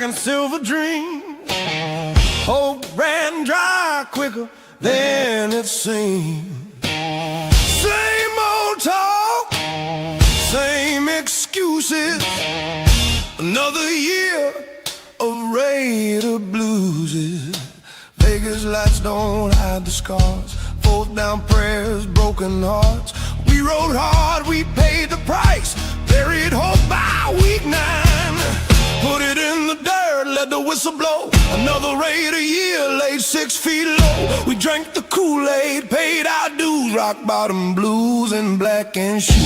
like a silver dream. Hope ran dry quicker than it seemed. Same old talk, same excuses. Another year of Raider blues. Vegas lights don't hide the scars. Fourth down prayers, broken hearts. We rode hard, we paid the price. Buried hope by week 9. Put it in the dirt, let the whistle blow. Another Raider year laid 6 feet low. We drank the Kool-Aid, paid our dues. Rock bottom blues and black and shoes.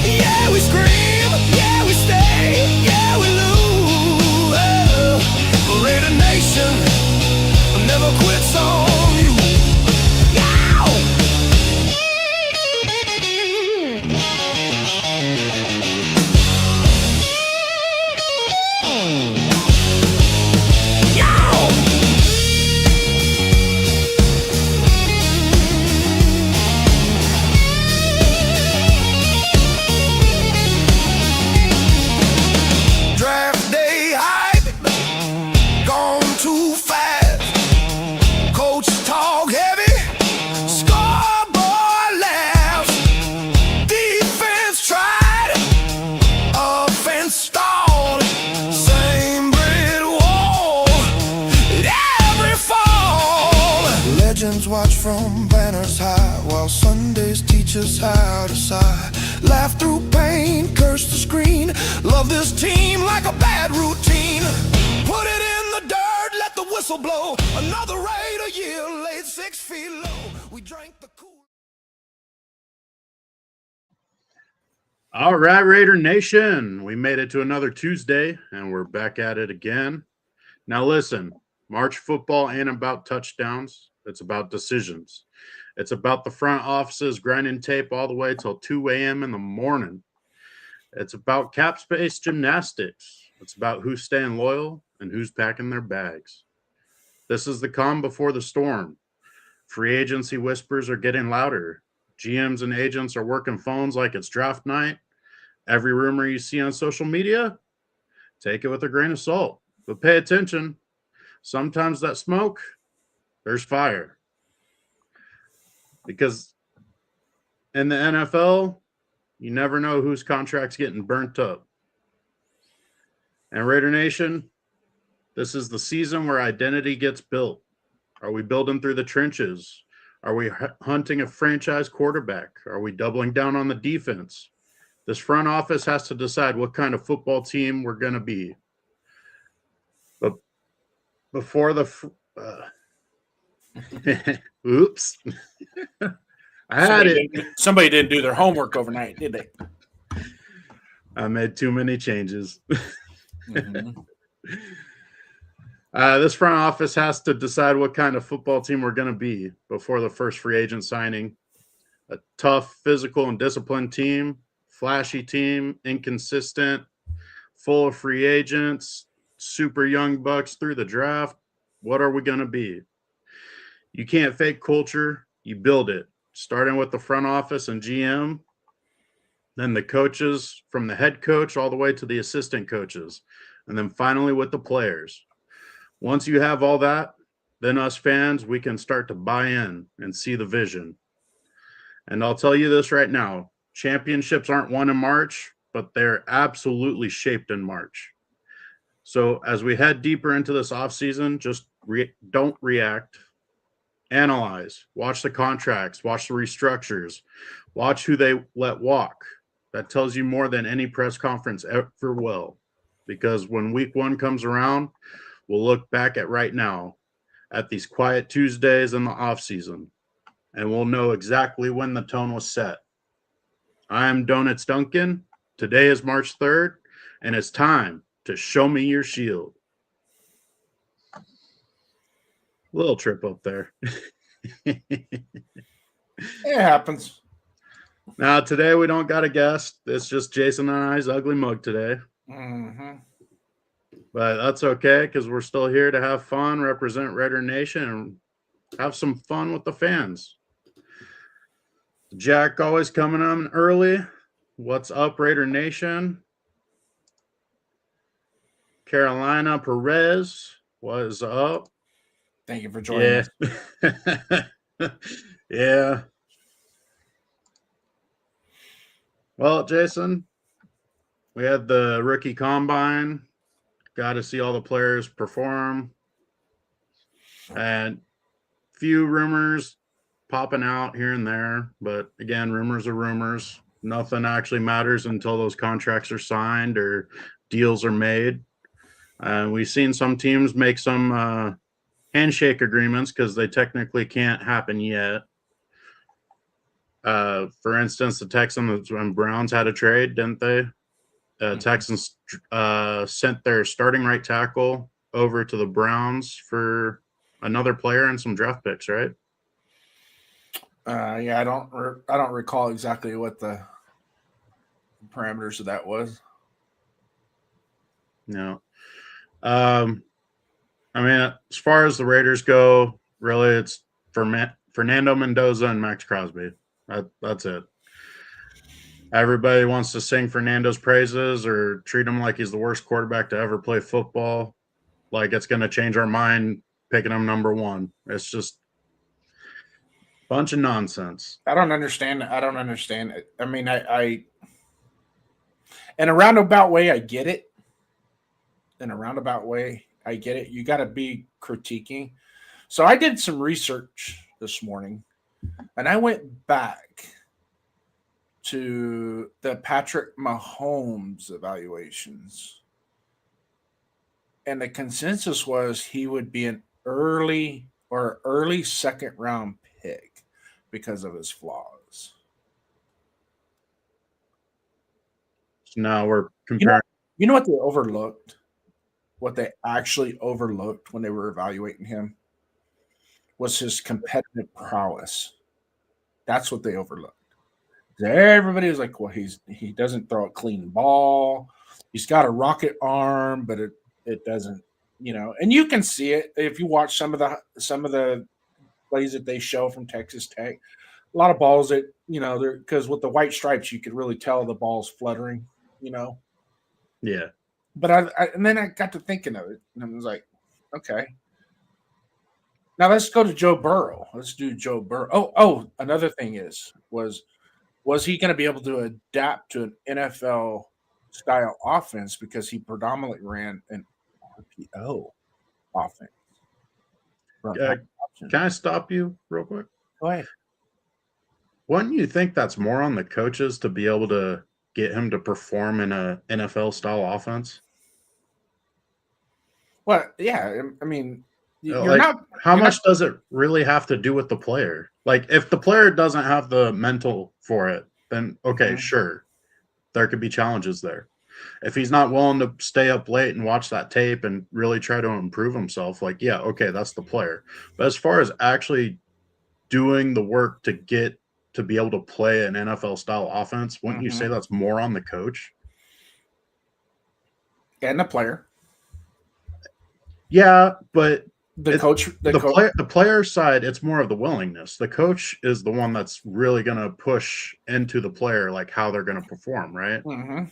Yeah, we scream, yeah, we stay, yeah, we lose. Raider Nation never quits on you. Watch from banners high while Sundays teach us how to sigh. Laugh through pain, curse the screen. Love this team like a bad routine. Put it in the dirt, let the whistle blow. Another Raider year laid 6 feet low. We drank the cool. All right, Raider Nation. We made it to another Tuesday, and we're back at it again. Now listen, March football ain't about touchdowns. It's about decisions. It's about the front offices grinding tape all the way till 2 a.m. in the morning. It's about cap space gymnastics. It's about who's staying loyal and who's packing their bags. This is the calm before the storm. Free agency whispers are getting louder. GMs and agents are working phones like it's draft night. Every rumor you see on social media, take it with a grain of salt. But pay attention. Sometimes that smoke, there's fire. Because in the NFL, you never know whose contract's getting burnt up. And Raider Nation, this is the season where identity gets built. Are we building through the trenches? Are we hunting a franchise quarterback? Are we doubling down on the defense? This front office has to decide what kind of football team we're going to be. But before the oops. I had somebody didn't do their homework overnight, did they? I made too many changes. Mm-hmm. This front office has to decide what kind of football team we're going to be before the first free agent signing. A tough, physical, and disciplined team, flashy team, inconsistent, full of free agents, super young bucks through the draft. What are we going to be? You can't fake culture. You build it, starting with the front office and GM, then the coaches from the head coach all the way to the assistant coaches, and then finally with the players. Once you have all that, then us fans, we can start to buy in and see the vision. And I'll tell you this right now, championships aren't won in March, but they're absolutely shaped in March. So as we head deeper into this offseason, just don't react. Analyze, watch the contracts, watch the restructures, watch who they let walk. That tells you more than any press conference ever will. Because when week 1 comes around, we'll look back at right now at these quiet Tuesdays in the offseason, and we'll know exactly when the tone was set. I am Donuts Duncan. Today is March 3rd, and it's time to show me your shield. Little trip up there. It happens. Now, today we don't got a guest. It's just Jason and I's ugly mug today. Mm-hmm. But that's okay because we're still here to have fun, represent Raider Nation, and have some fun with the fans. Jack always coming on early. What's up, Raider Nation? Carolina Perez, what is up? Thank you for joining Yeah. us. Yeah. Well, Jason, we had the rookie combine. Got to see all the players perform. And few rumors popping out here and there. But again, rumors are rumors. Nothing actually matters until those contracts are signed or deals are made. We've seen some teams make some handshake agreements because they technically can't happen yet. For instance, the Texans and Browns had a trade, didn't they? Texans sent their starting right tackle over to the Browns for another player and some draft picks, right? Yeah, I don't recall exactly what the parameters of that was. No. I mean, as far as the Raiders go, really, it's Fernando Mendoza and Max Crosby. That's it. Everybody wants to sing Fernando's praises or treat him like he's the worst quarterback to ever play football. Like it's going to change our mind picking him number one. It's just a bunch of nonsense. I don't understand. I don't understand it. I mean, I in a roundabout way, I get it. In a roundabout way, I get it. You got to be critiquing. So I did some research this morning, and I went back to the Patrick Mahomes evaluations. And the consensus was he would be an early second round pick because of his flaws. So now we're comparing. You know what they overlooked? What they actually overlooked when they were evaluating him was his competitive prowess. That's what they overlooked. Everybody was like, well, he doesn't throw a clean ball. He's got a rocket arm, but it doesn't, and you can see it if you watch some of the plays that they show from Texas Tech. A lot of balls that, because with the white stripes, you could really tell the ball's fluttering, Yeah. But and then I got to thinking of it, and I was like, okay. Now let's go to Joe Burrow. Let's do Joe Burrow. Oh, another thing was he going to be able to adapt to an NFL style offense because he predominantly ran an RPO offense? Can I stop you real quick? Go ahead. Wouldn't you think that's more on the coaches to be able to get him to perform in a NFL style offense? Well, yeah. I mean, how much does it really have to do with the player? Like, if the player doesn't have the mental for it, then okay, sure, there could be challenges there. If he's not willing to stay up late and watch that tape and really try to improve himself, like, yeah, okay, that's the player. But as far as actually doing the work to get to be able to play an NFL style offense, wouldn't you say that's more on the coach? And the player. Yeah, but the player side, it's more of the willingness. The coach is the one that's really going to push into the player, like how they're going to perform, right? Mm-hmm.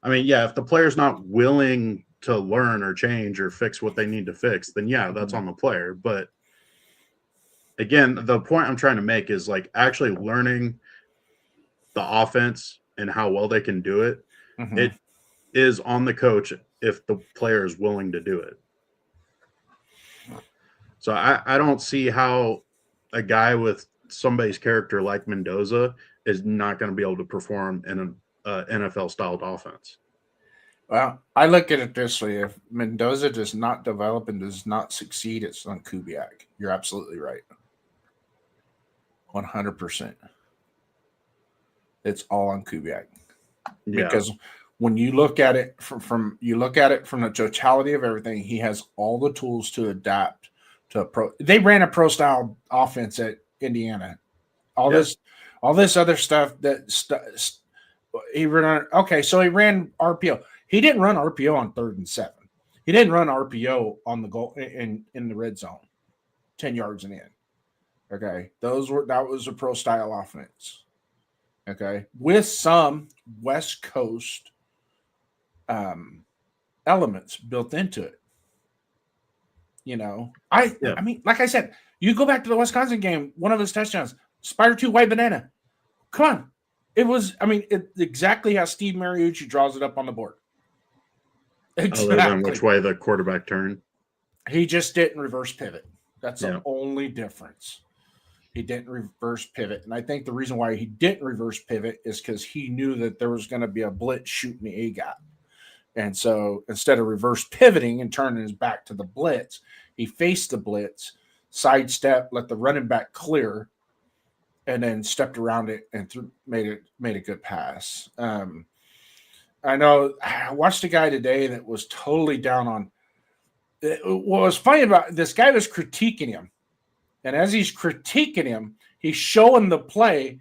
I mean, yeah, if the player's not willing to learn or change or fix what they need to fix, then yeah, that's on the player. But again, the point I'm trying to make is like actually learning the offense and how well they can do it. It is on the coach if the player is willing to do it. So I don't see how a guy with somebody's character like Mendoza is not going to be able to perform in an NFL-styled offense. Well, I look at it this way. If Mendoza does not develop and does not succeed, it's on Kubiak. You're absolutely right. 100%. It's all on Kubiak. Yeah. Because when you look at it from the totality of everything, he has all the tools to adapt to a pro. They ran a pro style offense at Indiana. All this other stuff he ran. Okay, so he ran RPO. He didn't run RPO on 3rd and 7. He didn't run RPO on the goal in the red zone, 10 yards and in. Okay, that was a pro style offense. okay, with some West Coast elements built into it. You know, I mean, like I said, you go back to the Wisconsin game, one of his touchdowns, Spider 2 white banana. Come on. It was, I mean, it exactly how Steve Mariucci draws it up on the board. Exactly. Other than which way the quarterback turned. He just didn't reverse pivot. That's the only difference. He didn't reverse pivot. And I think the reason why he didn't reverse pivot is because he knew that there was going to be a blitz shooting the A gap. And so instead of reverse pivoting and turning his back to the blitz, he faced the blitz, sidestep, let the running back clear, and then stepped around it and made a good pass. I know I watched a guy today that was totally down on it. What was funny about this guy was critiquing him. And as he's critiquing him, he's showing the play.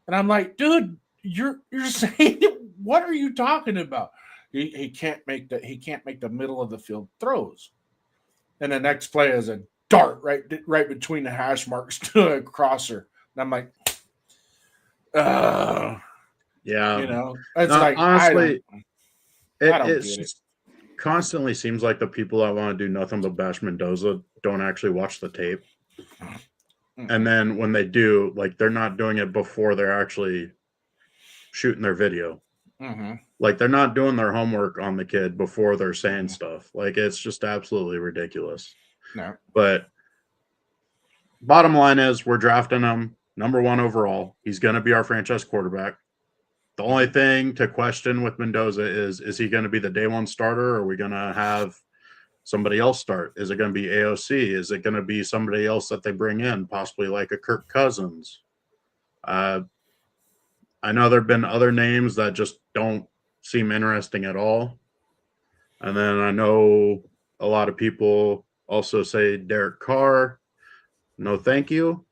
And I'm like, dude, you're saying, what are you talking about? He can't make the middle of the field throws. And the next play is a dart right between the hash marks to a crosser. And I'm like, yeah, you know, it's like honestly, it constantly seems like the people that want to do nothing but bash Mendoza don't actually watch the tape. And then when they do, like, they're not doing it before they're actually shooting their video. Mm-hmm. Like, they're not doing their homework on the kid before they're saying stuff. Like, it's just absolutely ridiculous. No. But bottom line is we're drafting him number 1 overall. He's going to be our franchise quarterback. The only thing to question with Mendoza is he going to be the day 1 starter, or are we going to have somebody else start? Is it going to be AOC? Is it going to be somebody else that they bring in, possibly like a Kirk Cousins? I know there have been other names that just don't seem interesting at all. And then I know a lot of people also say Derek Carr. No, thank you.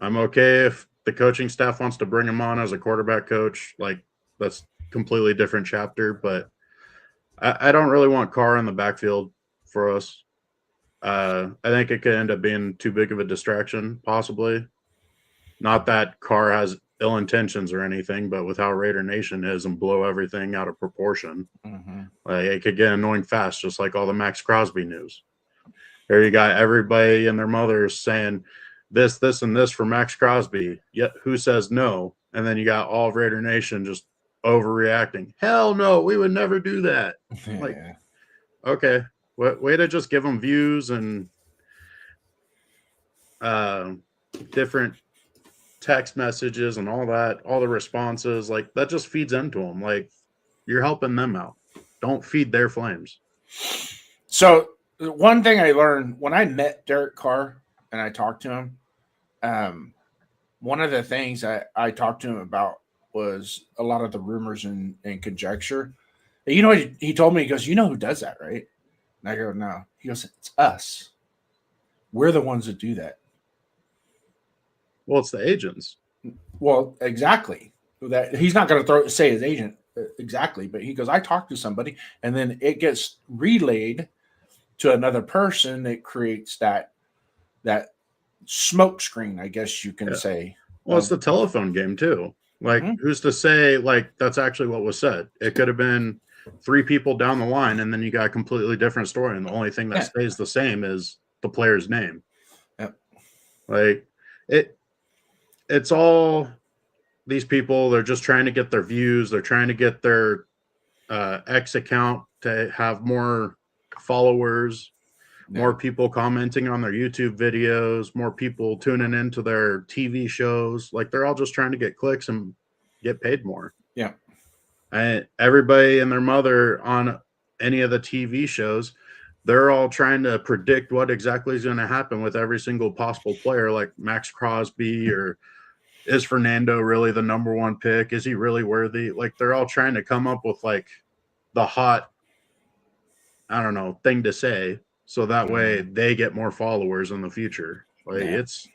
I'm okay if the coaching staff wants to bring him on as a quarterback coach. Like, that's completely different chapter. But I don't really want Carr in the backfield for us. I think it could end up being too big of a distraction, possibly. Not that Carr has ill intentions or anything, but with how Raider Nation is and blow everything out of proportion, like, it could get annoying fast, just like all the Max Crosby news. There you got everybody and their mothers saying this, and this for Max Crosby. Yet who says no? And then you got all of Raider Nation just overreacting. Hell no, we would never do that. Yeah. Like, okay, way to just give them views and different text messages and all that, all the responses. Like, that just feeds into them. Like, you're helping them out. Don't feed their flames. So one thing I learned when I met Derek Carr and I talked to him, one of the things I talked to him about was a lot of the rumors and conjecture. You know, he told me, he goes, you know who does that, right? And I go, no. He goes, it's us. We're the ones that do that. Well, it's the agents. Well, exactly. That he's not going to say his agent exactly, but he goes, I talked to somebody, and then it gets relayed to another person that creates that smoke screen, I guess you can say. Well, it's the telephone game too. Like, who's to say, like, that's actually what was said? It could have been 3 people down the line, and then you got a completely different story, and the only thing that stays the same is the player's name. Yep. Like, it's all these people. They're just trying to get their views. They're trying to get their X account to have more followers, more people commenting on their YouTube videos, more people tuning into their TV shows. Like, they're all just trying to get clicks and get paid more. Yeah. And everybody and their mother on any of the TV shows, they're all trying to predict what exactly is going to happen with every single possible player, like Max Crosby, or is Fernando really the number 1 pick? Is he really worthy? Like, they're all trying to come up with, like, the hot, I don't know, thing to say, so that way they get more followers in the future. Like, it's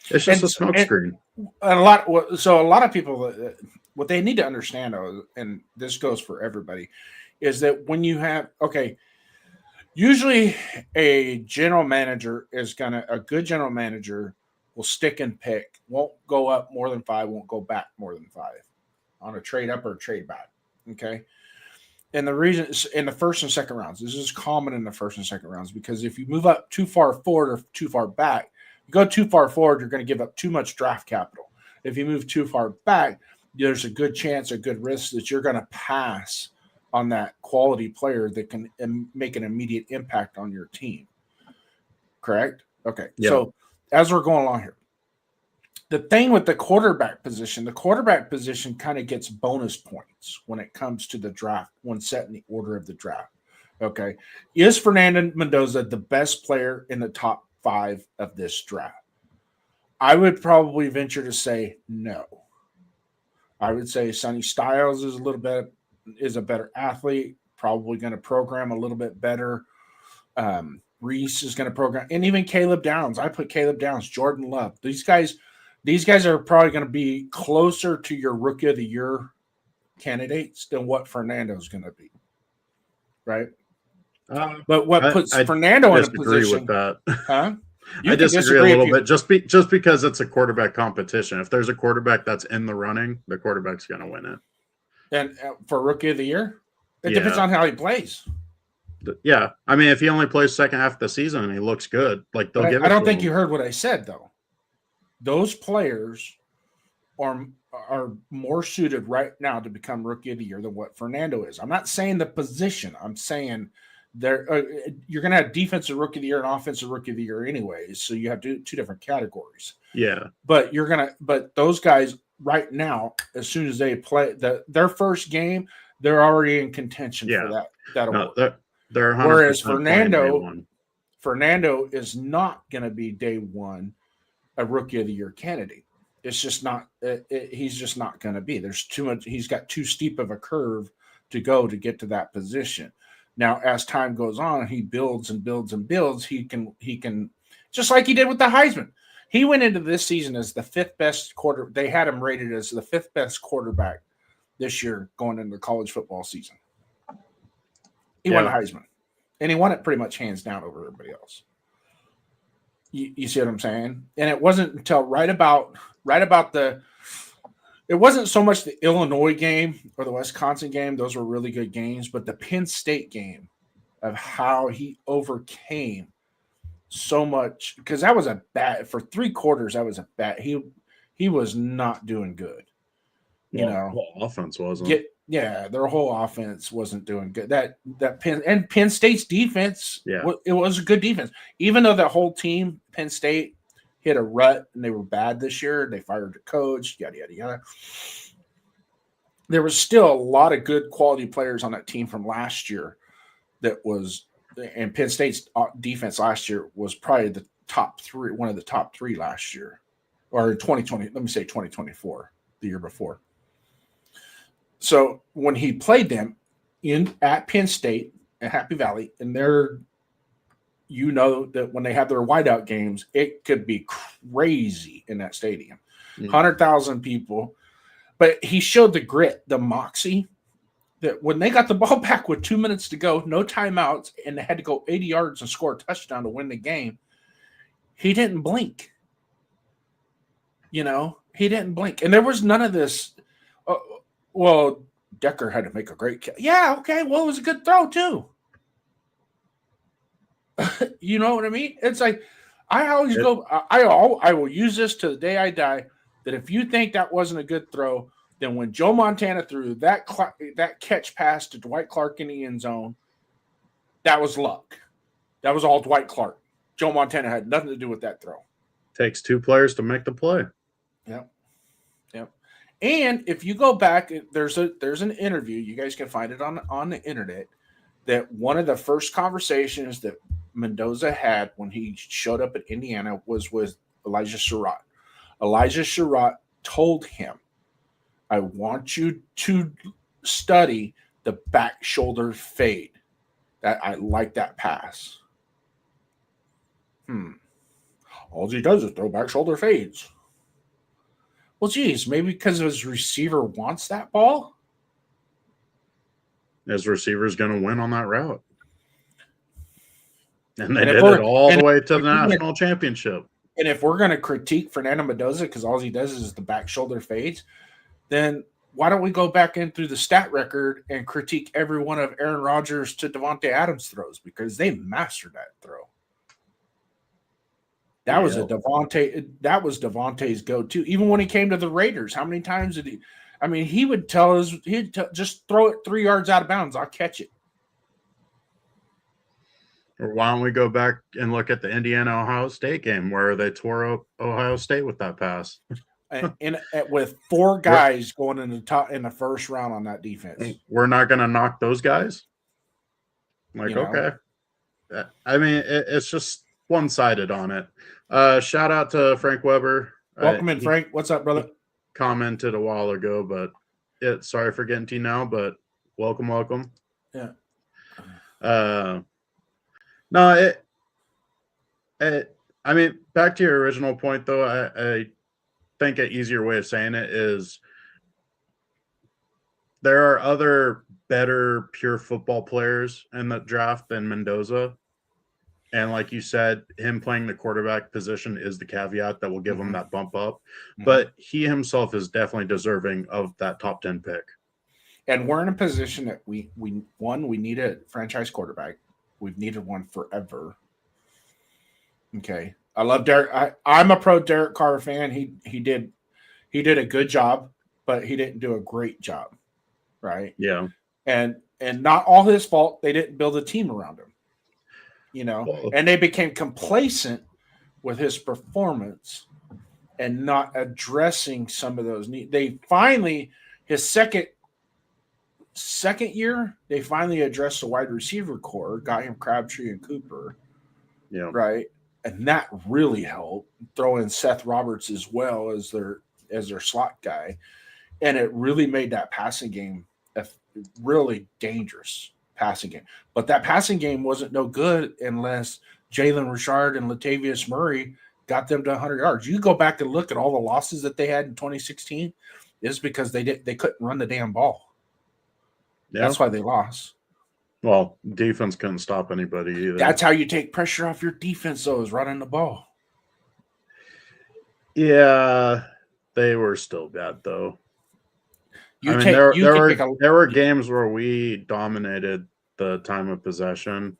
just a smokescreen. A lot of people, what they need to understand, and this goes for everybody, is that when you have, usually a good general manager will stick and pick, won't go up more than 5, won't go back more than 5 on a trade up or a trade back. Okay. And the reason is in the first and second rounds, this is common in the first and second rounds, because if you move up too far forward or too far back, you go too far forward, you're going to give up too much draft capital. If you move too far back, there's a good chance, a good risk that you're going to pass on that quality player that can make an immediate impact on your team. Correct? Okay. Yeah. So as we're going along here, the thing with the quarterback position kind of gets bonus points when it comes to the draft, when setting the order of the draft. Okay. Is Fernando Mendoza the best player in the top 5 of this draft? I would probably venture to say no. I would say Sonny Styles is a better athlete, probably going to program a little bit better. Reese is going to program, and even Caleb Downs. I put Caleb Downs, Jordan Love. These guys are probably going to be closer to your Rookie of the Year candidates than what Fernando's going to be, right? But what puts Fernando in a position? With that. Huh? I disagree a little bit. Just because it's a quarterback competition. If there's a quarterback that's in the running, the quarterback's going to win it. And for Rookie of the Year, it depends on how he plays. Yeah, I mean, if he only plays second half of the season and he looks good, like they'll give it. I don't think you heard what I said though. Those players are more suited right now to become Rookie of the Year than what Fernando is. I'm not saying the position. I'm saying you're going to have defensive Rookie of the Year and offensive Rookie of the Year anyways. So you have two different categories. Yeah, but those guys right now, as soon as they play their first game, they're already in contention for that award. They're whereas Fernando is not going to be day one a Rookie of the Year candidate. It's just not. He's just not going to be. There's too much. He's got too steep of a curve to go to get to that position. Now, as time goes on, he builds and builds and builds. He can just like he did with the Heisman. He went into this season as the 5th best quarter. They had him rated as the 5th best quarterback this year going into the college football season. He won the Heisman, and he won it pretty much hands down over everybody else. You see what I'm saying? And it wasn't until right about it wasn't so much the Illinois game or the Wisconsin game. Those were really good games, but the Penn State game of how he overcame so much, because that was a bad for 3 quarters. That was a bad. He was not doing good. You know, the whole offense wasn't. Yeah, their whole offense wasn't doing good. That Penn State's defense, it was a good defense. Even though that whole team, Penn State, hit a rut and they were bad this year, they fired the coach, yada yada yada. There was still a lot of good quality players on that team from last year. And Penn State's defense last year was probably the top 3, one of the top 3 last year, or 2020. Let me say 2024, the year before. So when he played them at Penn State at Happy Valley, and that when they have their whiteout games, it could be crazy in that stadium, 100,000 people. But he showed the grit, the moxie, that when they got the ball back with 2 minutes to go, no timeouts, and they had to go 80 yards and score a touchdown to win the game, he didn't blink. He didn't blink, and there was none of this. Well, Decker had to make a great catch. Yeah, okay. Well, it was a good throw, too. You know what I mean? It's like I always go – I will use this to the day I die, that if you think that wasn't a good throw, then when Joe Montana threw that catch pass to Dwight Clark in the end zone, that was luck. That was all Dwight Clark. Joe Montana had nothing to do with that throw. Takes 2 players to make the play. Yep. And if you go back, there's an interview, you guys can find it on the internet, that one of the first conversations that Mendoza had when he showed up at Indiana was with Elijah Surratt. Elijah Surratt told him, I want you to study the back shoulder fade. That I like that pass. All he does is throw back shoulder fades. Well, geez, maybe because his receiver wants that ball? His receiver's going to win on that route. And they did it all the way to the national championship. And if we're going to critique Fernando Mendoza because all he does is the back shoulder fades, then why don't we go back in through the stat record and critique every one of Aaron Rodgers to Devontae Adams throws because they mastered that throw. That was a Devontae. That was Devontae's go-to. Even when he came to the Raiders, how many times did he? I mean, he would tell us just throw it 3 yards out of bounds. I'll catch it. Or why don't we go back and look at the Indiana-Ohio State game where they tore up Ohio State with that pass? With 4 guys going in the first round on that defense. We're not going to knock those guys? Like, okay. I mean, it's just one-sided on it. Shout out to Frank Weber. Welcome in, Frank. What's up, brother? Commented a while ago, but sorry for getting to you now, but welcome. Yeah. No, I mean, back to your original point, though, I think an easier way of saying it is there are other better pure football players in the draft than Mendoza. And like you said, him playing the quarterback position is the caveat that will give him that bump up. Mm-hmm. But he himself is definitely deserving of that top 10 pick. And we're in a position that we need a franchise quarterback. We've needed one forever. Okay. I love Derek. I'm a pro Derek Carr fan. He did a good job, but he didn't do a great job. Right. Yeah. And not all his fault. They didn't build a team around him. And they became complacent with his performance and not addressing some of those needs. They finally, his second year, they finally addressed the wide receiver core, got him Crabtree and Cooper. Yeah. Right. And that really helped. Throw in Seth Roberts as well as their slot guy. And it really made that passing game a really dangerous passing game. But that passing game wasn't no good unless Jalen Richard and Latavius Murray got them to 100 yards. You go back and look at all the losses that they had in 2016 is because they couldn't run the damn ball. Yeah. That's why they lost. Well, defense couldn't stop anybody either. That's how you take pressure off your defense, though, is running the ball. Yeah, they were still bad, though. There were games where we dominated the time of possession,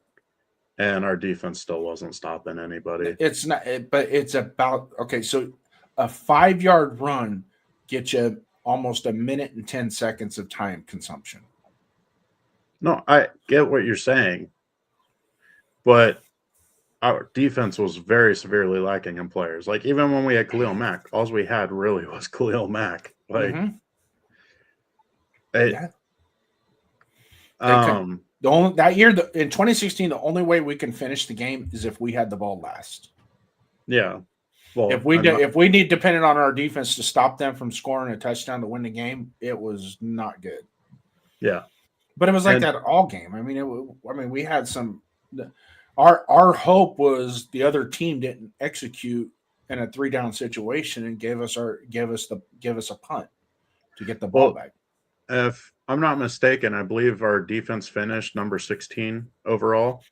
and our defense still wasn't stopping anybody. It's not, but it's about so a 5-yard run gets you almost a minute and 10 seconds of time consumption. No, I get what you're saying, but our defense was very severely lacking in players. Like even when we had Khalil Mack, all we had really was Khalil Mack. Like. That year in 2016, the only way we can finish the game is if we had the ball last. Yeah. Well, if we need depended on our defense to stop them from scoring a touchdown to win the game, it was not good. Yeah. But it was like that all game. I mean, we had some. Our hope was the other team didn't execute in a 3-down situation and give us a punt to get the ball back. If I'm not mistaken, I believe our defense finished number 16 overall,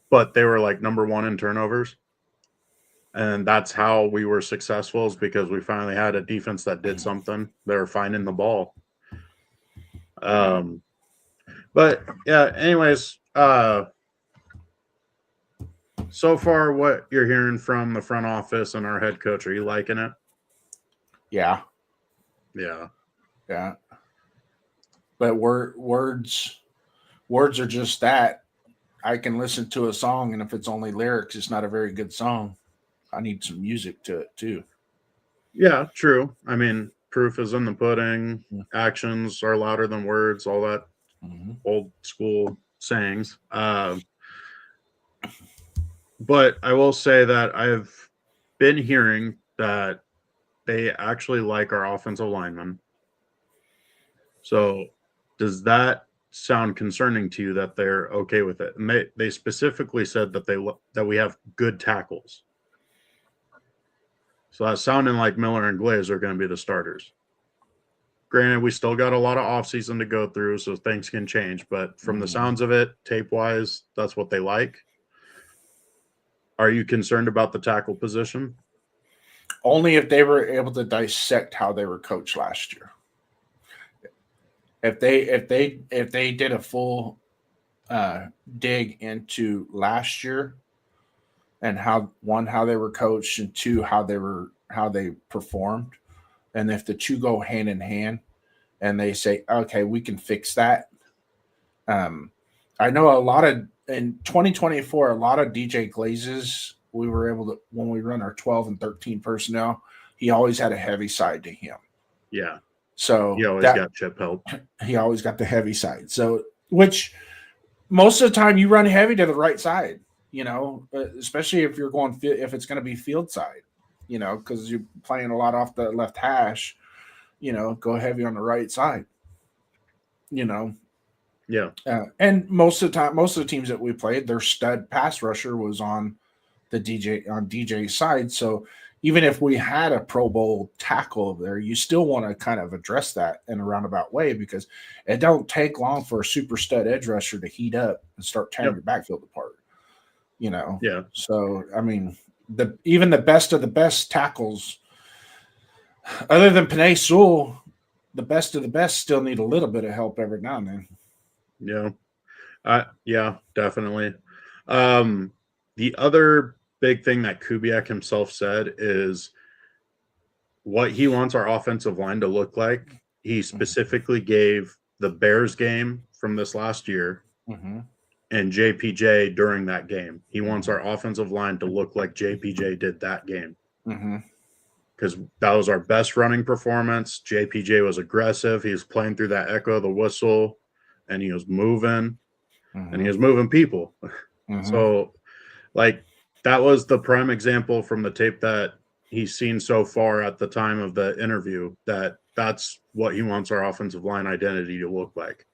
but they were like number 1 in turnovers, and that's how we were successful is because we finally had a defense that did something. They were finding the ball. But yeah. Anyways, so far, what you're hearing from the front office and our head coach, are you liking it? Yeah. Yeah. Yeah, but words are just that. I can listen to a song, and if it's only lyrics, it's not a very good song. I need some music to it too. Yeah, true. I mean, proof is in the pudding. Actions are louder than words. All that old school sayings. But I will say that I've been hearing that they actually like our offensive linemen. So does that sound concerning to you that they're okay with it? And they specifically said that we have good tackles. So that's sounding like Miller and Glaze are going to be the starters. Granted, we still got a lot of offseason to go through, so things can change. But from the sounds of it, tape-wise, that's what they like. Are you concerned about the tackle position? Only if they were able to dissect how they were coached last year. If they did a full dig into last year and how they were coached, and two, how they performed, and if the two go hand in hand, and they say, okay, we can fix that. I know a lot of in 2024, a lot of DJ Glazes, we were able to, when we run our 12 and 13 personnel, he always had a heavy side to him. Yeah. So He always got chip help. He always got the heavy side. So, which most of the time you run heavy to the right side, especially if you're going, if it's going to be field side, because you're playing a lot off the left hash, go heavy on the right side, Yeah. And most of the teams that we played, their stud pass rusher was on DJ's side. So even if we had a Pro Bowl tackle there, you still want to kind of address that in a roundabout way, because it don't take long for a super stud edge rusher to heat up and start tearing your backfield apart. Yeah. So I mean, even the best of the best tackles, other than Penei Sewell, the best of the best still need a little bit of help every now and then. Yeah, definitely. The other big thing that Kubiak himself said is what he wants our offensive line to look like. He specifically gave the Bears game from this last year and JPJ during that game. He wants our offensive line to look like JPJ did that game. Because that was our best running performance. JPJ was aggressive. He was playing through that echo of the whistle, and he was moving, and he was moving people. So, that was the prime example from the tape that he's seen so far at the time of the interview, that's what he wants our offensive line identity to look like.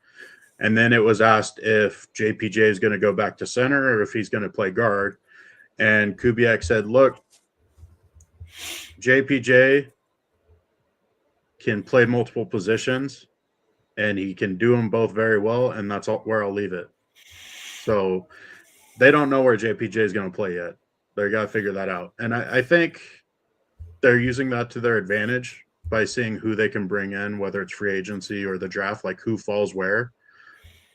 And then it was asked if JPJ is going to go back to center or if he's going to play guard. And Kubiak said, look, JPJ can play multiple positions and he can do them both very well. And that's where I'll leave it. So they don't know where JPJ is going to play yet. They got to figure that out. And I think they're using that to their advantage by seeing who they can bring in, whether it's free agency or the draft, like who falls where,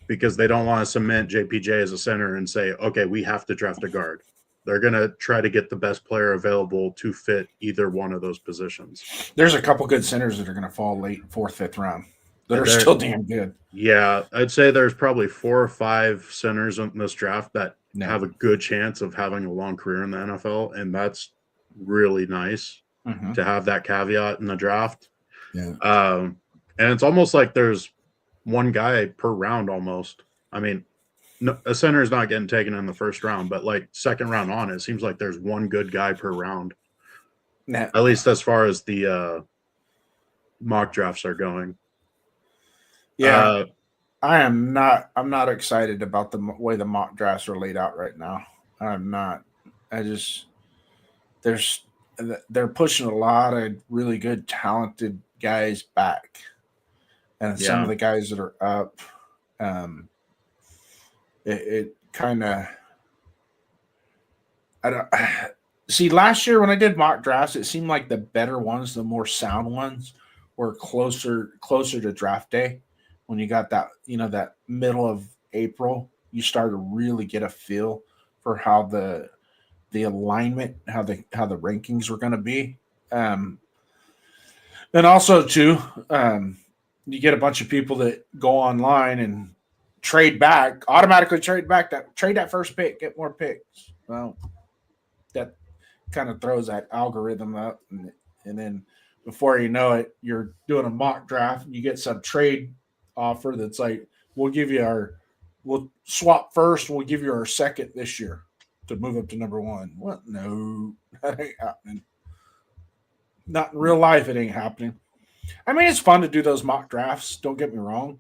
because they don't want to cement JPJ as a center and say, okay, we have to draft a guard. They're going to try to get the best player available to fit either one of those positions. There's a couple good centers that are going to fall late 4th, 5th round that are still damn good. Yeah, I'd say there's probably 4 or 5 centers in this draft that have a good chance of having a long career in the NFL, and that's really nice to have that caveat in the draft. Yeah. And it's almost like there's one guy per round almost. I mean, a center is not getting taken in the first round, but like second round on, it seems like there's one good guy per round. At least as far as the mock drafts are going. Yeah. I'm not excited about the way the mock drafts are laid out right now. I'm not. They're pushing a lot of really good, talented guys back. And some of the guys that are up, it kind of, I don't see. Last year when I did mock drafts, it seemed like the better ones, the more sound ones, were closer to draft day. When you got that, that middle of April, you start to really get a feel for how the alignment, how the rankings were going to be. And also too, you get a bunch of people that go online and automatically trade that first pick, get more picks. Well, that kind of throws that algorithm up, and then before you know it, you're doing a mock draft and you get some trade offer that's like, we'll swap first, we'll give you our second this year to move up to number 1. What? No, that ain't happening. Not in real life, it ain't happening. I mean, it's fun to do those mock drafts, don't get me wrong.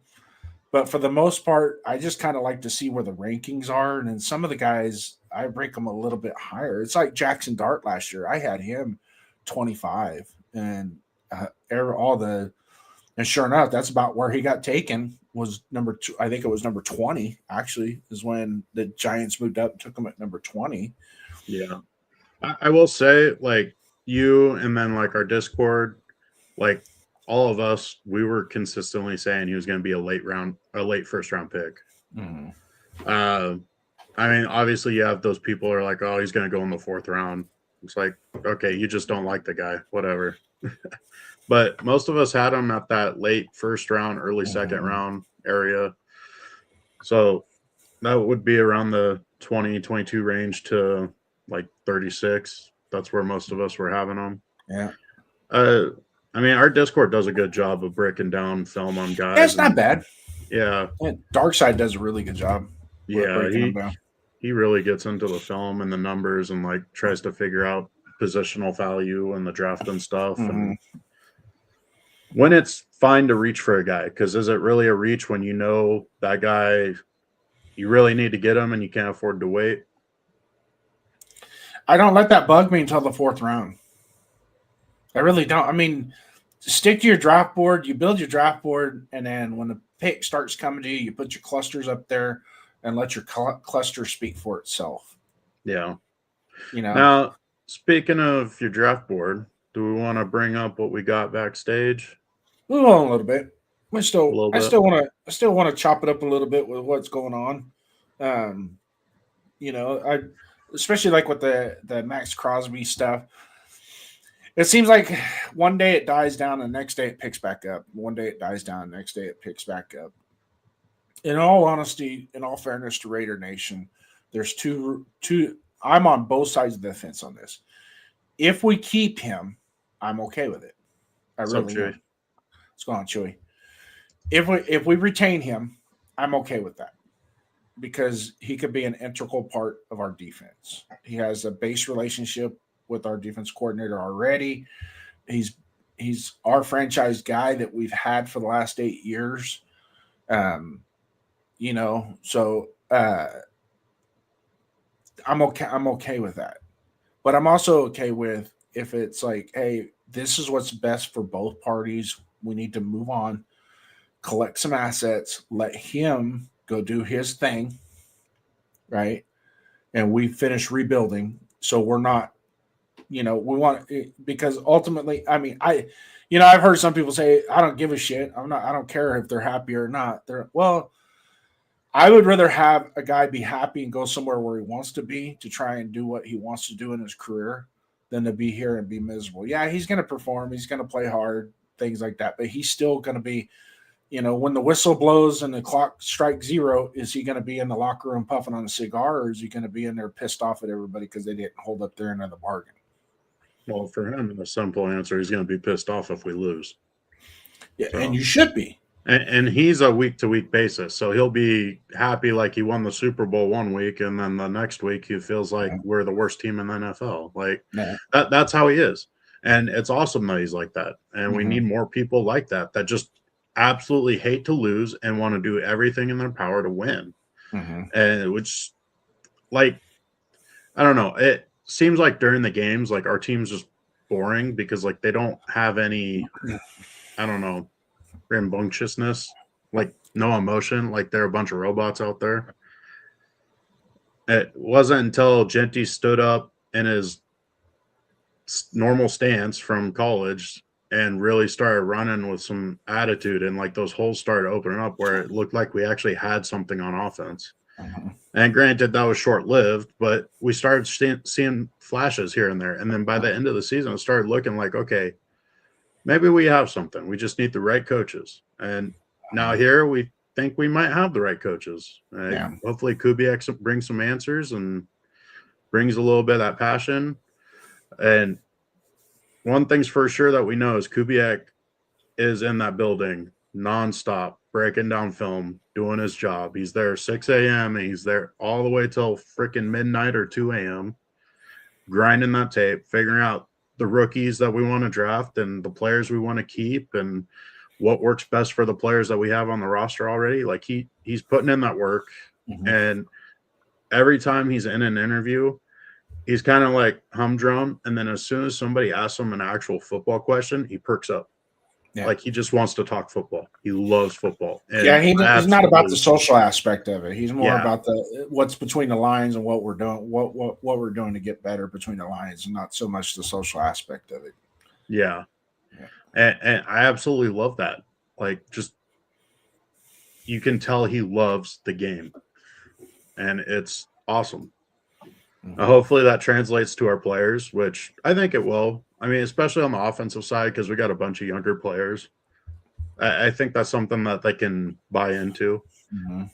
But for the most part, I just kind of like to see where the rankings are. And then some of the guys, I rank them a little bit higher. It's like Jackson Dart last year. I had him 25. And and sure enough, that's about where he got taken, was number 2. I think it was number 20, actually, is when the Giants moved up and took him at number 20. Yeah. I will say, like, you and then, like, our Discord, like, all of us, we were consistently saying he was going to be a late first round pick. Mhm. I mean, obviously, you have those people who are like, oh, he's going to go in the 4th round. It's like, okay, you just don't like the guy, whatever. But most of us had him at that late first round, early second round area. So that would be around the 20, 22 range to like 36. That's where most of us were having them. Yeah. I mean, our Discord does a good job of breaking down film on guys. Yeah, it's not bad. Yeah. Darkside does a really good job. Yeah. Breaking them down. He really gets into the film and the numbers and like tries to figure out positional value and the draft and stuff. And when it's fine to reach for a guy, because is it really a reach when you know that guy, you really need to get him and you can't afford to wait? I don't let that bug me until the 4th round. I really don't. I mean, stick to your draft board. You build your draft board, and then when the pick starts coming to you, you put your clusters up there and let your cluster speak for itself. Yeah. You know. Now, speaking of your draft board, do we want to bring up what we got backstage? Move on a little bit. I still want to chop it up a little bit with what's going on. You know, I especially like with the Max Crosby stuff. It seems like one day it dies down, the next day it picks back up. One day it dies down, the next day it picks back up. In all honesty, in all fairness to Raider Nation, there's two. I'm on both sides of the fence on this. If we keep him, I'm okay with it. I really am. What's going on, Chewy? If we retain him, I'm okay with that because he could be an integral part of our defense. He has a base relationship with our defense coordinator already. He's our franchise guy that we've had for the last 8 years. You know, so I'm okay with that. But I'm also okay with if it's like, hey, this is what's best for both parties. We need to move on, collect some assets, let him go do his thing, right? And we finish rebuilding. So we're not, you know, we want it because ultimately, I mean, I've heard some people say, I don't give a shit. I don't care if they're happy or not. I would rather have a guy be happy and go somewhere where he wants to be to try and do what he wants to do in his career than to be here and be miserable. Yeah, he's going to perform. He's going to play hard, things like that. But he's still going to be, you know, when the whistle blows and the clock strikes 0, is he going to be in the locker room puffing on a cigar, or is he going to be in there pissed off at everybody because they didn't hold up their end of the bargain? Well, for him, the simple answer, he's going to be pissed off if we lose. Yeah, so. And you should be. And he's a week-to-week basis, so he'll be happy like he won the Super Bowl one week, and then the next week he feels like we're the worst team in the NFL. Like that's how he is, and it's awesome that he's like that. And we need more people like that just absolutely hate to lose and want to do everything in their power to win. And which, like, I don't know, it seems like during the games, like our team's just boring because like they don't have any, I don't know, rambunctiousness, like no emotion, like they're a bunch of robots out there. It wasn't until Genty stood up in his normal stance from college and really started running with some attitude, and like those holes started opening up where it looked like we actually had something on offense. And granted, that was short-lived, but we started seeing flashes here and there. And then by the end of the season, it started looking like, okay, maybe we have something. We just need the right coaches. And now here we think we might have the right coaches. Hopefully Kubiak brings some answers and brings a little bit of that passion. And one thing's for sure that we know is Kubiak is in that building nonstop, breaking down film, doing his job. He's there 6 a.m. and he's there all the way till freaking midnight or 2 a.m. grinding that tape, figuring out the rookies that we want to draft and the players we want to keep and what works best for the players that we have on the roster already. Like he's putting in that work. And every time he's in an interview, he's kind of like humdrum. And then as soon as somebody asks him an actual football question, he perks up. Yeah. Like he just wants to talk football. He loves football. And Yeah, he's not about the absolutely- social aspect of it. He's more Yeah. about the what's between the lines and what we're doing, what we're doing to get better between the lines, and not so much the social aspect of it. Yeah. Yeah. And I absolutely love that. Like, just you can tell he loves the game, and it's awesome. Mhm. Hopefully that translates to our players, which I think it will. I mean, especially on the offensive side, because we got a bunch of younger players. I think that's something that they can buy into, Mhm.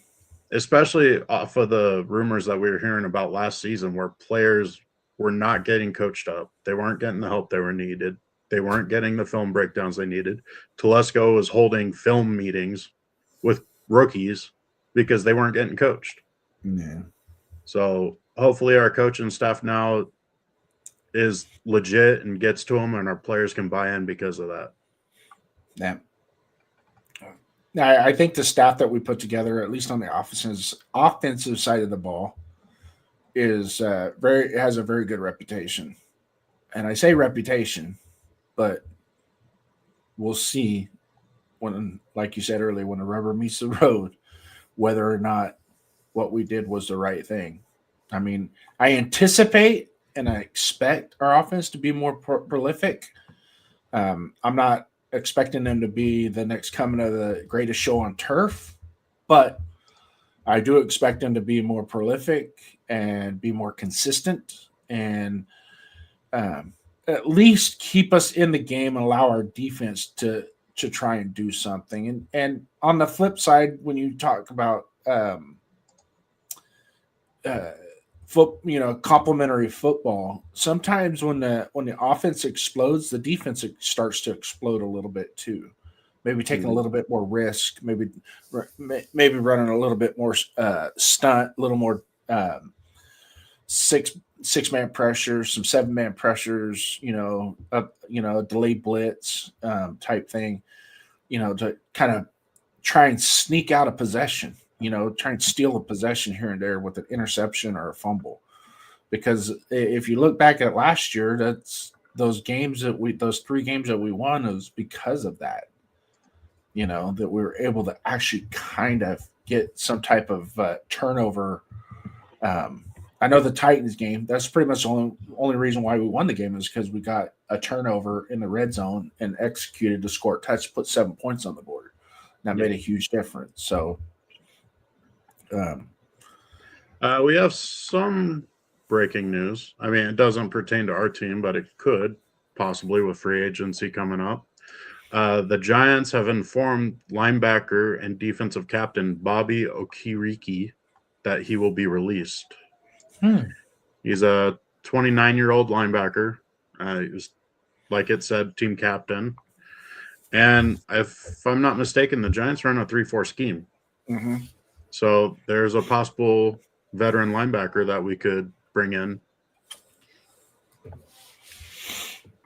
especially off of the rumors that we were hearing about last season, where players were not getting coached up. They weren't getting the help they were needed. They weren't getting the film breakdowns they needed. Telesco was holding film meetings with rookies because they weren't getting coached. Yeah. So hopefully our coaching staff now is legit and gets to them, and our players can buy in because of that. Yeah. I think the staff that we put together, at least on the offensive side of the ball, is has a very good reputation. And I say reputation, but we'll see when, like you said earlier, when the rubber meets the road, whether or not what we did was the right thing. I mean, I anticipate and I expect our offense to be more prolific. I'm not expecting them to be the next coming of the greatest show on turf, but I do expect them to be more prolific and be more consistent and at least keep us in the game and allow our defense to try and do something. And on the flip side, when you talk about complementary football, sometimes when the offense explodes, the defense starts to explode a little bit too. Maybe taking a little bit more risk, maybe running a little bit more stunt, a little more six man pressures, some 7-man pressures, delayed blitz type thing, to kind of try and sneak out a possession. Try and steal a possession here and there with an interception or a fumble. Because if you look back at last year, those 3 games that we won, it was because of that. That we were able to actually kind of get some type of turnover. I know the Titans game, that's pretty much the only reason why we won the game is because we got a turnover in the red zone and executed to score a touch, put 7 points on the board. That made a huge difference. So, we have some breaking news. I mean, it doesn't pertain to our team, but it could possibly with free agency coming up. The Giants have informed linebacker and defensive captain Bobby Okereke that he will be released. He's a 29-year-old linebacker. He was, like it said, team captain. And if I'm not mistaken, the Giants run a 3-4 scheme. mm-hmm. So there's a possible veteran linebacker that we could bring in.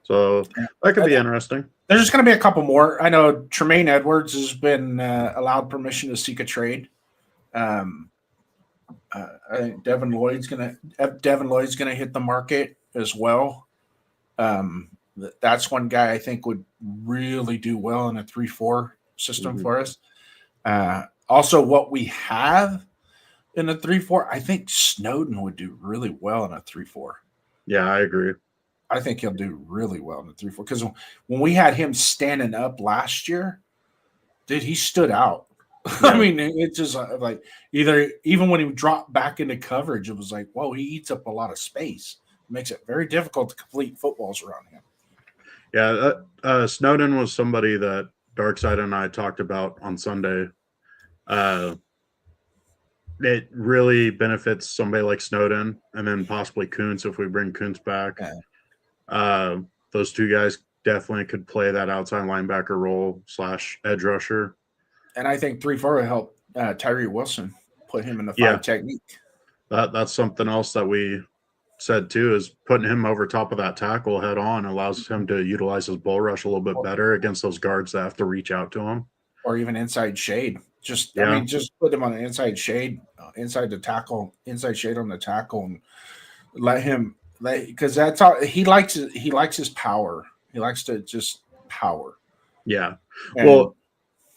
So that could be interesting. There's just going to be a couple more. I know Tremaine Edwards has been allowed permission to seek a trade. I think Devin Lloyd's going to hit the market as well. That's one guy I think would really do well in a 3-4 system for us. Also, what we have in a 3-4, I think Snowden would do really well in a 3-4. Yeah, I agree. I think he'll do really well in the 3-4 because when we had him standing up last year, dude, he stood out. Yeah. I mean, it's just like even when he dropped back into coverage, it was like, whoa, he eats up a lot of space. It makes it very difficult to complete footballs around him. Yeah, Snowden was somebody that Darkside and I talked about on Sunday. It really benefits somebody like Snowden and then possibly Kuntz if we bring Kuntz back. Yeah. Those two guys definitely could play that outside linebacker role / edge rusher. And I think 3-4 will help Tyree Wilson put him in the 5 technique. That's something else that we said too, is putting him over top of that tackle head on allows him to utilize his bull rush a little bit better against those guards that have to reach out to him. Or even inside shade. Just put him on the inside shade, inside the tackle, inside shade on the tackle, and let him because that's all he likes. He likes his power. He likes to just power. Yeah. And Well,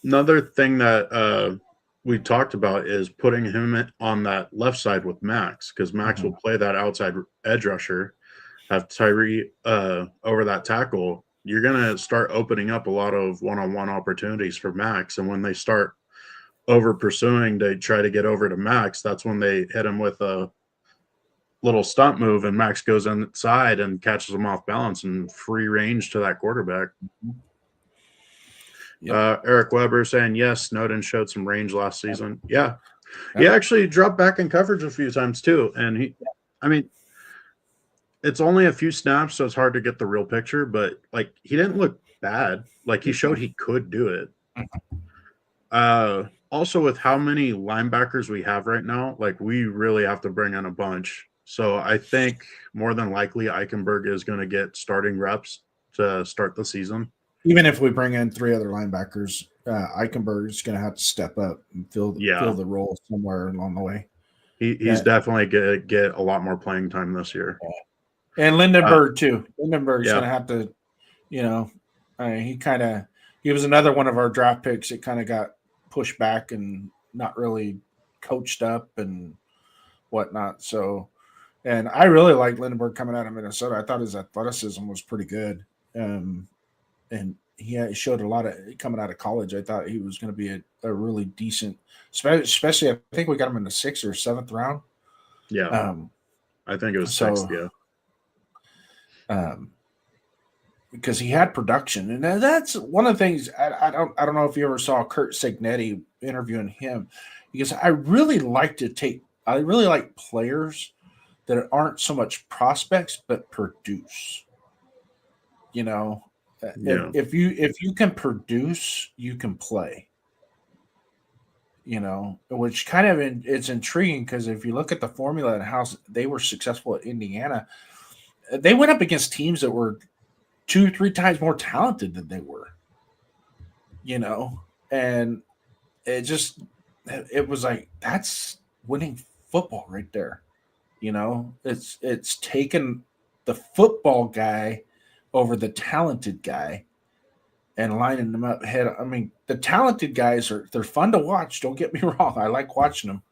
another thing that we talked about is putting him on that left side with Max, because Max will play that outside edge rusher, have Tyree over that tackle. You're going to start opening up a lot of one-on-one opportunities for Max. And when they start over pursuing to try to get over to Max, that's when they hit him with a little stunt move, and Max goes inside and catches him off balance and free range to that quarterback. Yep. Eric Weber saying, yes, Snowden showed some range last season. Yeah. He actually dropped back in coverage a few times too. And I mean, it's only a few snaps, so it's hard to get the real picture, but like he didn't look bad. Like he showed he could do it. Also, with how many linebackers we have right now, like we really have to bring in a bunch. So I think more than likely Eichenberg is going to get starting reps to start the season. Even if we bring in 3 other linebackers, Eichenberg is going to have to step up and fill the role somewhere along the way. He's definitely going to get a lot more playing time this year. And Lindenberg too. Lindenberg's going to have to, he was another one of our draft picks that kind of got pushed back and not really coached up and whatnot. So, and I really liked Lindenberg coming out of Minnesota. I thought his athleticism was pretty good. And he showed a lot of coming out of college. I thought he was going to be a really decent, especially I think we got him in the 6th or 7th round. Yeah. I think it was 6th. Yeah. Because he had production, and that's one of the things. I don't know if you ever saw Curt Cignetti interviewing him, because I really like players that aren't so much prospects but produce. If you can produce, you can play. Which kind of it's intriguing, because if you look at the formula and how they were successful at Indiana, they went up against teams that were 2-3 times more talented than they were. And it was like, that's winning football right there. It's taken the football guy over the talented guy and lining them up head. I mean, the talented guys they're fun to watch. Don't get me wrong. I like watching them,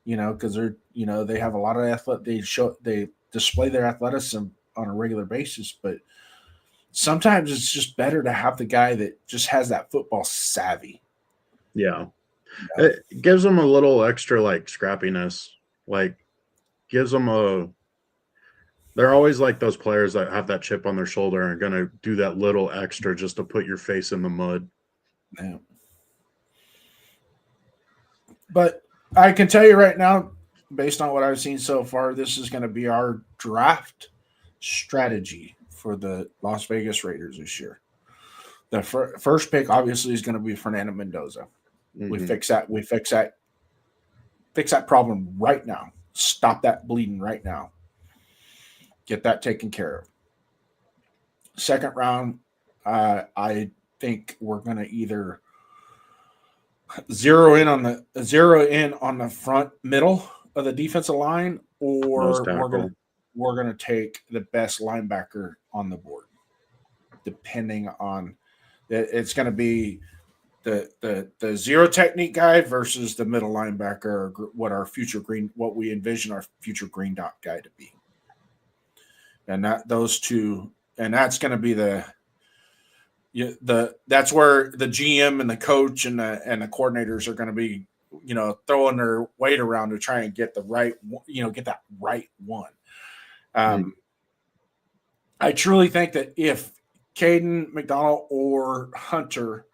because they're, they have a lot of they display their athleticism on a regular basis, but sometimes it's just better to have the guy that just has that football savvy. Yeah. It gives them a little extra scrappiness, gives them they're always like those players that have that chip on their shoulder and are going to do that little extra just to put your face in the mud. Yeah. But I can tell you right now, based on what I've seen so far, this is going to be our draft strategy for the Las Vegas Raiders this year. The first pick obviously is going to be Fernando Mendoza. Mm-hmm. We fix that problem right now. Stop that bleeding right now. Get that taken care of. Second round, I think we're going to either zero in on the front middle of the defensive line, or we're going to take the best linebacker on the board, depending on it's going to be the zero technique guy versus the middle linebacker, or what we envision our future green dot guy to be. And those two, and that's going to be that's where the GM and the coach and the coordinators are going to be, throwing their weight around to try and get the right, get that right one. I truly think that if Caden McDonald or Hunter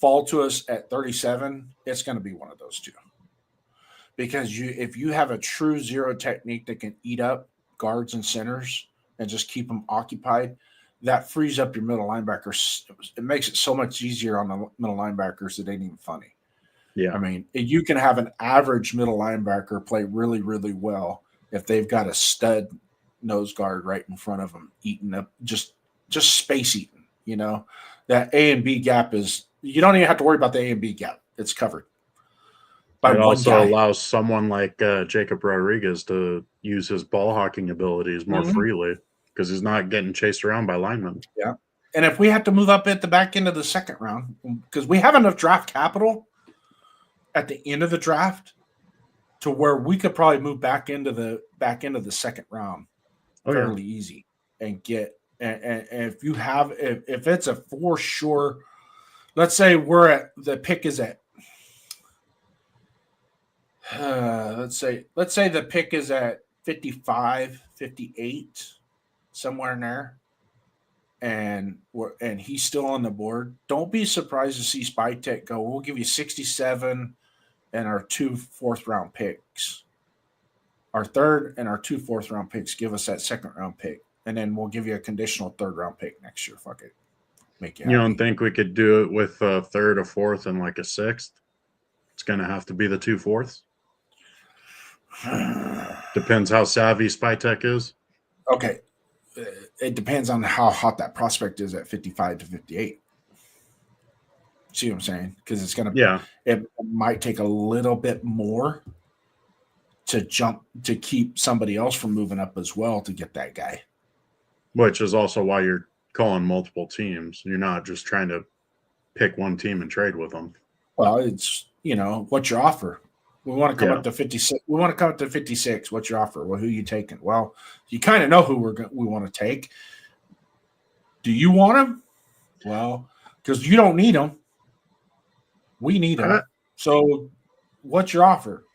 fall to us at 37, it's going to be one of those two. Because if you have a true zero technique that can eat up guards and centers and just keep them occupied, that frees up your middle linebackers. It makes it so much easier on the middle linebackers. It ain't even funny. Yeah. I mean, you can have an average middle linebacker play really, really well if they've got a stud nose guard right in front of them, eating up, just space eating. That A and B gap is, you don't even have to worry about the A and B gap. It's covered. It also allows someone like Jacob Rodriguez to use his ball hawking abilities more freely, because he's not getting chased around by linemen. Yeah. And if we have to move up at the back end of the second round, because we have enough draft capital at the end of the draft to where we could probably move back into the second round fairly easy and get. And if you have, if it's a for sure, let's say the pick is at, let's say the pick is at 55, 58, somewhere in there. And he's still on the board. Don't be surprised to see Spytek go, we'll give you 67 and our 2 4th-round picks. Our 3rd and our 2 4th-round picks give us that 2nd-round pick. And then we'll give you a conditional 3rd-round pick next year. Fuck it. Make it happy. You don't think we could do it with a 3rd, a 4th, and like a 6th? It's going to have to be the 2 4ths. Depends how savvy Spytek is. Okay. It depends on how hot that prospect is at 55 to 58. See what I'm saying? Because it's going to, it might take a little bit more to keep somebody else from moving up as well to get that guy. Which is also why you're calling multiple teams. You're not just trying to pick one team and trade with them. Well, it's, what's your offer? We want to come up to 56. We want to come up to 56. What's your offer? Well, who are you taking? Well, you kind of know who we want to take. Do you want him? Well, because you don't need him. We need him. So what's your offer?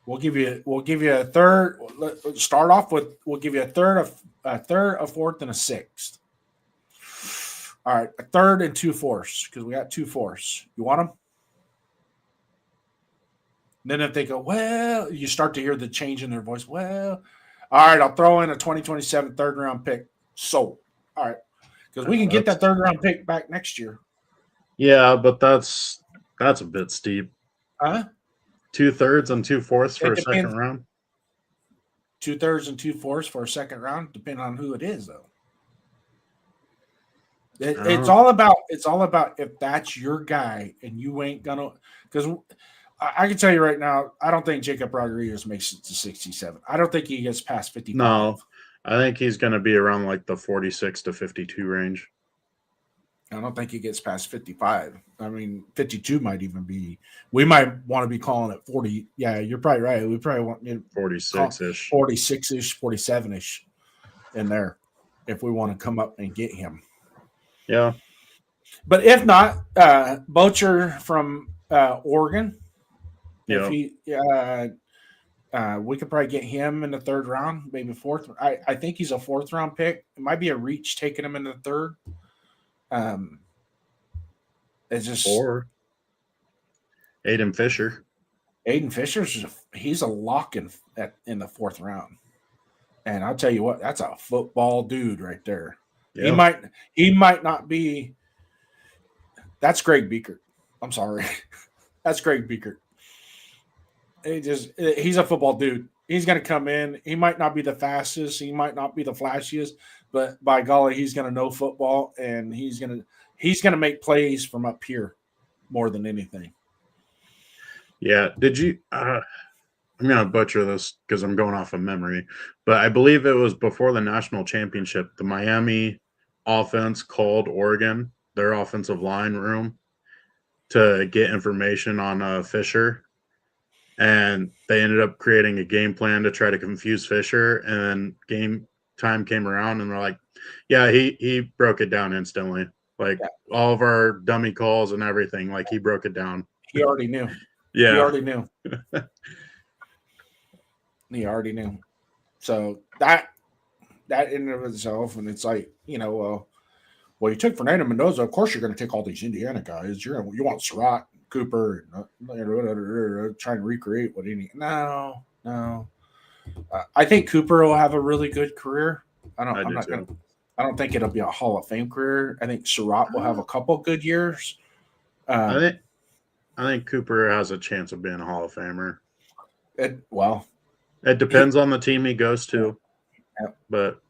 We'll give you a 3rd. Let's start off with, we'll give you a 3rd, a 4th, and a 6th. All right, a 3rd and 2 4ths, because we got 2 4ths. You want them? Then if they go, well, you start to hear the change in their voice. Well, all right, I'll throw in a 2027 3rd-round pick. Sold. All right, because we can get that 3rd-round pick back next year. Yeah, but that's a bit steep. Huh? 2 3rds and 2 4ths for a 2nd round. 2 3rds and 2 4ths for a 2nd round, depending on who it is, though. It's all about if that's your guy and you ain't gonna, because I can tell you right now, I don't think Jacob Rodriguez makes it to 67. I don't think he gets past 55. No, I think he's going to be around like the 46 to 52 range. I don't think he gets past 55. I mean, 52 might even be. We might want to be calling it 40. Yeah, you're probably right. We probably want 46-ish. 46-ish, 47-ish in there if we want to come up and get him. Yeah. But if not, Bocher from Oregon. Yeah. If he, we could probably get him in the 3rd round, maybe 4th. I think he's a 4th-round pick. It might be a reach taking him in the 3rd. It's just or Aiden Fisher. Aiden Fisher's he's a lock in the 4th round, and I'll tell you what, that's a football dude right there. Yeah. He might not be. That's Greg Beekert. I'm sorry, that's Greg Beekert. He's a football dude. He's going to come in. He might not be the fastest. He might not be the flashiest, but by golly, he's going to know football, and he's going to make plays from up here more than anything. Yeah. Did you? I'm going to butcher this because I'm going off of memory, but I believe it was before the national championship. The Miami offense called Oregon, their offensive line room, to get information on Fisher. And they ended up creating a game plan to try to confuse Fisher. And game time came around, and they're like, yeah, he broke it down instantly. Like all of our dummy calls and everything, like he broke it down. He already knew. Yeah. He already knew. He already knew. So that in and of itself, and it's like, well, you took Fernando Mendoza. Of course, you're going to take all these Indiana guys. You want Surratt, Cooper, trying to recreate what he needs. No. I think Cooper will have a really good career. I don't think it'll be a Hall of Fame career. I think Surratt will have a couple good years. I think Cooper has a chance of being a Hall of Famer. It depends on the team he goes to, but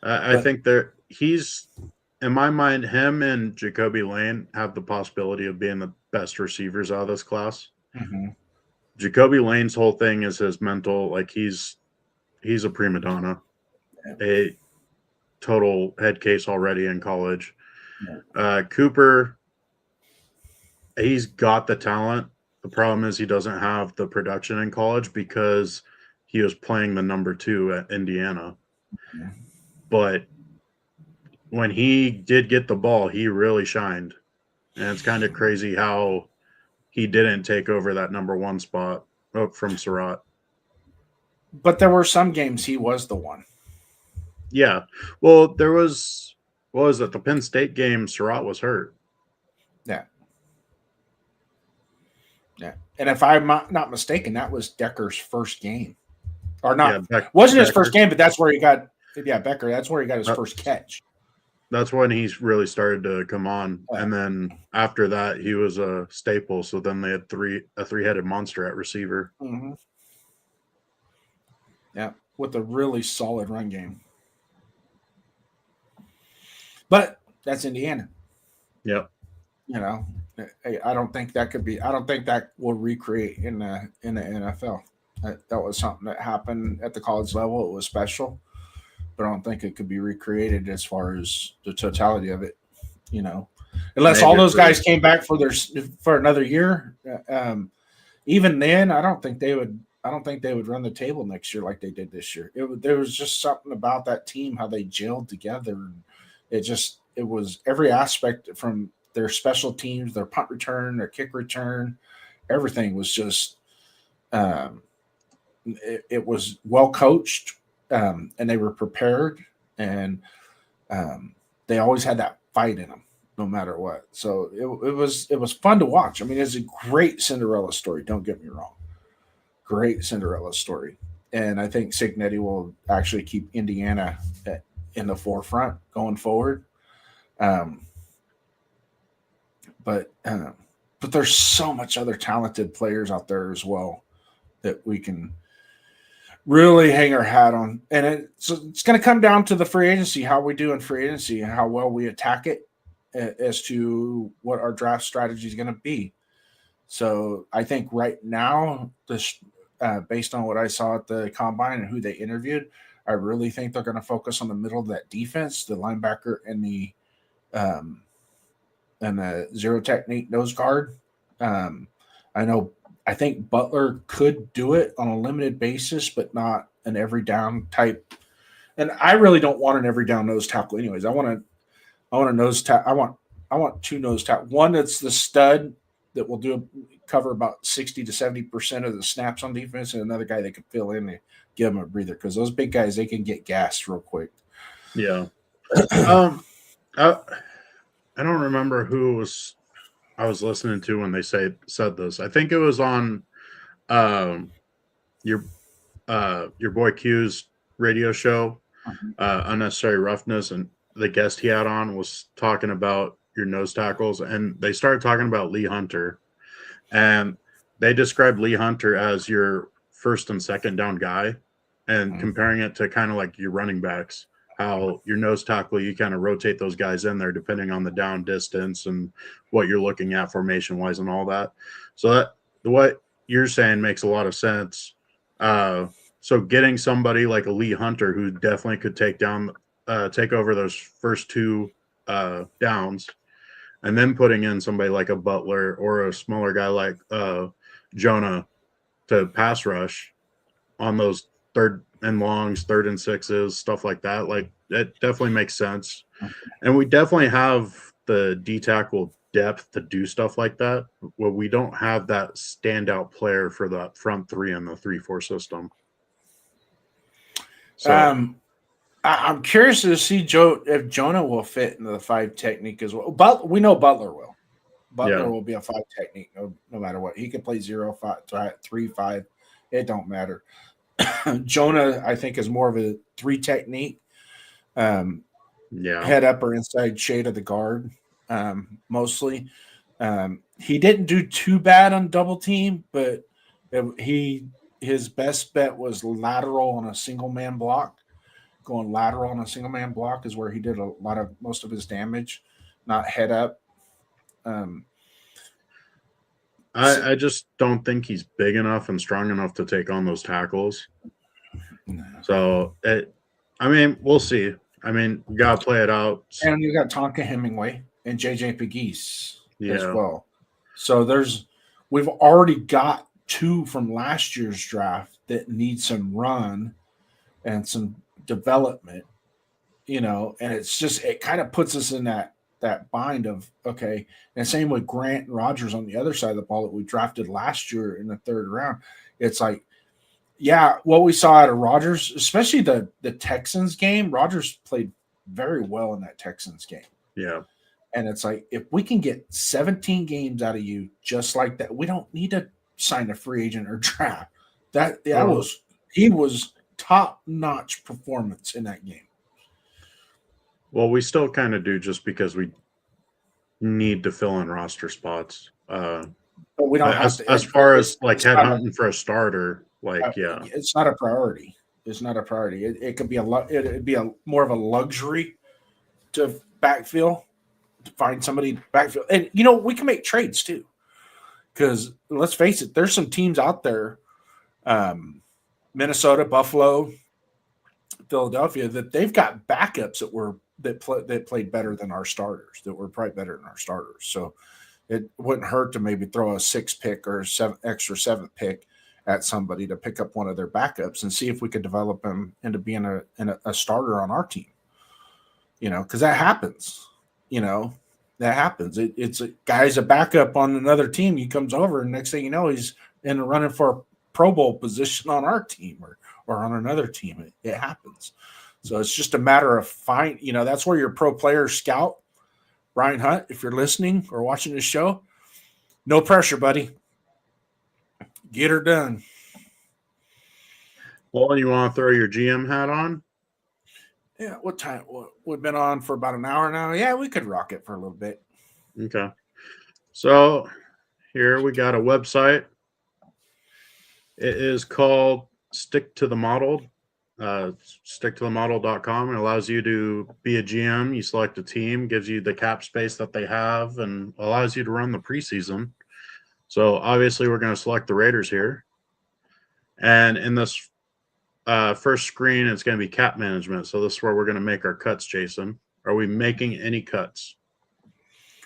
I think he's. In my mind, him and Jacoby Lane have the possibility of being the best receivers out of this class. Mm-hmm. Jacoby Lane's whole thing is his mental, like he's a prima donna. total head case already in college. Yeah. Cooper, he's got the talent. The problem is he doesn't have the production in college because he was playing the number 2 at Indiana. Yeah. But when he did get the ball, he really shined. And it's kind of crazy how he didn't take over that number 1 spot from Surratt. But there were some games he was the one. Yeah. Well, there was, what was it? The Penn State game, Surratt was hurt. Yeah. Yeah. And if I'm not mistaken, that was Decker's first game. Or not. Yeah, wasn't his first game, but that's where he got Becker. That's where he got his first catch. That's when he's really started to come on. Yeah. And then after that, he was a staple. So then they had a three-headed monster at receiver. Mm-hmm. Yeah, with a really solid run game. But that's Indiana. Yep. You know, I don't think that could be. I don't think that will recreate in the NFL. That was something that happened at the college level. It was special, but I don't think it could be recreated as far as the totality of it. You know, unless all those guys came back for another year. Even then, I don't think they would run the table next year like they did this year. There was just something about that team, how they gelled together. It was every aspect from their special teams, their punt return, their kick return, everything was just it was well coached, and they were prepared, and they always had that fight in them, no matter what. So it was fun to watch. I mean, it's a great Cinderella story. Don't get me wrong, great Cinderella story, and I think Cignetti will actually keep Indiana in the forefront going forward. But there's so much other talented players out there as well that we can really hang our hat on. And it's going to come down to the free agency, how we do in free agency and how well we attack it as to what our draft strategy is going to be. So I think right now, based on what I saw at the combine and who they interviewed, I really think they're going to focus on the middle of that defense, the linebacker and the zero technique nose guard. I think Butler could do it on a limited basis, but not an every down type. And I really don't want an every down nose tackle anyways. I want a nose tackle. I want 2 nose tackle. One that's the stud that will cover about 60 to 70% of the snaps on defense, and another guy that can fill in and give them a breather, because those big guys, they can get gassed real quick. Yeah. I don't remember who I was listening to when they said this. I think it was on your boy Q's radio show, Unnecessary Roughness, and the guest he had on was talking about your nose tackles, and they started talking about Lee Hunter, and they described Lee Hunter as your first and second down guy, and comparing it to kind of like your running backs. How your nose tackle, you kind of rotate those guys in there depending on the down distance and what you're looking at formation wise and all that. So what you're saying makes a lot of sense. So getting somebody like a Lee Hunter who definitely could take over those first 2 downs, and then putting in somebody like a Butler or a smaller guy like Jonah to pass rush on those 3rd and longs, 3rd and 6s, stuff like that. Like, it definitely makes sense. And we definitely have the D-tackle depth to do stuff like that. Well, we don't have that standout player for the front 3 in the 3-4 system. So I'm curious to see if Jonah will fit into the 5 technique as well. But we know Butler will. Butler will be a 5 technique no matter what. He can play 0, 5, 3, 5. It don't matter. Jonah, I think, is more of a 3 technique. Head up or inside shade of the guard, mostly. He didn't do too bad on double team, but his best bet was lateral on a single man block. Going lateral on a single man block is where he did most of his damage, not head up. I just don't think he's big enough and strong enough to take on those tackles. No. So we'll see. I mean, you gotta play it out. And you got Tonka Hemingway and JJ Pegues as Yeah. well. So we've already got two from last year's draft that need some run and some development, and it kind of puts us in that bind of, okay. And same with Grant and Rogers on the other side of the ball that we drafted last year in the third round. It's like, yeah, what we saw out of Rogers, especially the Texans game, Rogers played very well in that Texans game. Yeah. And it's like, if we can get 17 games out of you just like that, we don't need to sign a free agent or draft. He was top-notch performance in that game. Well, we still kind of do, just because we need to fill in roster spots. But we don't have to. As far as like headhunting for a starter, like, yeah, it's not a priority. It's not a priority. It could be it'd be more of a luxury to backfill, to find somebody to backfill. And we can make trades too, because let's face it, there's some teams out there, Minnesota, Buffalo, Philadelphia, that they've got backups that played better than our starters, that were probably better than our starters. So it wouldn't hurt to maybe throw a 6th pick or extra 7th pick at somebody to pick up one of their backups and see if we could develop them into being a starter on our team. Because that happens. That happens. It's a guy's a backup on another team. He comes over, and next thing you know, he's in the running for a Pro Bowl position on our team or on another team. It happens. So it's just a matter of that's where your pro player scout, Brian Hunt, if you're listening or watching this show, no pressure, buddy. Get her done. Well, you want to throw your GM hat on? Yeah, what time? We've been on for about an hour now. Yeah, we could rock it for a little bit. Okay. So here we got a website. It is called Stick to the Model. Sticktothemodel.com. It allows you to be a GM. You select a team, gives you the cap space that they have, and allows you to run the preseason. So obviously we're going to select the Raiders here. And in this first screen, it's going to be cap management. So this is where we're going to make our cuts, Jason. Are we making any cuts?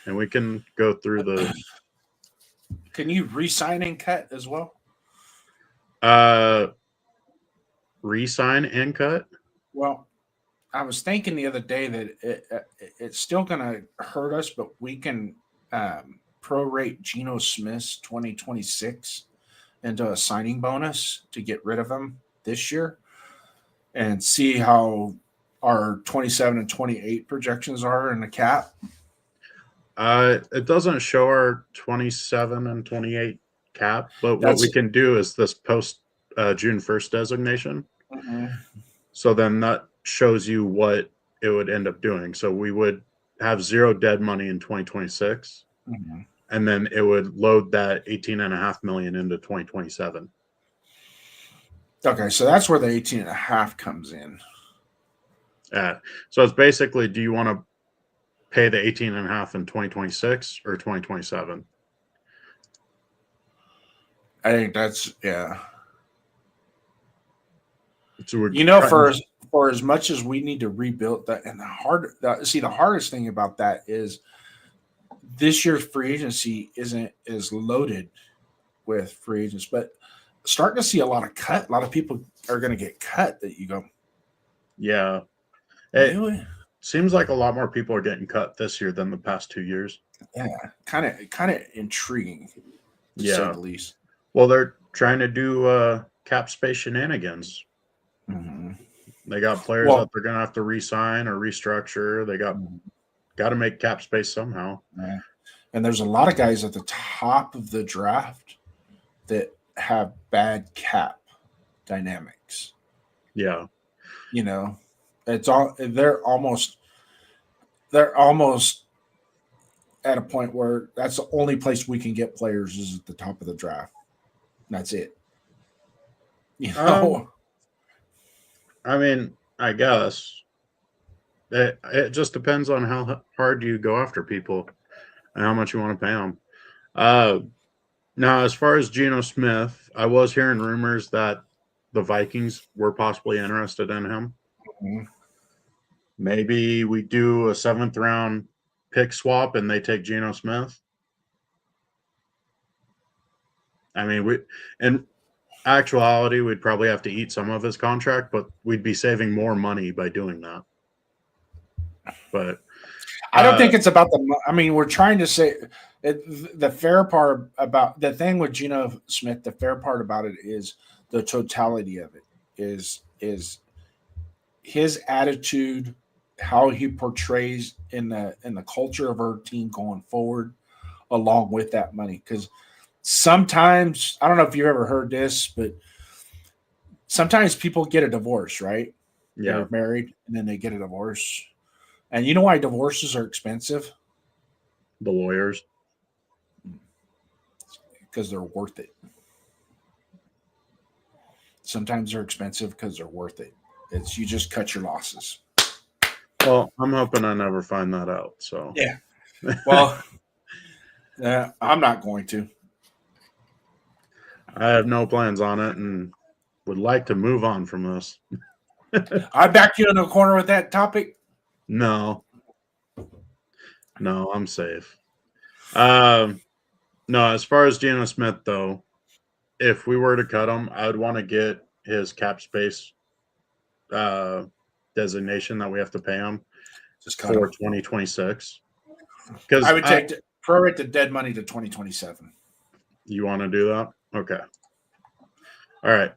And we can go through the... Can you re-sign and cut as well? Re-sign and cut? Well, I was thinking the other day that it's still going to hurt us, but we can prorate Geno Smith's 2026 into a signing bonus to get rid of him this year and see how our 27 and 28 projections are in the cap. It doesn't show our 27 and 28 cap, but what we can do is this post June 1st designation. Mm-hmm. So then that shows you what it would end up doing. So we would have zero dead money in 2026. Mm-hmm. And then it would load that $18.5 million into 2027. Okay, so that's where the 18.5 comes in. So it's basically, do you want to pay the 18.5 in 2026 or 2027? I think that's, yeah. So for as much as we need to rebuild that, and the hardest thing about that is this year's free agency isn't as loaded with free agents, but starting to see a lot of people are going to get cut that you go. Yeah. Really? Seems like a lot more people are getting cut this year than the past 2 years. Yeah. Kind of intriguing, to say the least. Well, they're trying to do cap space shenanigans. Mm-hmm. They got players that they're going to have to re-sign or restructure. They got to make cap space somehow. Yeah. And there's a lot of guys at the top of the draft that have bad cap dynamics. Yeah. They're almost at a point where that's the only place we can get players is at the top of the draft. That's it. I mean, I guess it just depends on how hard you go after people and how much you want to pay them. Now, as far as Geno Smith, I was hearing rumors that the Vikings were possibly interested in him. Mm-hmm. Maybe we do a 7th round pick swap and they take Geno Smith. I mean, in actuality, we'd probably have to eat some of his contract, but we'd be saving more money by doing that. But I don't think it's about the. I mean, we're trying to say the fair part about the thing with Geno Smith. The fair part about it is the totality of it. Is his attitude, how he portrays in the culture of our team going forward, along with that money. Because sometimes, I don't know if you've ever heard this, but sometimes people get a divorce, right? yeah, They're married and then they get a divorce. And you know why divorces are expensive? the lawyers. Because they're worth it. Sometimes they're expensive because they're worth it. It's you just cut your losses. Well, I'm hoping I never find that out. So Yeah. Well, I'm not going to. I have no plans on it and would like to move on from this. I backed you in the corner with that topic. No, I'm safe. No, as far as Geno Smith, though, if we were to cut him, I would want to get his cap space designation that we have to pay him Just cut for him. 2026. Because I would take prorate the dead money to 2027. You want to do that? Okay. All right.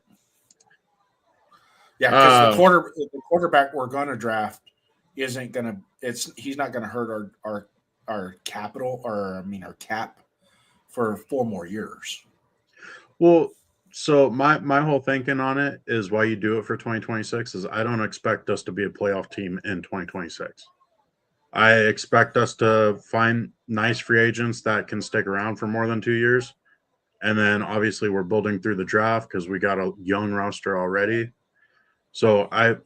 Yeah, because the quarterback we're going to draft isn't going to. He's not going to hurt our capital or our cap for 4 more years. Well, so my whole thinking on it is why you do it for 2026 is I don't expect us to be a playoff team in 2026. I expect us to find nice free agents that can stick around for more than 2 years. And then obviously we're building through the draft because we got a young roster already. So I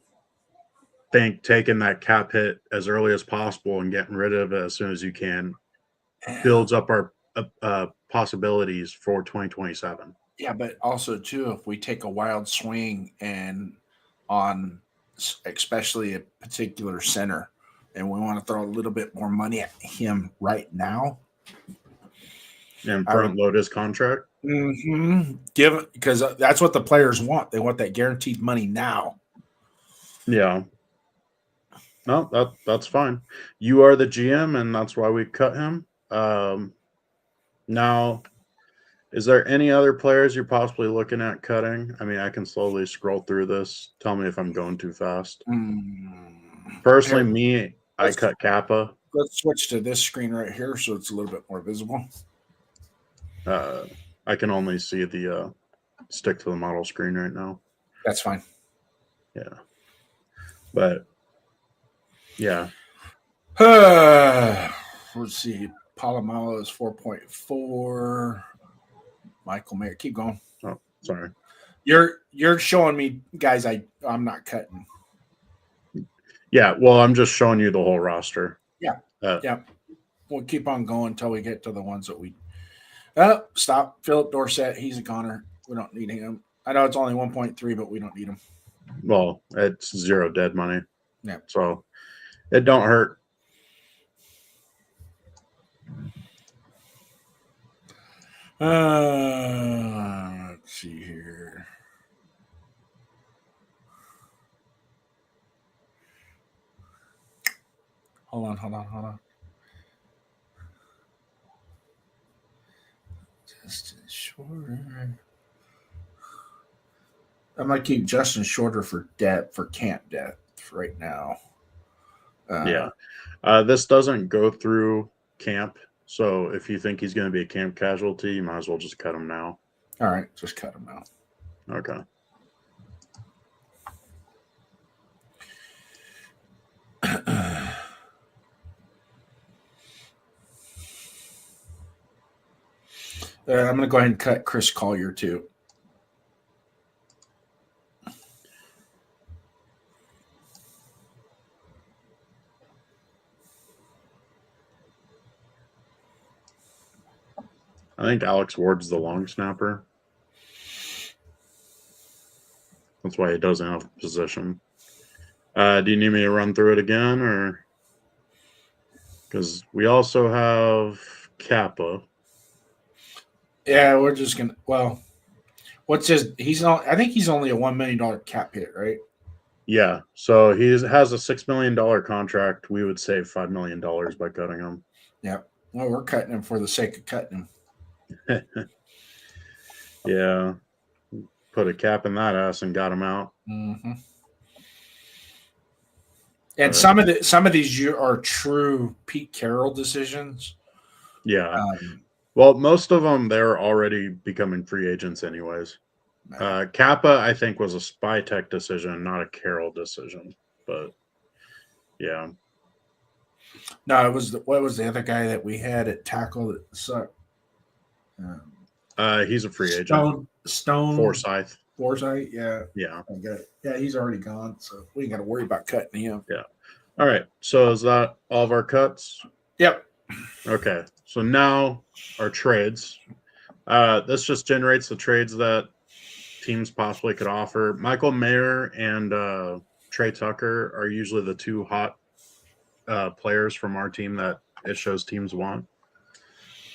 think taking that cap hit as early as possible and getting rid of it as soon as you can builds up our possibilities for 2027. Yeah, but also too, if we take a wild swing and on especially a particular center, and we want to throw a little bit more money at him right now, and front load his contract. Because that's what the players want. They want that guaranteed money now. Yeah. No, that's fine. You are the GM, and that's why we cut him. Now, is there any other players you're possibly looking at cutting? I mean, I can slowly scroll through this. Tell me if I'm going too fast. Personally, I cut Kappa. Let's switch to this screen right here so it's a little bit more visible. I can only see the stick to the model screen right now. That's fine. Yeah. But, yeah. Let's see. Palomalo is 4.4. Michael Mayer. Keep going. Oh, sorry. You're showing me guys I'm not cutting. Yeah, well, I'm just showing you the whole roster. Yeah. Yeah. We'll keep on going until we get to the ones that we stop. Philip Dorsett, he's a goner. We don't need him. I know it's only 1.3, but we don't need him. Well, it's 0 dead money. Yeah. So it don't hurt. Let's see here. Hold on. Justin Shorter. I'm gonna keep Justin Shorter for camp depth right now. Yeah. This doesn't go through camp. So if you think he's going to be a camp casualty, you might as well just cut him now. All right, just cut him now. Okay. I'm going to go ahead and cut Chris Collier too. I think Alex Ward's the long snapper. That's why he doesn't have a position. Do you need me to run through it again, or because we also have Kappa? Yeah, we're just gonna. Well, what's his? He's not. I think he's only a $1 million cap hit, right? Yeah, so he has a $6 million contract. We would save $5 million by cutting him. Yeah. Well, we're cutting him for the sake of cutting him. Yeah, put a cap in that ass and got him out. Mm-hmm. And But, some of these are true Pete Carroll decisions. yeah. Um, Well, most of them they're already becoming free agents, anyways. Kappa, I think, was a Spy Tech decision, not a Carroll decision. But yeah, no, it was what was the other guy that we had at tackle that sucked? he's a free agent. Stone Forsyth. Yeah. Yeah. Okay. Yeah, he's already gone, so we ain't got to worry about cutting him. Yeah. All right. So is that all of our cuts? Yep. Okay. So now our trades. This just generates the trades that teams possibly could offer. Michael Mayer and Trey Tucker are usually the two hot players from our team that it shows teams want.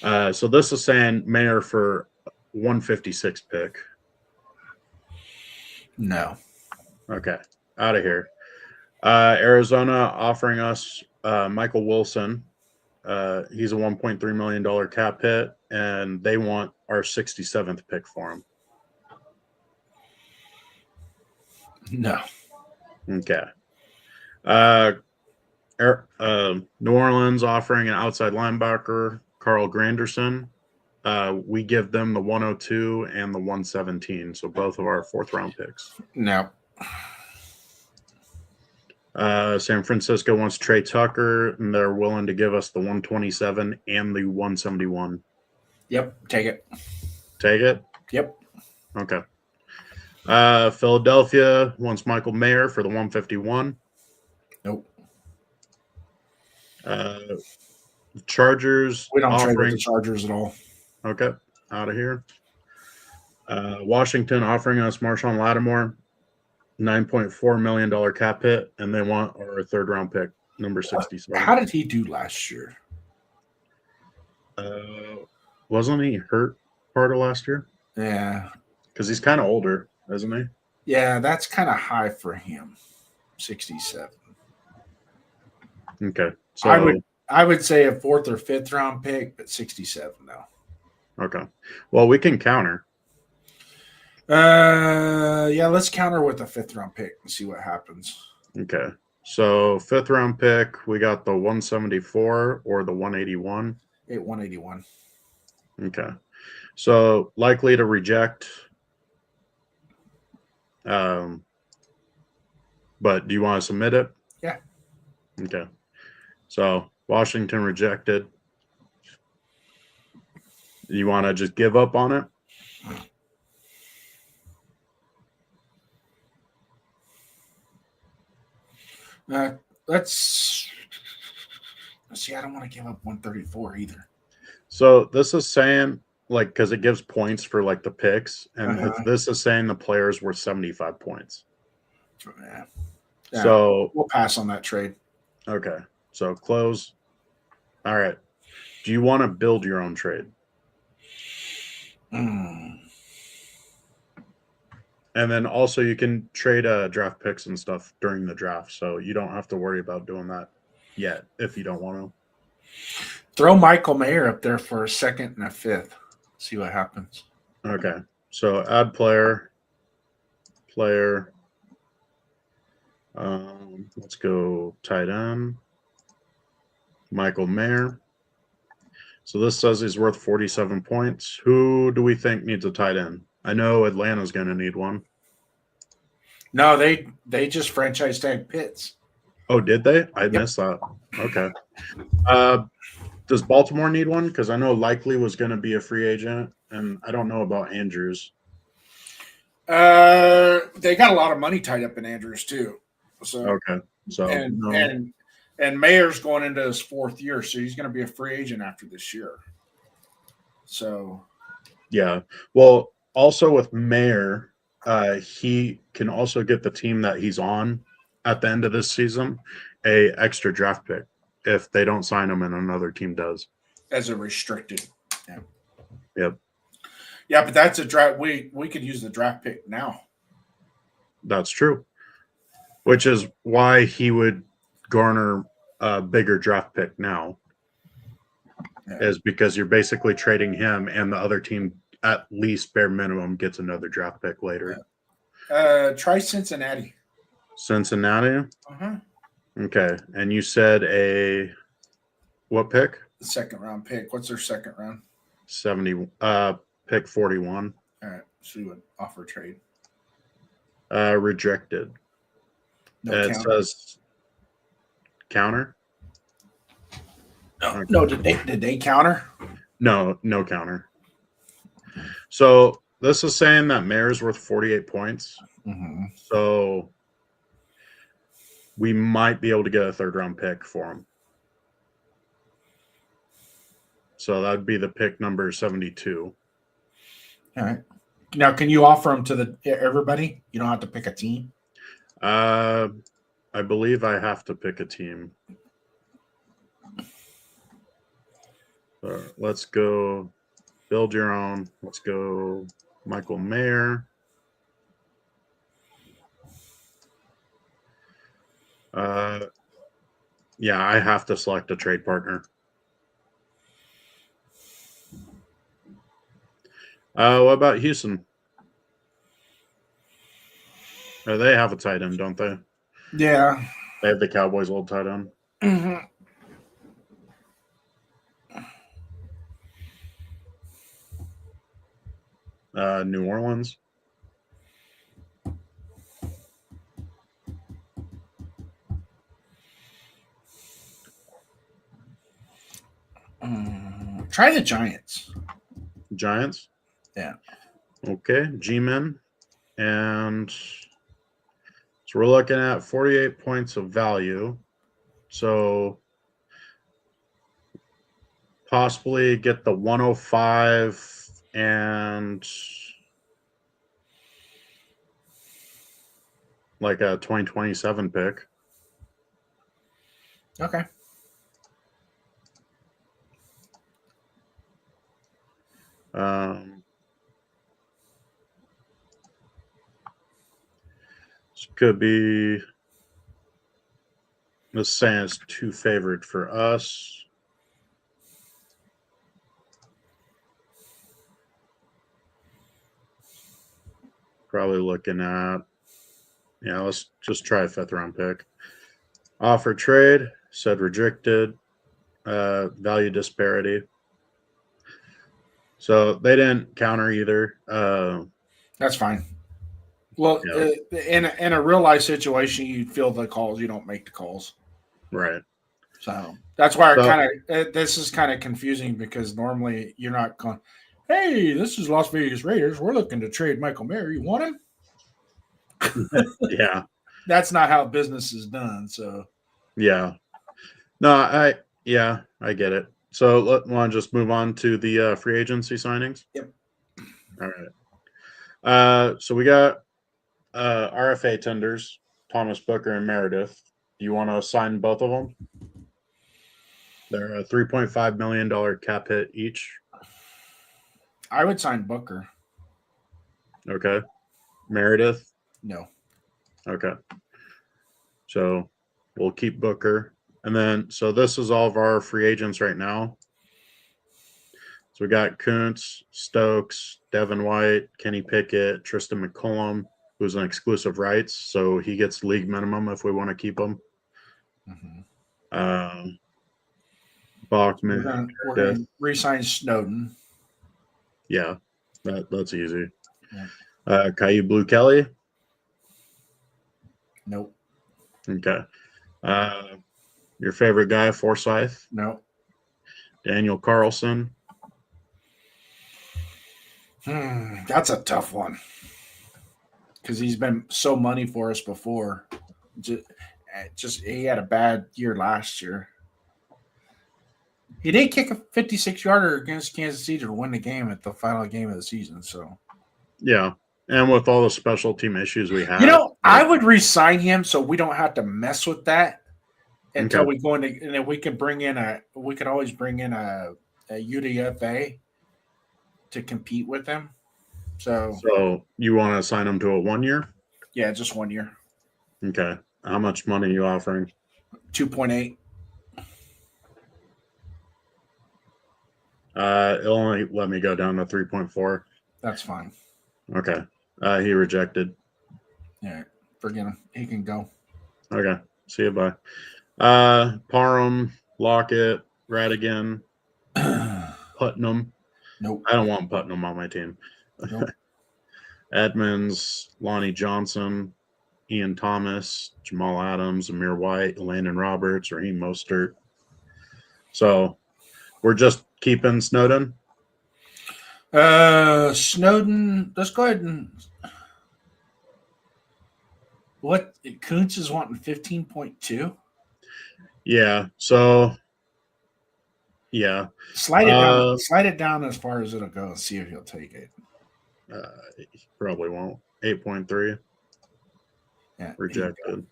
So this is saying Mayer for 156 pick. No. Okay, out of here. Arizona offering us Michael Wilson. He's a $1.3 million cap hit, and they want our 67th pick for him. No. Okay. New Orleans offering an outside linebacker, Carl Granderson. We give them the 102 and the 117, so both of our fourth round picks. No. San Francisco wants Trey Tucker, and they're willing to give us the 127 and the 171. Yep. Take it. Take it? Yep. Okay. Philadelphia wants Michael Mayer for the 151. Nope. Chargers We don't trade with offering the Chargers at all. Okay, out of here. Washington offering us Marshawn Lattimore, $9.4 million cap hit, and they want our third round pick, number 67. How did he do last year? Wasn't he hurt part of last year? Yeah. Because he's kind of older, isn't he? Yeah, that's kind of high for him. 67. Okay. So I would say a fourth or fifth round pick, but 67 now. Okay. Well, we can counter. Yeah, let's counter with a fifth round pick and see what happens. Okay. So fifth round pick, we got the 174 or the 181. 181. Okay. So likely to reject. But do you want to submit it? Yeah. Okay. So Washington rejected. You want to just give up on it? Let's see. I don't want to give up 134 either. So this is saying, like, because it gives points for like the picks, and this is saying the player's worth 75 points. Yeah. So we'll pass on that trade. Okay. So close. All right. Do you want to build your own trade? And then also you can trade draft picks and stuff during the draft, so you don't have to worry about doing that yet if you don't want to. Throw Michael Mayer up there for a second and a fifth. See what happens. Okay. So add player. Let's go tight end. Michael Mayer. So this says he's worth 47 points. Who do we think needs a tight end? I know Atlanta's going to need one. No, they just franchise tag Pitts. Oh, did they? I missed that. Okay. Does Baltimore need one? Because I know Likely was going to be a free agent, and I don't know about Andrews. They got a lot of money tied up in Andrews too. So okay. So and Mayer's going into his fourth year, so he's going to be a free agent after this year. So yeah. Well, also with Mayer, he can also get the team that he's on at the end of this season a extra draft pick if they don't sign him and another team does. As a restricted. Yeah. Yep. Yeah, but that's a draft. We could use the draft pick now. That's true. Which is why he would garner a bigger draft pick now. Yeah. Is because you're basically trading him and the other team at least bare minimum gets another draft pick later. Try Cincinnati. Cincinnati? Uh-huh. Okay. And you said what pick? The second round pick. What's their second round? 70 pick 41. All right. So you would offer trade. Rejected. No It counter. says counter? No, did they counter? No counter. So this is saying that Mayer's worth 48 points. Mm-hmm. So we might be able to get a third round pick for him. So that'd be the pick number 72. All right. Now, can you offer them to everybody? You don't have to pick a team. I believe I have to pick a team. Let's go build your own. Let's go Michael Mayer. Yeah, I have to select a trade partner. What about Houston? They have a tight end, don't they? Yeah. They have the Cowboys' old tight end. Mm-hmm. New Orleans. Try the Giants. Giants. Yeah. Okay, G-Men. And so we're looking at 48 points of value. So possibly get the 105 and like a 2027 pick. Okay. This could be, this saying it's too favored for us. Probably looking at, yeah, let's just try a fifth round pick. Offer trade, said rejected, value disparity. So they didn't counter either. That's fine. Well, Yeah. in a real life situation, you field the calls, you don't make the calls. Right. So that's why this is kind of confusing because normally you're not going, hey, this is Las Vegas Raiders. We're looking to trade Michael Mayer. You want him? Yeah. That's not how business is done. So yeah. No, I get it. So want to just move on to the free agency signings? Yep. All right. So we got RFA tenders, Thomas Booker and Meredith. Do you want to sign both of them? They're a $3.5 million cap hit each. I would sign Booker. Okay. Meredith? No. Okay. So we'll keep Booker. And then, so this is all of our free agents right now. So we got Kuntz, Stokes, Devin White, Kenny Pickett, Tristan McCollum, who's an exclusive rights. So he gets league minimum if we want to keep him. Mm-hmm. Bachman. We're going to re-sign Snowden. Yeah, that's easy. Yeah. Caillou Blue Kelly. Nope. Okay. Your favorite guy, Forsyth. Nope. Daniel Carlson. That's a tough one because he's been so money for us before. Just he had a bad year last year. He did kick a 56-yarder against Kansas City to win the game at the final game of the season. So Yeah, and with all the special team issues we have, I would re-sign him so we don't have to mess with that until Okay. we go into, and then we could always bring in a UDFA to compete with him. So you want to sign him to a 1 year? Yeah, just 1 year. Okay. How much money are you offering? 2.8. It'll only let me go down to 3.4. That's fine. Okay. He rejected. Yeah, forget him. He can go. Okay. See you. Bye. Parham, Lockett, Radigan, Putnam. Nope. I don't want Putnam on my team. Nope. Edmonds, Lonnie Johnson, Ian Thomas, Jamal Adams, Amir White, Landon Roberts, Raheem Mostert. So we're just keeping Snowden. Snowden. Let's go ahead and what Kuntz is wanting 15.2. Yeah. So yeah. Slide it down. Slide it down as far as it'll go and see if he'll take it. He probably won't. 8.3. Yeah, Rejected.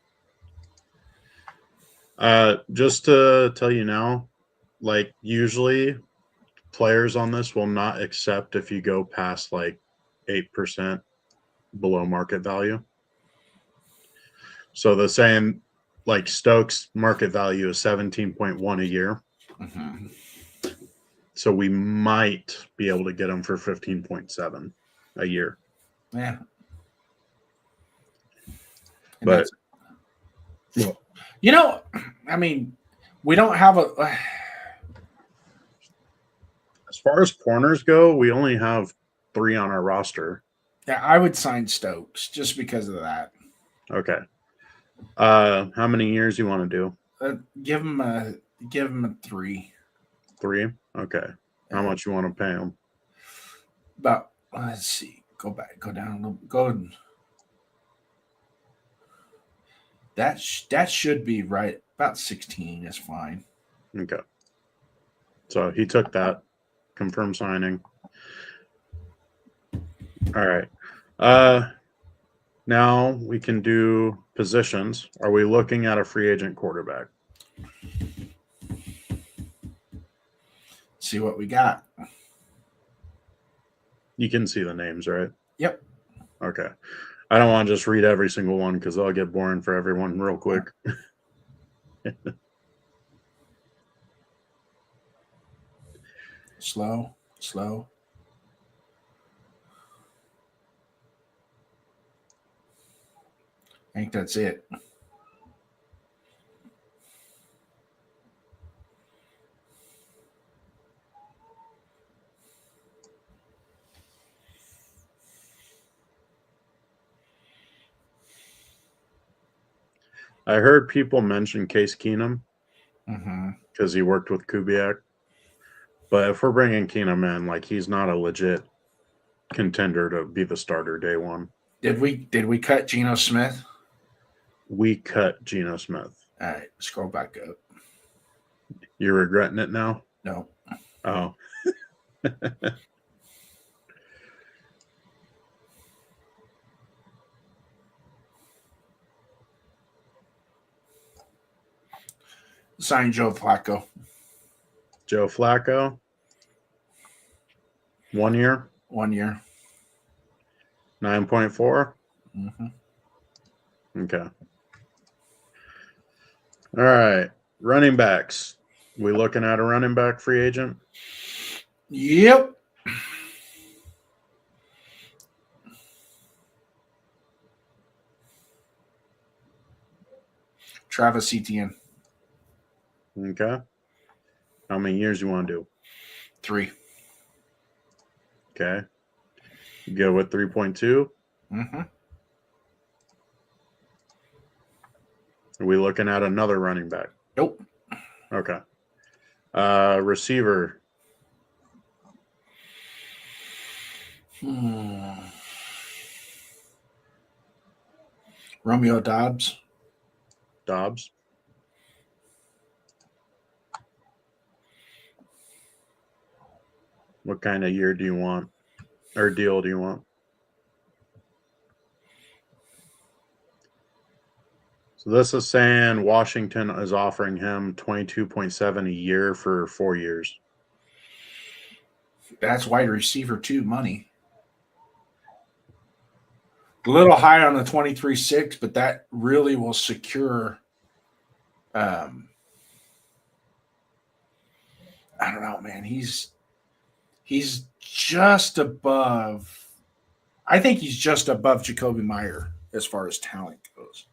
Just to tell you now, like usually players on this will not accept if you go past like 8% below market value. So the same, like Stokes market value is 17.1 a year. Mm-hmm. So we might be able to get him for 15.7 a year. Yeah. And But you know, I mean, we don't have a. As far as corners go, we only have 3 on our roster. Yeah, I would sign Stokes just because of that. Okay. How many years you want to do? Give him a 3. 3? Okay. How much you want to pay him? About let's see. Go back. Go down a little. Go. That should be right. About 16 is fine. Okay. So he took that. Confirm signing. All right. Now we can do positions. Are we looking at a free agent quarterback? See what we got. You can see the names, right? Yep. Okay. I don't want to just read every single one because I'll get boring for everyone real quick. Slow. I think that's it. I heard people mention Case Keenum because he worked with Kubiak. But if we're bringing Keenum in, like he's not a legit contender to be the starter day one. Did we cut Geno Smith? We cut Geno Smith. All right, scroll back up. You're regretting it now? No. Oh. Sign Joe Flacco. Joe Flacco. 1 year. 1 year. 9.4. Mm-hmm. Okay. All right. Running backs. We looking at a running back free agent? Yep. Travis Etienne. Okay. How many years you want to do? 3. Okay. You go with 3.2. Mm-hmm. Are we looking at another running back? Nope. Okay. Receiver. Romeo Dobbs. Dobbs. What kind of year do you want? Or deal do you want? So this is saying Washington is offering him 22.7 a year for 4 years. That's wide receiver too, money. A little high on the 23-6, but that really will secure. I don't know, man. He's just above. I think he's just above Jacoby Meyer as far as talent goes.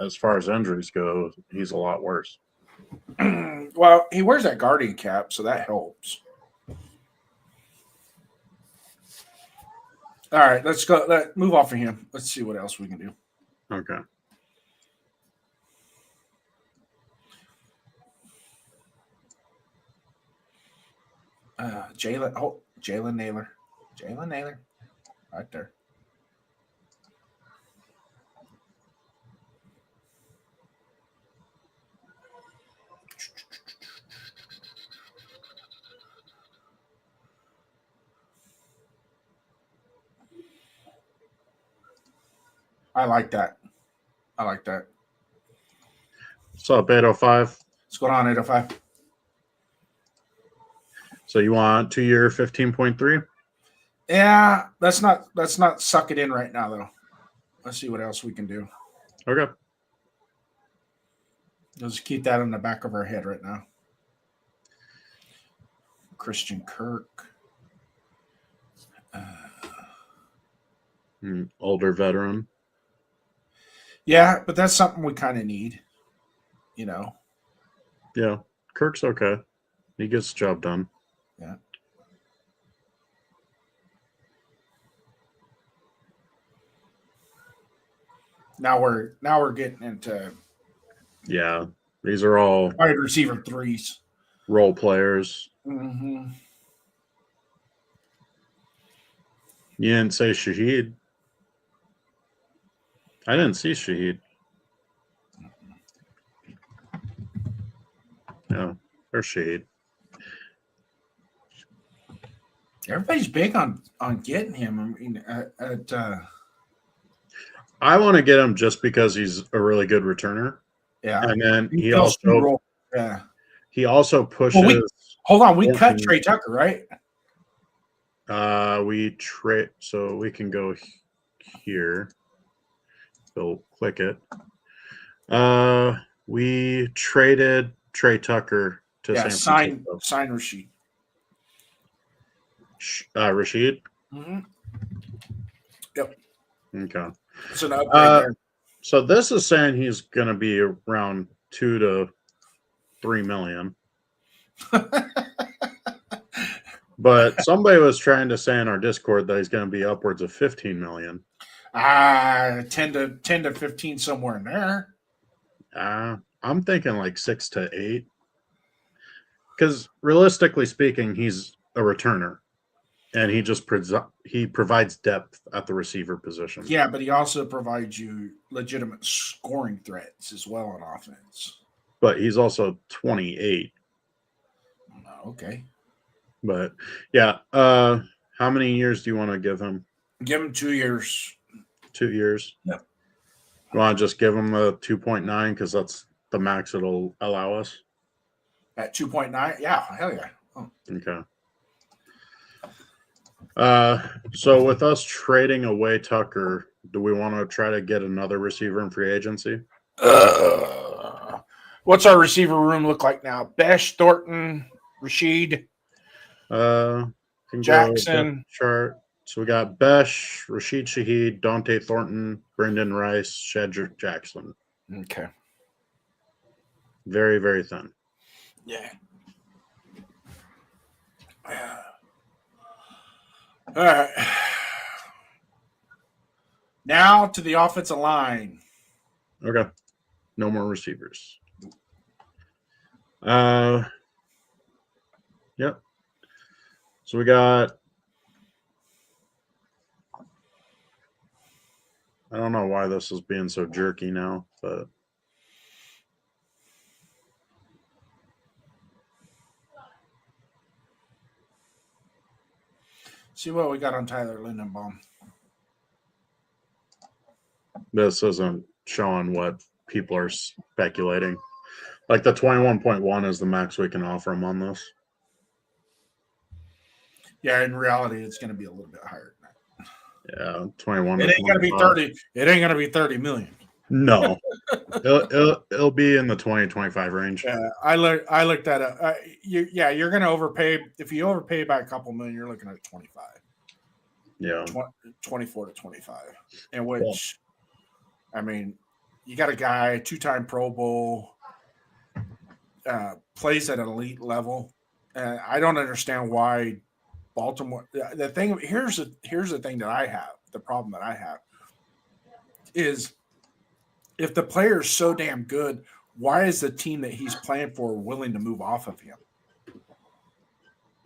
As far as injuries go, he's a lot worse. Well, he wears that guardian cap, so that helps. All right, let's go. Move off of him. Let's see what else we can do. Okay. Jalen Naylor. Right there. I like that. What's up, 805? What's going on, 805? So you want 2 year 15.3? Yeah, let's not suck it in right now though. Let's see what else we can do. Okay. Let's keep that in the back of our head right now. Christian Kirk. Older veteran. Yeah, but that's something we kind of need. You know. Yeah. Kirk's okay. He gets the job done. Yeah. Now we're getting into Yeah. These are all wide receiver threes. role players. Mm-hmm. You didn't say Shaheed. I didn't see Shaheed. Yeah, there's Shaheed. Everybody's big on getting him. I mean, I want to get him just because he's a really good returner. yeah. And then he does two also roles. Yeah. he also pushes. Well, hold on, we cut Thornton. Trey Tucker, right? We trade, so we can go here. So click it. We traded Trey Tucker to San Francisco. Sign Rashid. Rashid. Mm-hmm. Yep. Okay. It's an upgrade there. So this is saying he's going to be around 2 to 3 million. But somebody was trying to say in our Discord that he's going to be upwards of 15 million. 10 to 15 somewhere in there. I'm thinking like 6 to 8. Because realistically speaking, he's a returner, and he just provides depth at the receiver position. Yeah, but he also provides you legitimate scoring threats as well on offense. But he's also 28. Okay. But yeah, how many years do you want to give him? Give him 2 years. 2 years. Yep. You want to just give him a 2.9 because that's the max it'll allow us? At 2.9? Yeah, hell yeah. Oh. Okay. So with us trading away Tucker, do we want to try to get another receiver in free agency? What's our receiver room look like now? Besh, Thornton, Rashid, Jackson. Chart. So we got Besh, Rashid Shaheed, Dante Thornton, Brendan Rice, Shedrick Jackson. Okay. Very, very thin. Yeah. All right. Now to the offensive line. Okay. No more receivers. Yep. So we got, I don't know why this is being so jerky now, but See what we got on Tyler Lindenbaum. this isn't showing what people are speculating. Like the 21.1 is the max we can offer him on this. – yeah, in reality, it's going to be a little bit higher than Yeah, 21. that. It ain't going to be 30. It ain't going to be 30 million. No, it'll be in the 20-25 range. Yeah, I looked at it. You're going to overpay. If you overpay by a couple million, you're looking at 25. Yeah, 24 to 25. In which, I mean, you got a guy, 2-time Pro Bowl, plays at an elite level. I don't understand why Baltimore. Here's the thing that I have. The problem that I have is if the player is so damn good, why is the team that he's playing for willing to move off of him?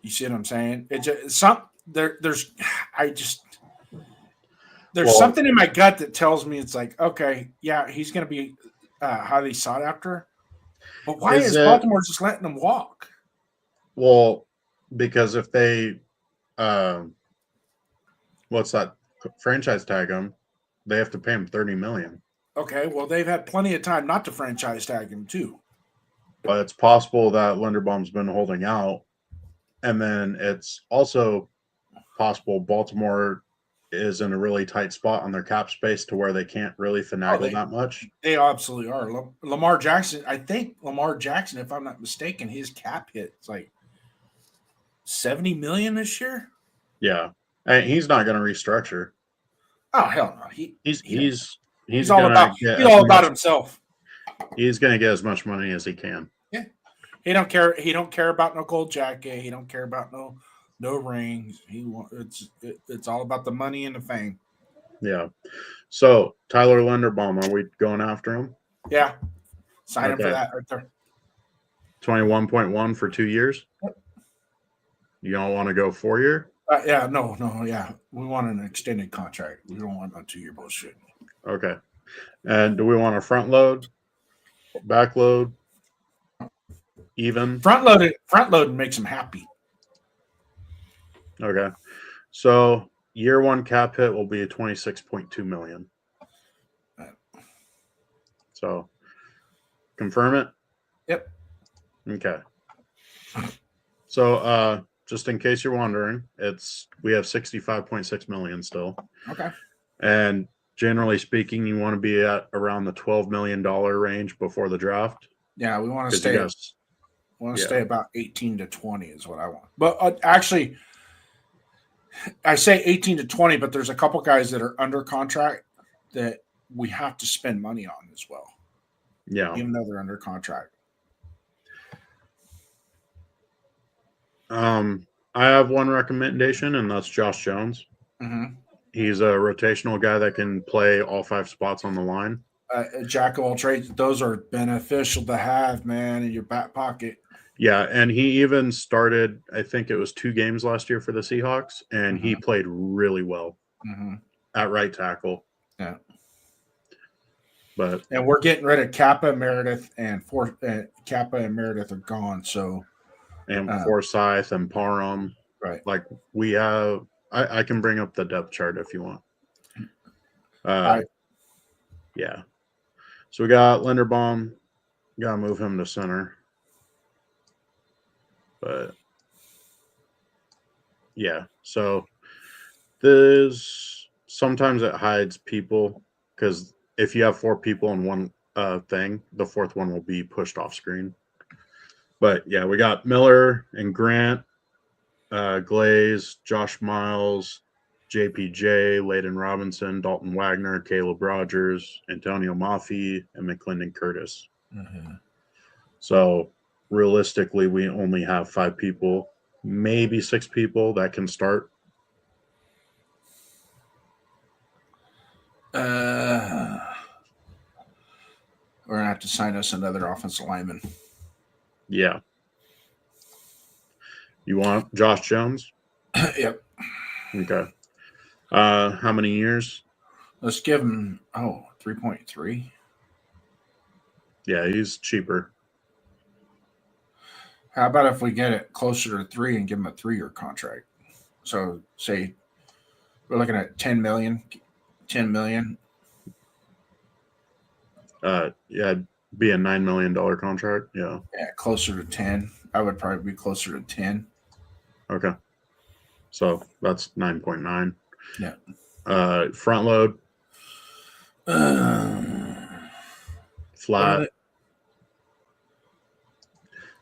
You see what I'm saying? It just there's something in my gut that tells me it's like, okay, yeah, he's going to be highly sought after. But why is Baltimore just letting him walk? Well, because if they, franchise tag him, they have to pay him $30 million. Okay, well, they've had plenty of time not to franchise tag him too. But it's possible that Linderbaum's been holding out, and then it's also possible Baltimore is in a really tight spot on their cap space to where they can't really finagle that much. They absolutely are. Lamar Jackson, if I'm not mistaken, his cap hit is like $70 million this year. Yeah, and he's not going to restructure. Oh hell no! He's all about himself. He's going to get as much money as he can. Yeah, he don't care. He don't care about no gold jacket. He don't care about no rings. It's all about the money and the fame. Yeah. So Tyler Linderbaum, are we going after him? Yeah, sign him for that right there. 21.1 for 2 years. Yep. You don't want to go 4 year? Yeah. We want an extended contract. We don't want no 2-year bullshit. Okay. And do we want a front load, back load, even? Front load makes him happy. Okay. So year one cap hit will be $26.2 million. So confirm it? Yep. Okay. So just in case you're wondering, we have $65.6 million still. Okay. And generally speaking, you want to be at around the $12 million range before the draft. Yeah, we want to stay. Stay about 18 to 20 is what I want. But actually, I say 18 to 20, but there's a couple guys that are under contract that we have to spend money on as well. Yeah, even though they're under contract. I have one recommendation, and that's Josh Jones. Mm-hmm. He's a rotational guy that can play all 5 spots on the line. Jack of all trades, those are beneficial to have, man, in your back pocket. Yeah, and he even started, I think it was 2 games last year for the Seahawks, and he played really well at right tackle. Yeah. And we're getting rid of Kappa, Meredith, and Kappa and Meredith are gone. So, and Forsyth and Parham, right? Like we have, I can bring up the depth chart if you want. Yeah. So we got Linderbaum. Got to move him to center. But yeah, so sometimes it hides people because if you have 4 people in one thing, the 4th one will be pushed off screen. But yeah, we got Miller and Grant, Glaze, Josh Miles, JPJ, Layden Robinson, Dalton Wagner, Caleb Rogers, Antonio Mafi, and McClendon Curtis. Mm-hmm. So realistically, we only have 5 people, maybe 6 people that can start. We're gonna have to sign us another offensive lineman. Yeah. You want Josh Jones? Yep. Okay. How many years? Let's give him 3.3. Yeah, he's cheaper. How about if we get it closer to 3 and give him a 3-year contract? So say we're looking at 10 million. Yeah, it'd be a $9 million contract. Yeah. Yeah, closer to 10. I would probably be closer to 10. Okay. So that's 9.9. Yeah. Front load, flat.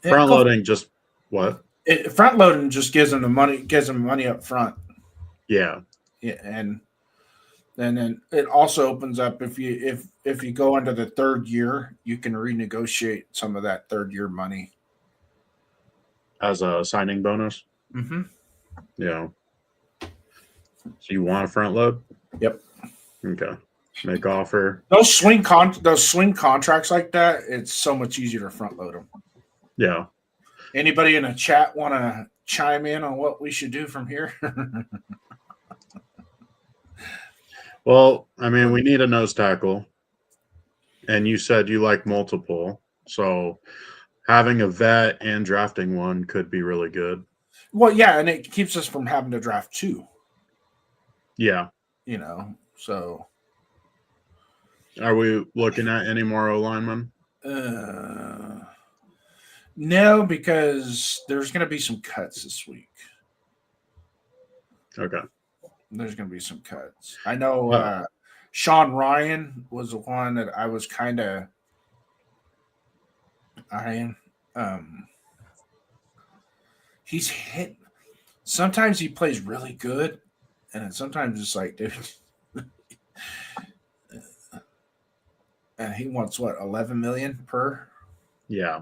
Front loading just what? Front loading just gives them money up front. Yeah. Yeah, and then it also opens up if you go into the third year, you can renegotiate some of that third year money. As a signing bonus. Mm-hmm. Yeah. So you want a front load? Yep. Okay. Make offer. Those swing contracts like that, it's so much easier to front load them. Yeah. Anybody in the chat want to chime in on what we should do from here? Well, I mean, we need a nose tackle. And you said you like multiple. So having a vet and drafting one could be really good. Well, yeah, and it keeps us from having to draft two. Yeah. So. Are we looking at any more O linemen? No, because there's going to be some cuts this week. Okay. There's going to be some cuts. I know Sean Ryan was the one that I was kind of eyeing. He's hit. Sometimes he plays really good, and then sometimes it's like, dude. And he wants what, 11 million per? Yeah.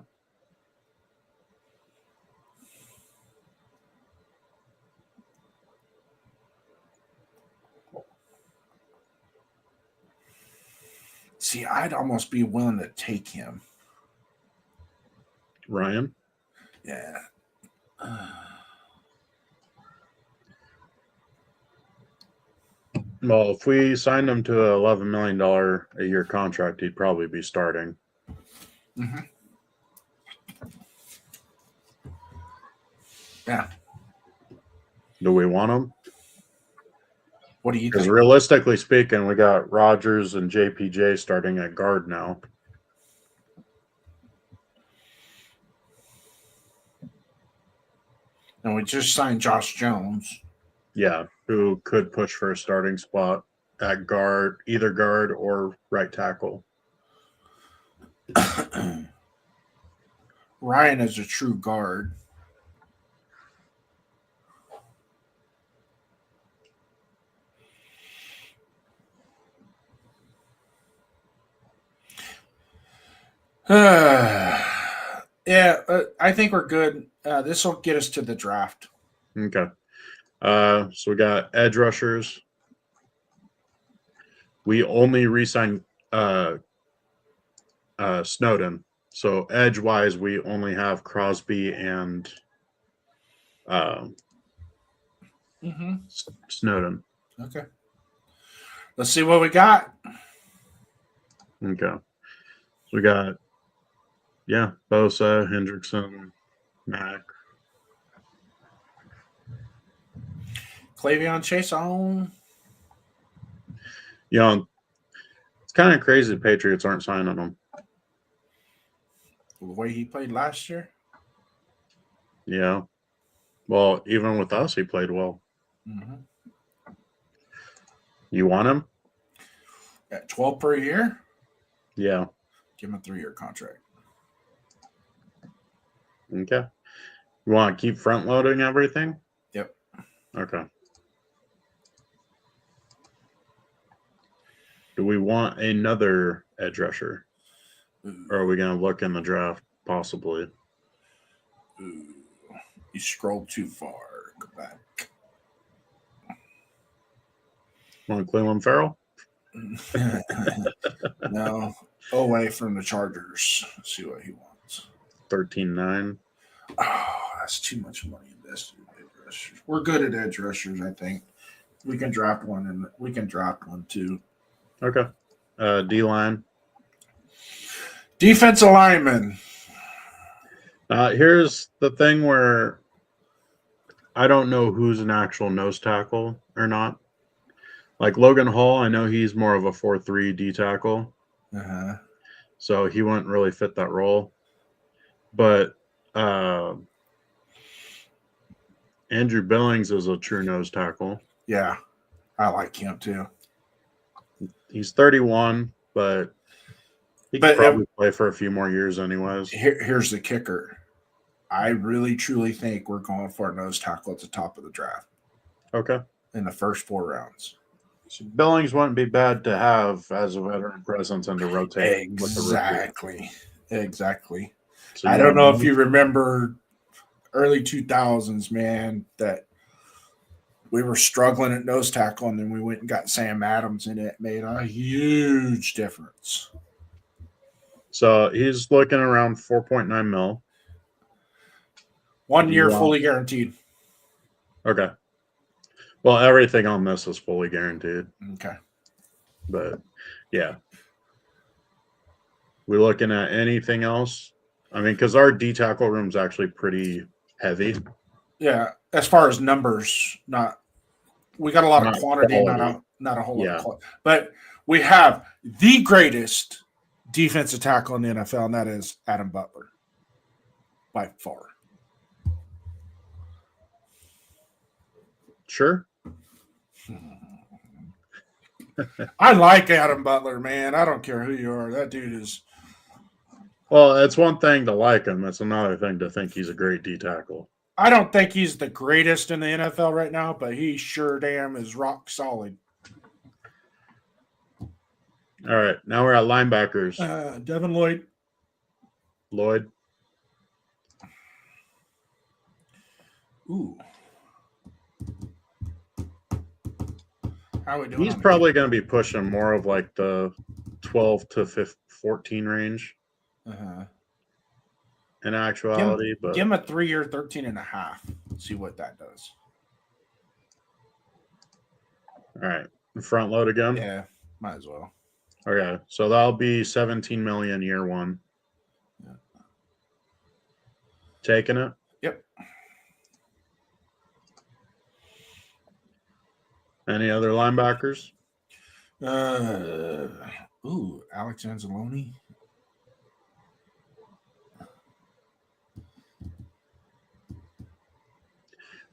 See, I'd almost be willing to take him. Ryan? Yeah. Well, if we signed him to an $11 million a year contract, he'd probably be starting. Mm-hmm. Yeah. Do we want him? What do you Because think? realistically speaking, we got Rodgers and JPJ starting at guard now. And we just signed Josh Jones. Yeah, who could push for a starting spot at guard, either guard or right tackle. Ryan is a true guard. Yeah, I think we're good. This will get us to the draft. Okay. So we got edge rushers. We only re-signed Snowden. So edge-wise, we only have Crosby and Snowden. Okay. Let's see what we got. Okay. So we got, Bosa, Hendrickson, Mack. Clavion Chase on. It's kind of crazy the Patriots aren't signing him. The way he played last year. Yeah. Well, even with us, he played well. Mm-hmm. You want him? At 12 per year? Yeah. Give him a 3-year contract. Okay. You want to keep front loading everything? Yep. Okay. Do we want another edge rusher? Or are we going to look in the draft, possibly? Ooh. You scrolled too far. Go back. Want Cleveland Farrell? No. Away from the Chargers. Let's see what he wants. 13.9. Oh, that's too much money invested in edge rushers. We're good at edge rushers, I think. We can draft one, and we can draft one too. Okay. D-line. Defensive lineman. Here's the thing where I don't know who's an actual nose tackle or not. Like Logan Hall, I know he's more of a 4-3 D tackle. Uh-huh. so he wouldn't really fit that role. But Andrew Billings is a true nose tackle. Yeah, I like him too. He's 31, but he could probably play for a few more years anyways. Here's the kicker. I really, truly think we're going for a nose tackle at the top of the draft. Okay. In the first 4 rounds. So Billings wouldn't be bad to have as a veteran presence and to rotate with the Exactly. Exactly. So I don't know if you remember early 2000s, man, that we were struggling at nose tackle, and then we went and got Sam Adams, and it made a huge difference. So he's looking around 4.9 mil. 1 year fully guaranteed. Okay. Well, everything on this is fully guaranteed. Okay. But yeah. We looking at anything else? I mean, because our D tackle room's actually pretty heavy. Yeah, as far as numbers, we got a lot of quantity, not a whole lot of quality. But we have the greatest defensive tackle in the NFL, and that is Adam Butler, by far. Sure. I like Adam Butler, man. I don't care who you are. That dude is. Well, it's one thing to like him. It's another thing to think he's a great D tackle. I don't think he's the greatest in the NFL right now, but he sure damn is rock solid. All right. Now we're at linebackers. Devin Lloyd. Lloyd. Ooh. How are we doing? He's probably going to be pushing more of like the 12 to 14 range. In actuality, give him a 3-year 13.5. See what that does. All right. Front load again? Yeah, might as well. Okay. So that'll be 17 million year one. Yeah. Taking it? Yep. Any other linebackers? Alex Anzalone.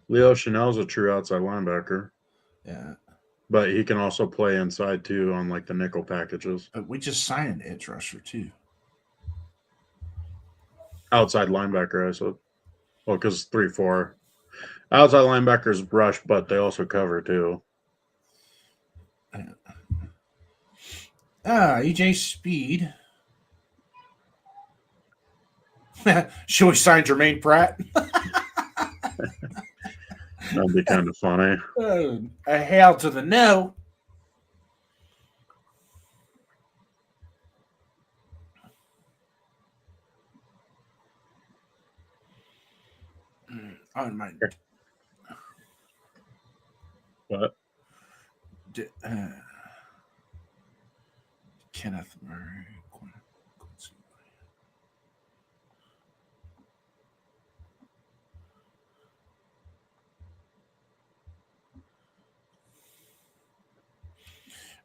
Leo Chanel's a true outside linebacker. Yeah. But he can also play inside too on like the nickel packages. But we just signed an edge rusher too. Outside linebacker, I said. Well, because 3-4. Outside linebackers rush, but they also cover too. EJ Speed. Should we sign Jermaine Pratt? That'd be kind of funny. A hell to the no. On my What? Kenneth Murray.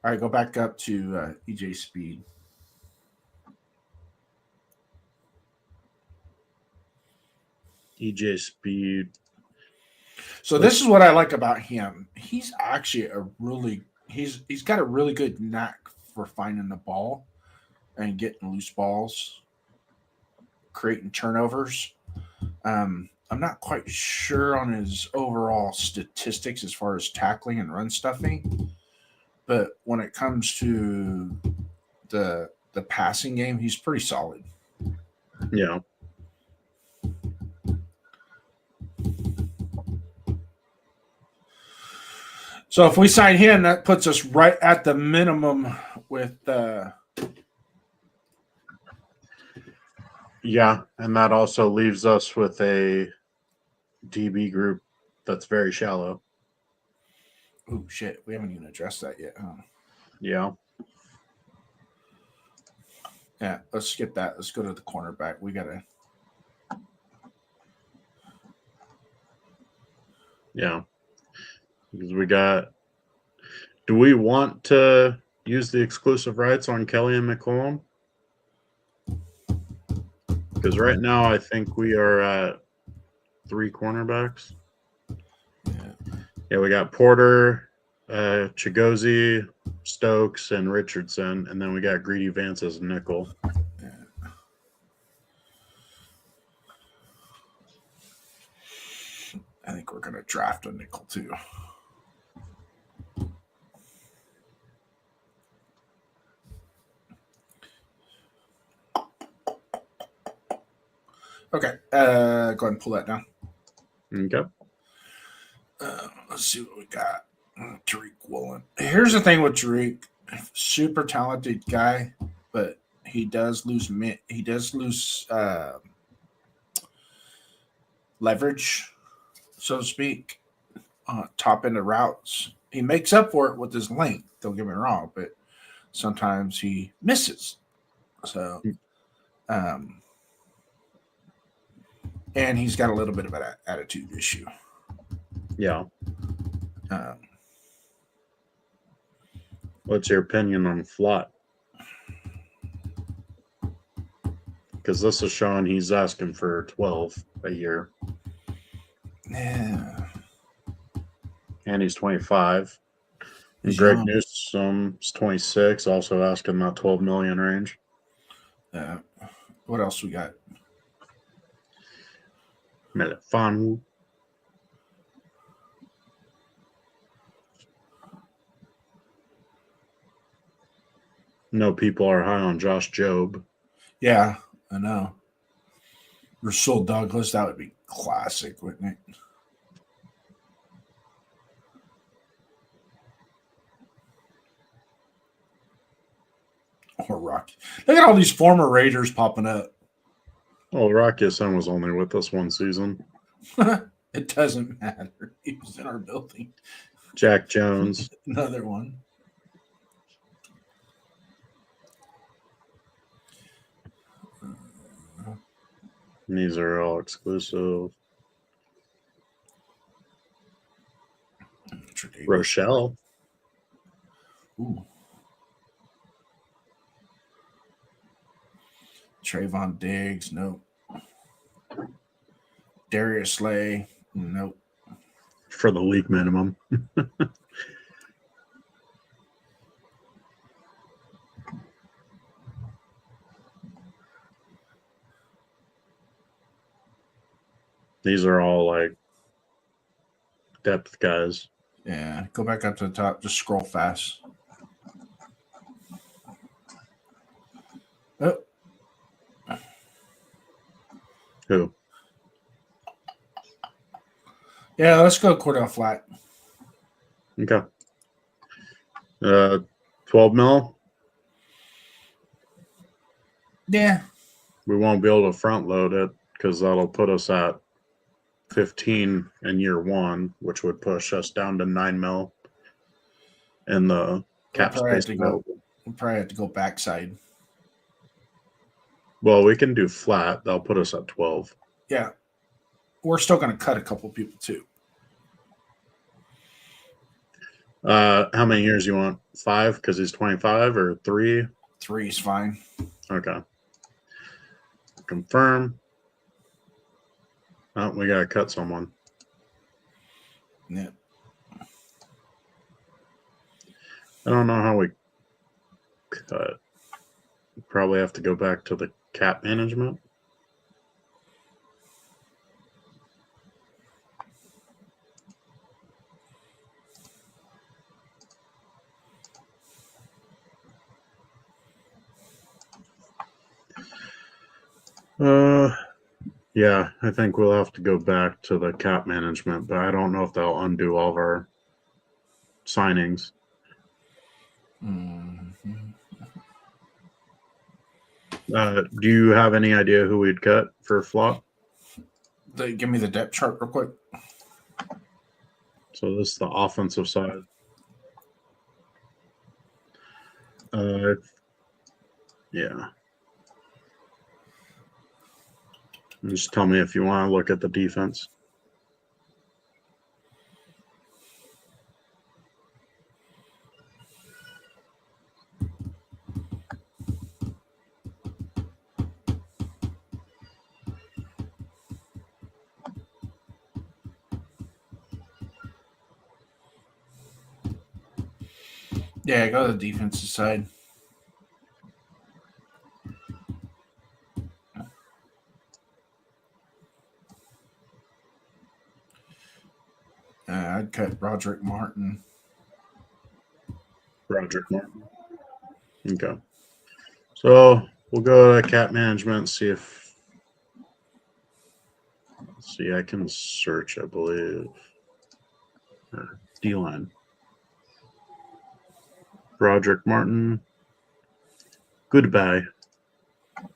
All right, go back up to EJ Speed. EJ Speed. So this is what I like about him. He's actually he's got a really good knack for finding the ball and getting loose balls, creating turnovers. I'm not quite sure on his overall statistics as far as tackling and run stuffing, but when it comes to the passing game, he's pretty solid. Yeah. So if we sign him, that puts us right at the minimum with Yeah, and that also leaves us with a DB group that's very shallow. Oh shit, we haven't even addressed that yet, huh? Yeah. Yeah, let's skip that. Let's go to the cornerback. We gotta. Yeah. Because we got. Do we want to use the exclusive rights on Kelly and McCollum? Because right now I think we are at 3 cornerbacks. Yeah, we got Porter, Chigozie, Stokes, and Richardson, and then we got Greedy Vance as nickel. I think we're going to draft a nickel too. Okay, go ahead and pull that down. Okay. Let's see what we got. Tariq Woolen. Here's the thing with Tariq, super talented guy, but he does lose leverage, so to speak, top end of routes. He makes up for it with his length. Don't get me wrong, but sometimes he misses. So, and he's got a little bit of an attitude issue. Yeah. What's your opinion on Flott? Because this is showing he's asking for 12 a year. Yeah. And he's 25. And He's Greg young. Newsome's 26, also asking that 12 million range. What else we got? Melifonwu. No people are high on Josh Jobe. Yeah, I know. Rasul Douglas, that would be classic, wouldn't it? Or Rocky. Look at all these former Raiders popping up. Oh, Rocky Sin was only with us one season. It doesn't matter. He was in our building. Jack Jones. Another one. And these are all exclusive. Rochelle. Ooh. Trayvon Diggs, nope. Darius Slay, nope. For the league minimum. These are all like depth guys. Yeah, go back up to the top. Just scroll fast. Oh. Who? Yeah, let's go Cordell Flat. Okay. 12 mil. Yeah. We won't be able to front load it because that'll put us at 15 in year one, which would push us down to 9 mil in the cap space. We'll probably have to go backside. Well, we can do flat. That'll put us at 12. Yeah. We're still going to cut a couple people too. How many years you want? 5 because he's 25 or 3? 3 is fine. Okay. Confirm. Oh, we got to cut someone. Yeah. I don't know how we cut. Probably have to go back to the cap management. Yeah, I think we'll have to go back to the cap management, but I don't know if they'll undo all of our signings. Mm-hmm. Do you have any idea who we'd cut for flop? Give me the depth chart real quick. So this is the offensive side. Yeah. Just tell me if you want to look at the defense. Yeah, go to the defensive side. I'd cut Roderick Martin. Roderick Martin. Okay. So we'll go to cap management, see if I can search, I believe. Or D-line. Roderick Martin. Goodbye. All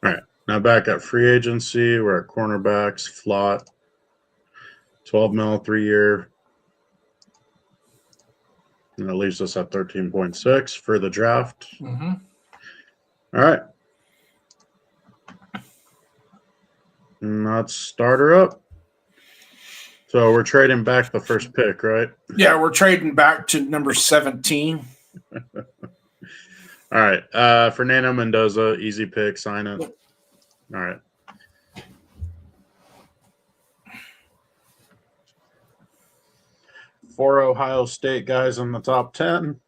right. Now back at free agency, we're at cornerbacks, Flott, 12 mil, 3 year. And that leaves us at 13.6 for the draft. Mm-hmm. All right. And let's start her up. So we're trading back the first pick, right? Yeah, we're trading back to number 17. All right. Fernando Mendoza, easy pick, sign it. All right. Four Ohio State guys in the top 10.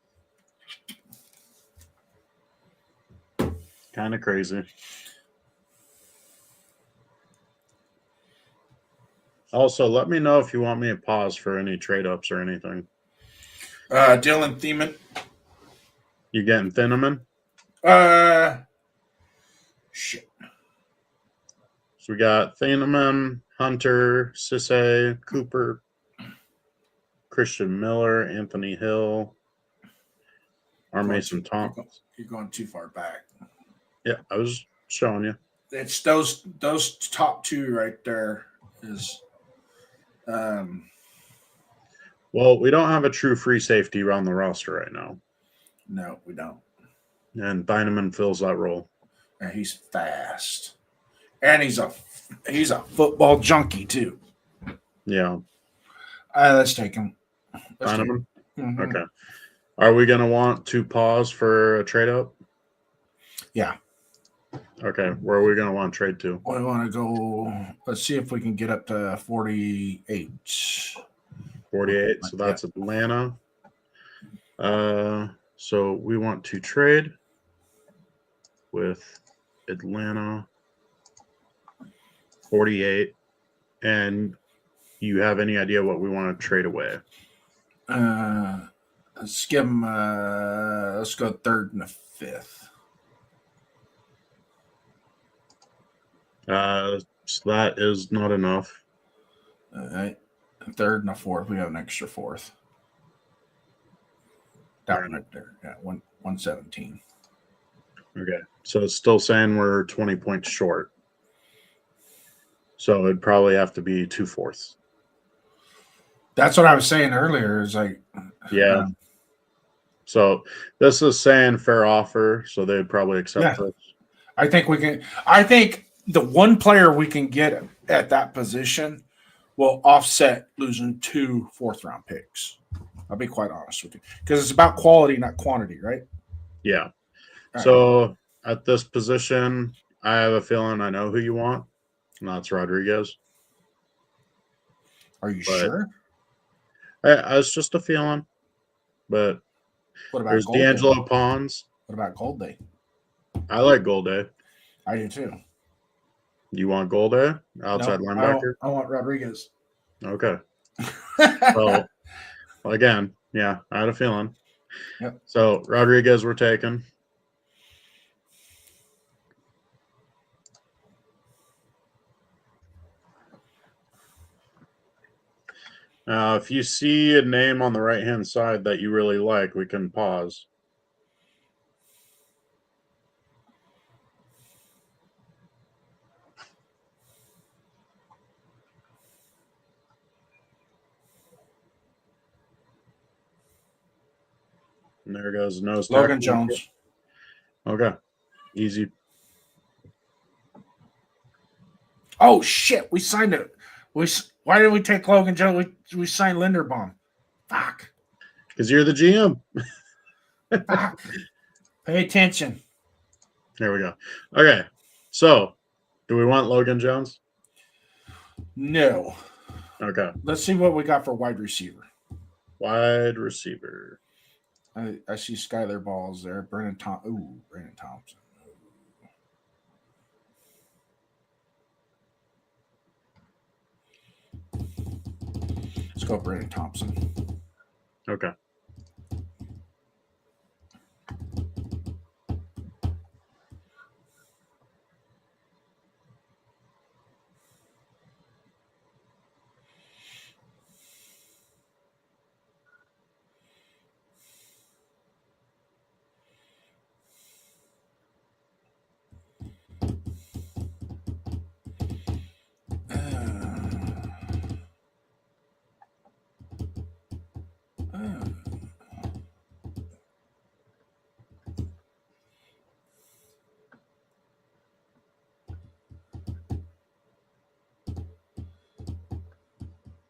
Kind of crazy. Also, let me know if you want me to pause for any trade ups or anything. Dylan Thiemann. You getting Thiemann? Shit. So we got Thiemann, Hunter, Cisse, Cooper, Christian Miller, Anthony Hill, R. Mason Thomas. You're going too far back. Yeah, I was showing you. It's those top two right there is. Well, we don't have a true free safety on the roster right now. No, we don't. And Thiemann fills that role. And he's fast. And he's a football junkie too. Yeah. Let's take him. Thiemann? Mm-hmm. Okay. Are we going to want to pause for a trade up? Yeah. Okay. Where are we going to want to trade to? We want to go. Let's see if we can get up to 48. 48. So that's Atlanta. So we want to trade with Atlanta 48. And you have any idea what we want to trade away? Let's give him. Let's go third and a fifth. So that is not enough. All right. A third and a fourth. We have an extra fourth. That one right there. Yeah, 117. Okay. So it's still saying we're 20 points short. So it'd probably have to be 2/4. That's what I was saying earlier. Is like, yeah. So this is saying fair offer, so they'd probably accept this. I think we can. I think the one player we can get at that position will offset losing 2 fourth-round picks. I'll be quite honest with you, because it's about quality, not quantity, right? Yeah. All so right. At this position, I have a feeling I know who you want, and that's Rodriguez. Are you sure? It's just a feeling. But what about there's D'Angelo Pons. What about Golday? I like Golday. I do too. You want Golday? Outside linebacker? I want Rodriguez. Okay. So, again, yeah, I had a feeling. Yep. So, Rodriguez we're taking. If you see a name on the right-hand side that you really like, we can pause. And there goes nose tackle. Logan Jones. Okay. Easy. Oh, shit. We signed it. Why did we take Logan Jones? We signed Linderbaum. Fuck. Because you're the GM. Fuck. Pay attention. There we go. Okay. So, do we want Logan Jones? No. Okay. Let's see what we got for wide receiver. Wide receiver. I see Skylar Balls there. Brandon Thompson. Let's go Brandon Thompson. Okay.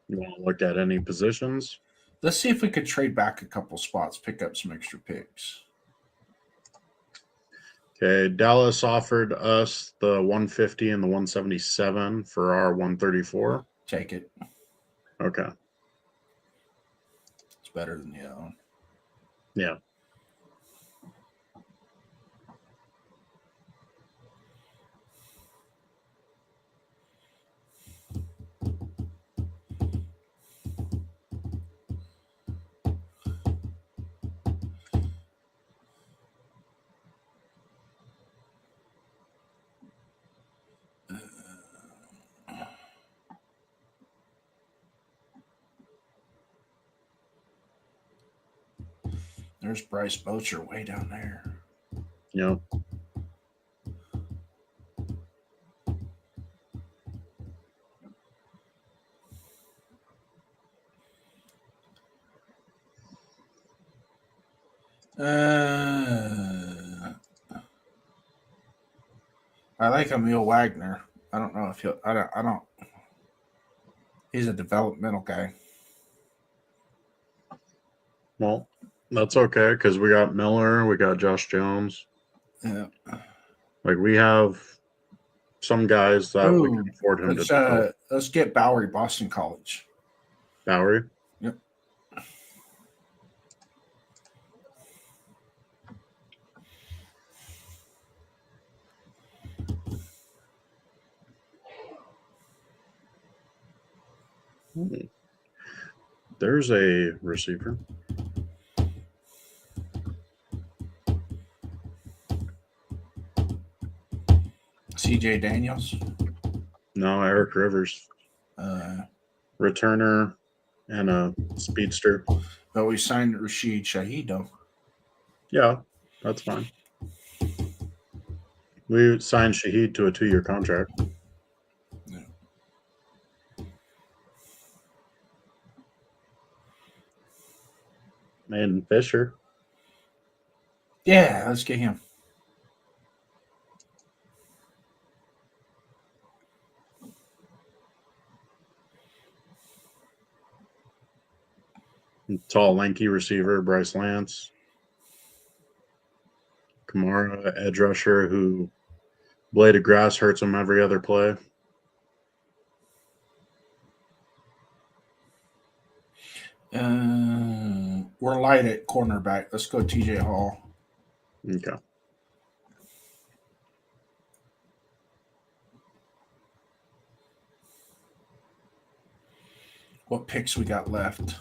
You want to look at any positions? Let's see if we could trade back a couple spots, pick up some extra picks. Okay. Dallas offered us the 150 and the 177 for our 134. Take it. Okay. It's better than the other one. Yeah. There's Bryce Bocher way down there. Yep. I like Emil Wagner. I don't know if he'll. I don't. He's a developmental guy. Well, that's okay because we got Miller, we got Josh Jones. Yeah. Like we have some guys that we can afford him to develop. Let's get Bowery, Boston College. Bowery. Yep. There's a receiver. CJ Daniels. No, Eric Rivers. Returner and a speedster. But we signed Rashid Shaheed, though. Yeah, that's fine. We signed Shaheed to a 2-year contract. Yeah. And Fisher. Yeah, let's get him. Tall, lanky receiver, Bryce Lance. Kamara, edge rusher, who blade of grass hurts him every other play. We're light at cornerback. Let's go TJ Hall. Okay. What picks we got left?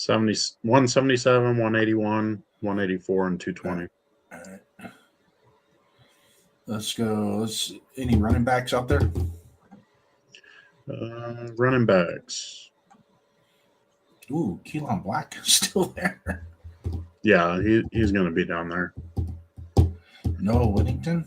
177, 181, 184, and 220. All right. Let's go. Any running backs out there? Running backs. Ooh, Keelan Black is still there. Yeah, he's going to be down there. Noah Whittington.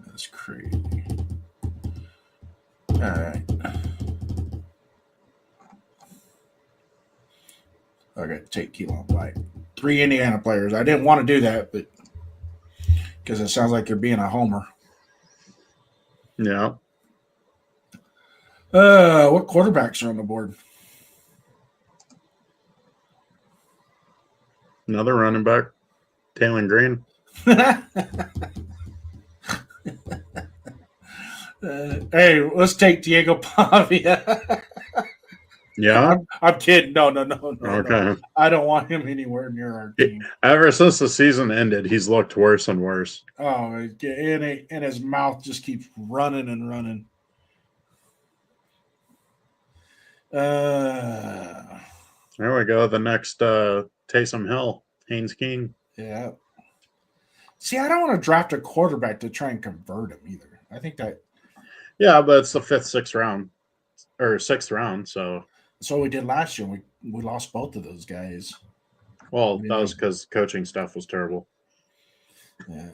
That's crazy. All right. I got to take Keelan Black. 3 Indiana players. I didn't want to do that, but because it sounds like you're being a homer. Yeah. What quarterbacks are on the board? Another running back, Taylor Green. Hey, let's take Diego Pavia. Yeah. I'm kidding. No. Okay. I don't want him anywhere near our team. Ever since the season ended, he's looked worse and worse. Oh, and his mouth just keeps running and running. There we go. The next Taysom Hill, Haynes King. Yeah. See, I don't want to draft a quarterback to try and convert him either. I think that. Yeah, but it's the 5th, 6th round or 6th round. So, That's what we did last year. We lost both of those guys. well, that was because coaching stuff was terrible. Yeah.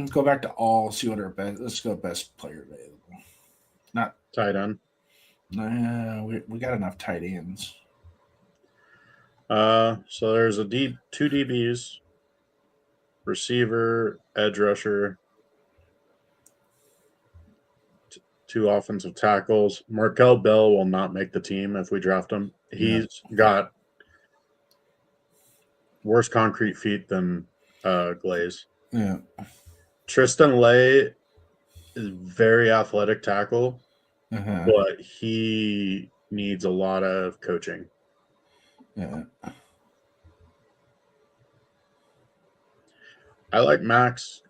Go back to all. See what our best. Let's go best player available. Not Tight end. Nah, we got enough tight ends. So there's two DBs, receiver, edge rusher, two offensive tackles. Markel Bell will not make the team if we draft him. He's got worse concrete feet than Glaze. Yeah. Tristan Lay is very athletic tackle, but he needs a lot of coaching. Yeah. I like Max.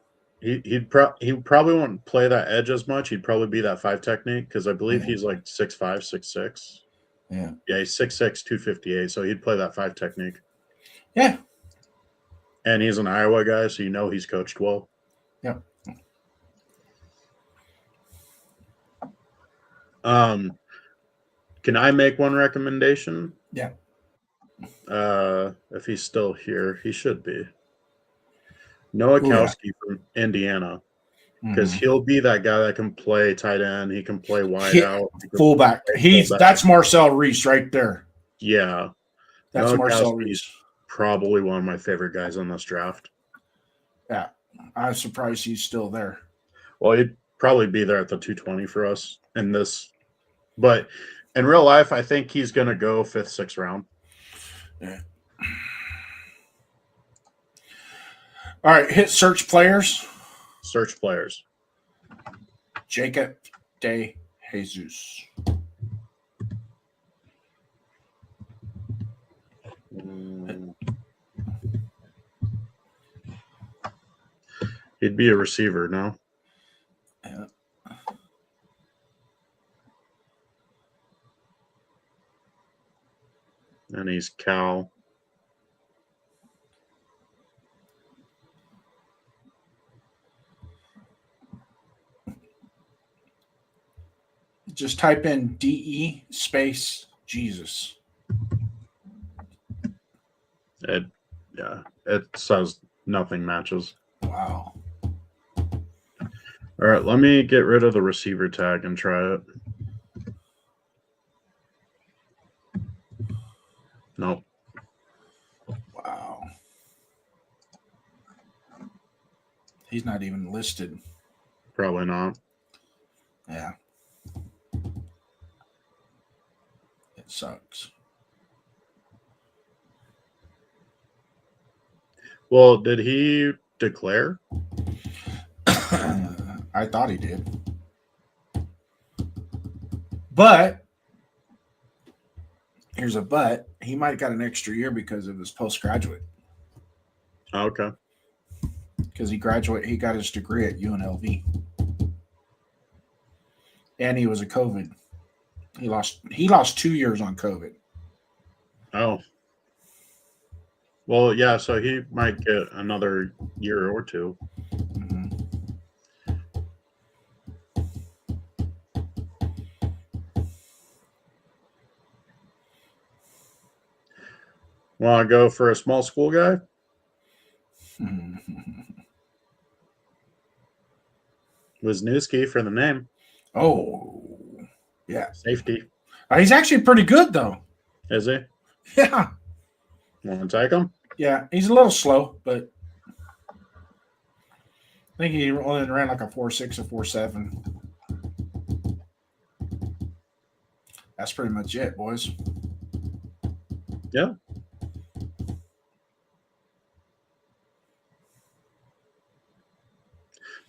He probably won't play that edge as much. He'd probably be that 5 technique because I believe he's like 6'5", 6'6". Yeah. Yeah, he's 6'6", 258, so he'd play that 5 technique. Yeah. And he's an Iowa guy, so you know he's coached well. Yeah. Can I make one recommendation? Yeah. If he's still here, he should be. Noah Kowski from Indiana. Because he'll be that guy that can play tight end. He can play wide out. Fullback. That's Marcel Reese right there. Yeah. That's Noah Marcel Kowski's Reese. Probably one of my favorite guys on this draft. Yeah. I'm surprised he's still there. Well, he'd probably be there at the 220 for us in this. But in real life, I think he's going to go 5th, 6th round. Yeah. All right. Hit search players. Search players. Jacob De Jesus. He'd be a receiver, no? Yeah. And he's Cal. Just type in DE space Jesus. It says nothing matches. Wow. All right, let me get rid of the receiver tag and try it. Nope. Wow. He's not even listed. Probably not. Yeah. It sucks. Well, did he declare? I thought he did. But here's a but. He might have got an extra year because of his postgraduate. Okay. Because he got his degree at UNLV. And he was a COVID. He lost 2 years on COVID. Oh. Well, yeah, so he might get another year or two. Mm-hmm. Want to go for a small school guy? Wisniewski for the name. Oh, yeah. Safety. He's actually pretty good, though. Is he? Yeah. Want to take him? Yeah. He's a little slow, but I think he only ran like a 4.6 or 4.7. That's pretty much it, boys. Yeah.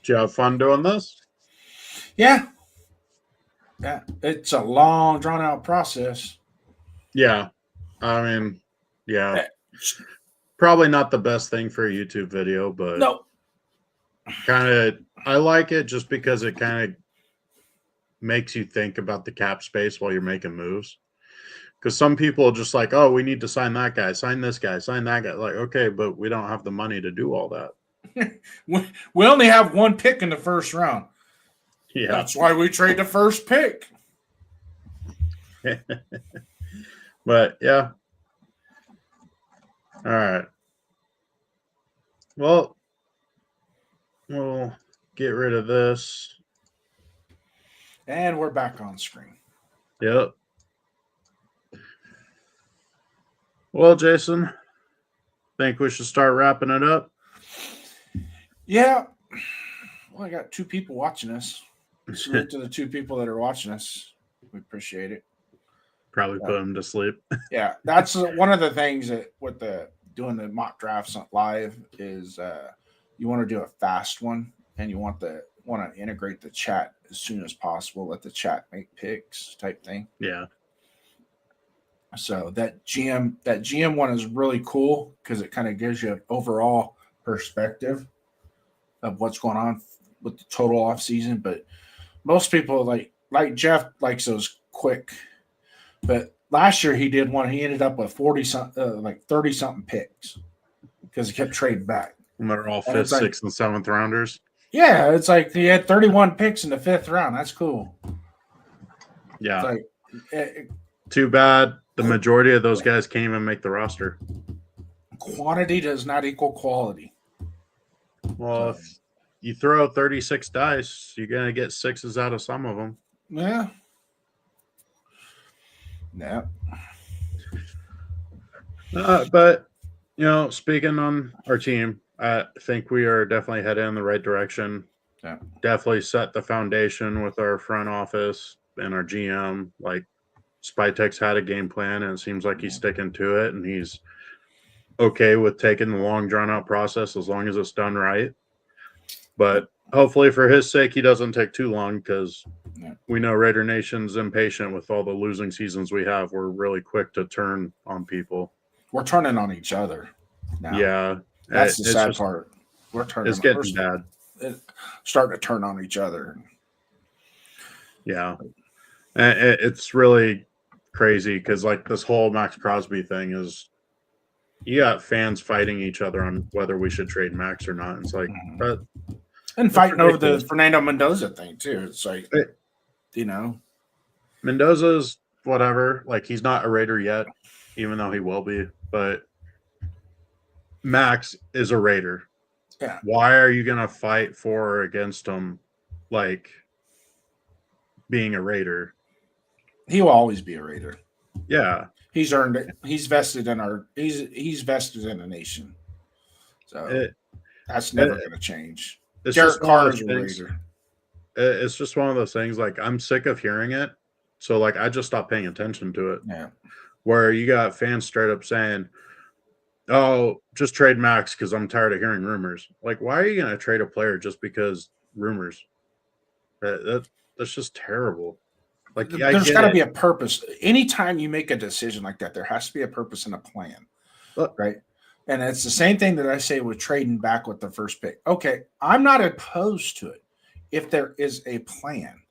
Did you have fun doing this? Yeah. Yeah. It's a long, drawn out process. Yeah. I mean, yeah. Eh, Probably not the best thing for a YouTube video, but No. kind of, I like it just because it kind of makes you think about the cap space while you're making moves. Because some people are just like, oh, we need to sign that guy, sign this guy, sign that guy. Like, okay, but we don't have the money to do all that. We only have one pick in the first round. Yeah. That's why we trade the first pick. But yeah. All right. Well, we'll get rid of this. And we're back on screen. Yep. Well, Jason, think we should start wrapping it up? Yeah. Well, I got 2 people watching us. Salute to the 2 people that are watching us. We appreciate it. Probably put him to sleep. Yeah, that's one of the things that with the doing the mock drafts live is you want to do a fast one, and you want to integrate the chat as soon as possible. Let the chat make picks type thing. Yeah. So that GM one is really cool because it kind of gives you an overall perspective of what's going on with the total off season. But most people like Jeff likes those quick. But last year he did one. He ended up with 30 something picks because he kept trading back. And they're all And fifth, it's like- sixth, and seventh rounders. Yeah, it's like he had 31 picks in the 5th round. That's cool. Yeah. It's like Too bad the majority of those guys can't even make the roster. quantity does not equal quality. Well, if you throw 36 dice, you're going to get 6s out of some of them. Yeah. Yeah. But, speaking on our team, I think we are definitely headed in the right direction. Yeah. Definitely set the foundation with our front office and our GM. Like, Spytek's had a game plan, and it seems like he's sticking to it, and he's okay with taking the long, drawn-out process as long as it's done right. But hopefully for his sake, he doesn't take too long because we know Raider Nation's impatient with all the losing seasons we have. We're really quick to turn on people. We're turning on each other now. Yeah. That's the it's sad just- part. We're turning. It's getting bad. Starting to turn on each other. Yeah. And it's really crazy because, like, this whole Max Crosby thing is you got fans fighting each other on whether we should trade Max or not. It's like, but And fighting over the ridiculous. Fernando Mendoza thing too. It's like, Mendoza's whatever. Like, he's not a Raider yet, even though he will be. But Max is a Raider. Yeah. Why are you going to fight for or against him, like, being a Raider? he will always be a Raider. Yeah. He's earned it. He's vested in he's vested in the nation. So that's never going to change. It's Derek just one Carr of is a those things. Raider. It's just one of those things. Like, I'm sick of hearing it, so like I just stopped paying attention to it. Yeah. Where you got fans straight up saying, "Oh, just trade Max because I'm tired of hearing rumors." Like, why are you going to trade a player just because rumors? That's just terrible. Like, I There's get got to it. be a purpose. Anytime you make a decision like that, there has to be a purpose and a plan. Look. Right. And it's the same thing that I say with trading back with the first pick. Okay, I'm not opposed to it if there is a plan.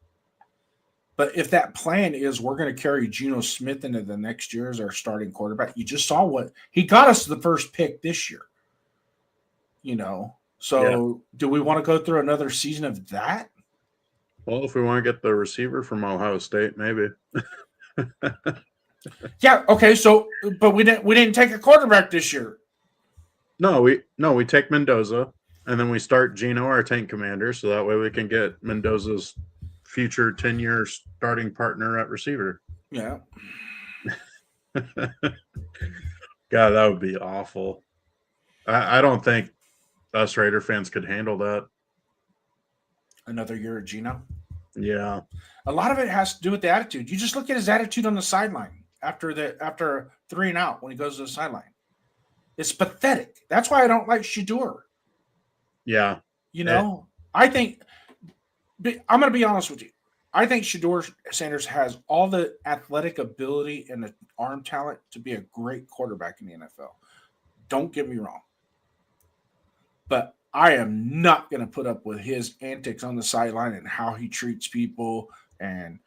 But if that plan is we're going to carry Geno Smith into the next year as our starting quarterback, you just saw what he got us the first pick this year. So do we want to go through another season of that? Well, if we want to get the receiver from Ohio State, maybe. Yeah. Okay. So, but we didn't take a quarterback this year. No, we take Mendoza and then we start Geno, our tank commander, so that way we can get Mendoza's future 10-year starting partner at receiver. Yeah. God, that would be awful. I don't think us Raider fans could handle that. Another year of Geno. Yeah. A lot of it has to do with the attitude. You just look at his attitude on the sideline after 3 and out when he goes to the sideline. It's pathetic. That's why I don't like Shador. Yeah. You know, I think I'm going to be honest with you. I think Shador Sanders has all the athletic ability and the arm talent to be a great quarterback in the NFL. Don't get me wrong. But I am not going to put up with his antics on the sideline and how he treats people and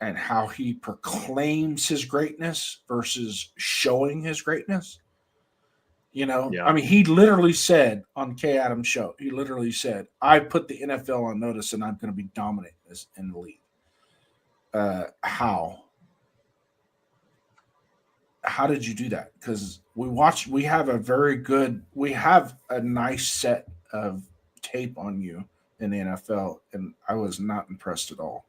how he proclaims his greatness versus showing his greatness. You know, Yeah. I mean, he literally said on Kay Adams' show, he literally said, I put the NFL on notice and I'm going to be dominant in the league. How did you do that? Because we have a nice set of tape on you in the NFL, and I was not impressed at all.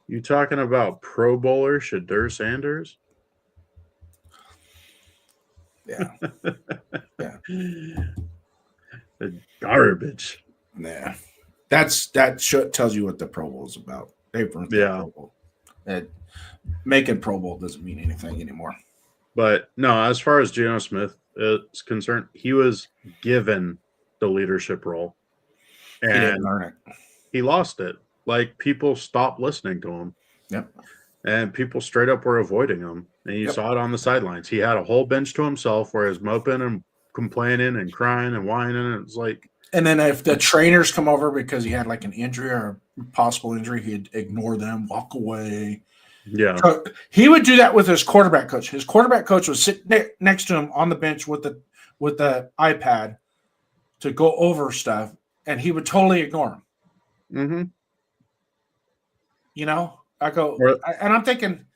You talking about Pro Bowler Shador Sanders? Yeah. Yeah. The garbage. Nah. Tells you what the Pro Bowl is about. They've ruined the Pro Bowl. Making Pro Bowl doesn't mean anything anymore. But no, as far as Geno Smith is concerned, he was given the leadership role. And he didn't earn it. He lost it. Like, people stopped listening to him. Yep. And people straight up were avoiding him. And you saw it on the sidelines. He had a whole bench to himself where he's moping and complaining and crying and whining. And it's like. And then if the trainers come over because he had like an injury or a possible injury, he'd ignore them, walk away. Yeah. So he would do that with his quarterback coach. His quarterback coach would sit next to him on the bench with the iPad to go over stuff, and he would totally ignore him. Mm-hmm. You know, and I'm thinking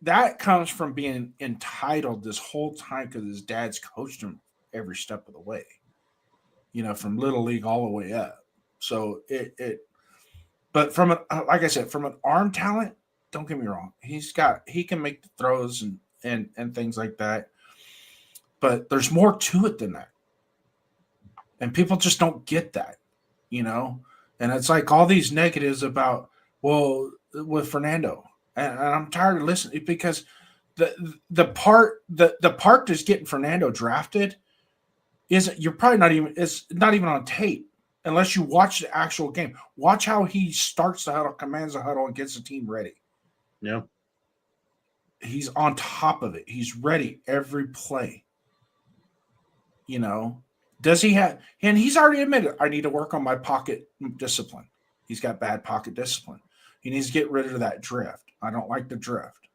that comes from being entitled this whole time because his dad's coached him every step of the way. You know, from little league all the way up. So but like I said, from an arm talent, don't get me wrong, he can make the throws and things like that. But there's more to it than that. And people just don't get that, you know? And it's like all these negatives about, well, with Fernando. And I'm tired of listening because the part that's getting Fernando drafted it's not even on tape unless you watch the actual game. Watch how he starts the huddle, commands the huddle, and gets the team ready. Yeah. He's on top of it. He's ready every play. You know, does he have, and he's already admitted, I need to work on my pocket discipline. He's got bad pocket discipline. He needs to get rid of that drift. I don't like the drift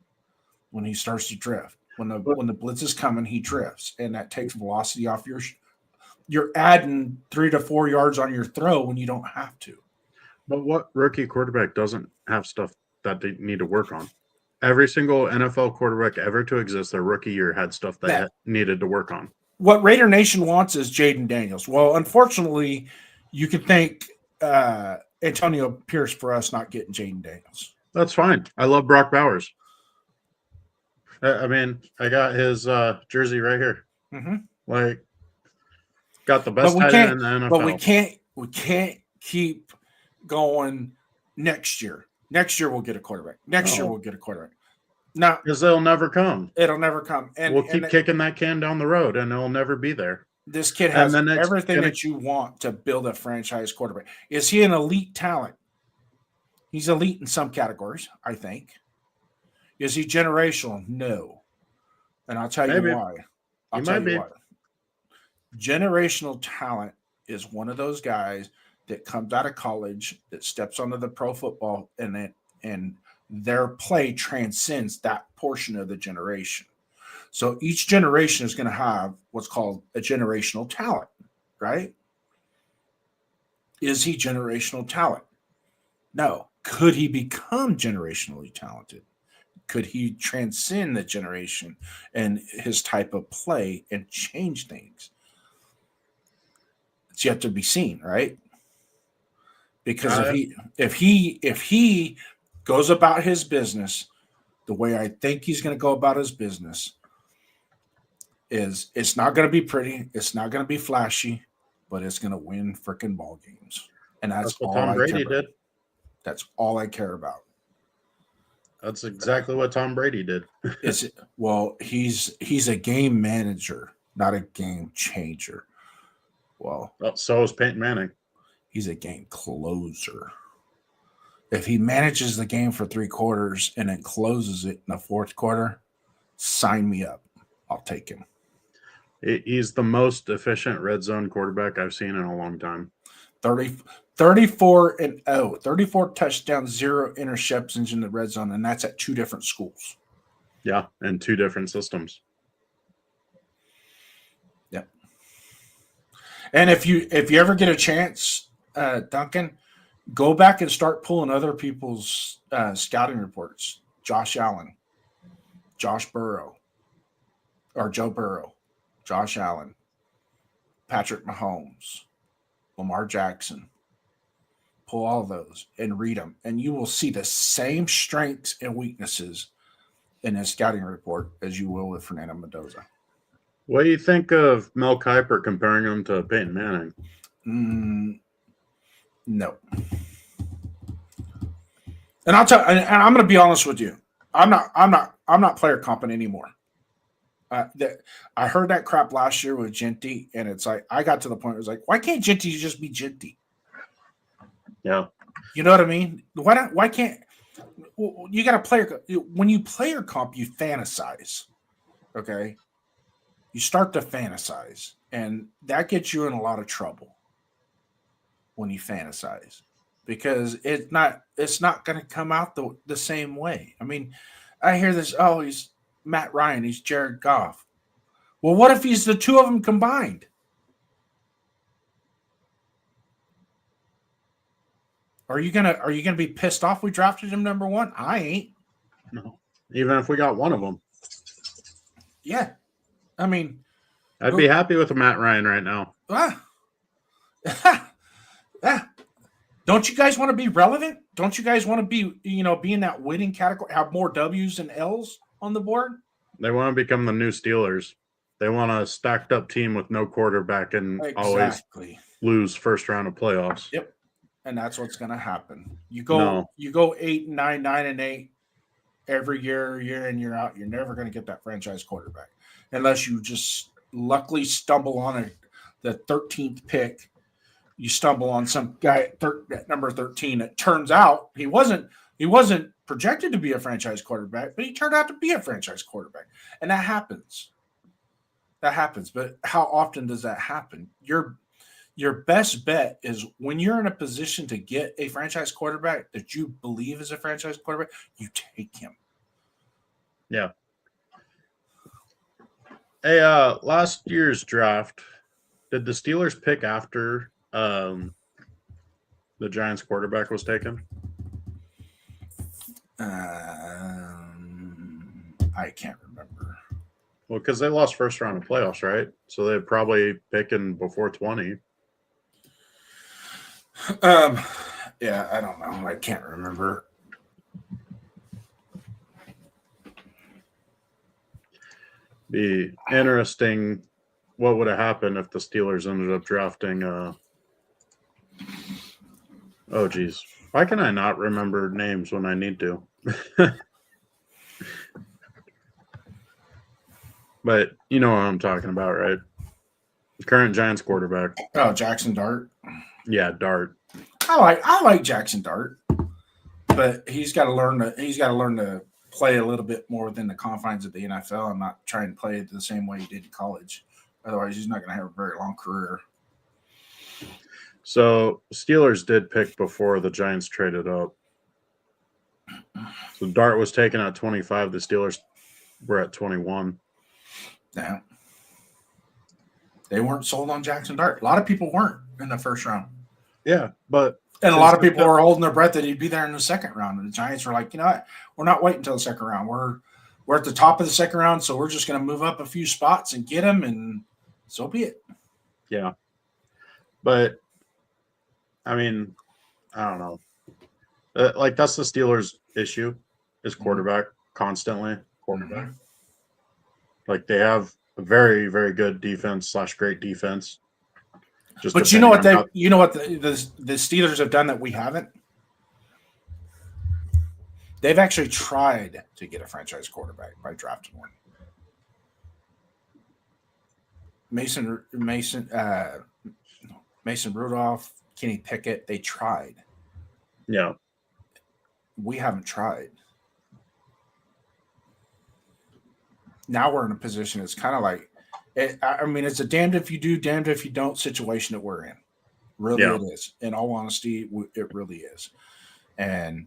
when he starts to drift. When the blitz is coming, he drifts, and that takes velocity off you're adding 3 to 4 yards on your throw when you don't have to. But what rookie quarterback doesn't have stuff that they need to work on? Every single NFL quarterback ever to exist their rookie year had stuff that needed to work on. What Raider Nation wants is Jaden Daniels. Well, unfortunately, you can thank Antonio Pierce for us not getting Jaden Daniels. That's fine. I love Brock Bowers. I mean, I got his jersey right here. Mm-hmm. Like, got the best tight end in the NFL. But we can't keep going next year. Next year we'll get a quarterback. Next year we'll get a quarterback. No, because they'll never come. It'll never come. And we'll keep kicking that can down the road, and it'll never be there. This kid has everything that you want to build a franchise quarterback. Is he an elite talent? He's elite in some categories, I think. Is he generational? No. And I'll tell you why. I'll tell you why. Generational talent is one of those guys that comes out of college, that steps onto the pro football, and their play transcends that portion of the generation. So each generation is going to have what's called a generational talent, right? Is he generational talent? No. Could he become generationally talented? Could he transcend the generation and his type of play and change things? It's yet to be seen, right? Because if he goes about his business the way I think he's going to go about his business, it's not going to be pretty, it's not going to be flashy, but it's going to win freaking ball games, and that's all what Tom Brady did. That's all I care about. That's exactly what Tom Brady did. He's a game manager, not a game changer. Well, So is Peyton Manning. he's a game closer. If he manages the game for 3 quarters and then closes it in the 4th quarter, sign me up. I'll take him. He's the most efficient red zone quarterback I've seen in a long time. 34-0, 34 touchdowns, 0 interceptions in the red zone, and that's at 2 different schools. Yeah, and 2 different systems. Yep. And if you ever get a chance, Duncan, go back and start pulling other people's scouting reports. Josh Allen, Joe Burrow, Josh Allen, Patrick Mahomes, Lamar Jackson. Pull all of those and read them, and you will see the same strengths and weaknesses in his scouting report as you will with Fernando Mendoza. What do you think of Mel Kiper comparing him to Peyton Manning? No. And I'll tell, and I'm going to be honest with you. I'm not player comping anymore. I heard that crap last year with Genty, and it's like I got to the point where it was like, why can't Genty just be Genty? Yeah. You know what I mean? Why can't you got a player when you player comp, you fantasize. Okay. You start to fantasize, and that gets you in a lot of trouble when you fantasize because it's not going to come out the same way. I mean, I hear this, oh, he's Matt Ryan, he's Jared Goff. Well, what if he's the 2 of them combined? Are you gonna be pissed off we drafted him number 1? I ain't. No. Even if we got one of them. Yeah. I mean, I'd be happy with a Matt Ryan right now. Don't you guys want to be relevant? Don't you guys want to be in that winning category, have more W's and L's on the board? They want to become the new Steelers. They want a stacked up team with no quarterback and always lose first round of playoffs. Yep. And that's what's going to happen. You go 8-9, 9-8 every year in, year out. You're never going to get that franchise quarterback unless you just luckily stumble on the 13th pick. You stumble on some guy at number 13. It turns out he wasn't projected to be a franchise quarterback, but he turned out to be a franchise quarterback. And that happens. But how often does that happen? Your best bet is when you're in a position to get a franchise quarterback that you believe is a franchise quarterback, you take him. Yeah. Hey, last year's draft, did the Steelers pick after the Giants quarterback was taken? I can't remember. Well, because they lost first round of playoffs, right? So they're probably picking before 20. Yeah, I don't know. I can't remember. Be interesting what would have happened if the Steelers ended up drafting oh geez. Why can I not remember names when I need to? But you know what I'm talking about, right? The current Giants quarterback. Oh, Jackson Dart. Yeah, Dart. I like Jackson Dart, but he's got to learn to play a little bit more within the confines of the NFL and not try and play it the same way he did in college. Otherwise, he's not going to have a very long career. So Steelers did pick before the Giants traded up. So Dart was taken at 25. The Steelers were at 21. Yeah. They weren't sold on Jackson Dart. A lot of people weren't in the first round. Yeah, but and a lot of people were holding their breath that he'd be there in the second round. And the Giants were like, you know what? We're not waiting until the second round. We're at the top of the second round, so we're just going to move up a few spots and get him, and so be it. Yeah. But, I mean, I don't know. Like, that's the Steelers' issue is quarterback constantly. Quarterback. Like, they have a very, very good defense / great defense. But you know what the Steelers have done that we haven't? They've actually tried to get a franchise quarterback by drafting one. Mason Rudolph, Kenny Pickett, they tried. Yeah. We haven't tried. Now we're in a position, it's kind of like, it's a damned if you do, damned if you don't situation that we're in. Really, Yeah. it is. In all honesty, it really is. And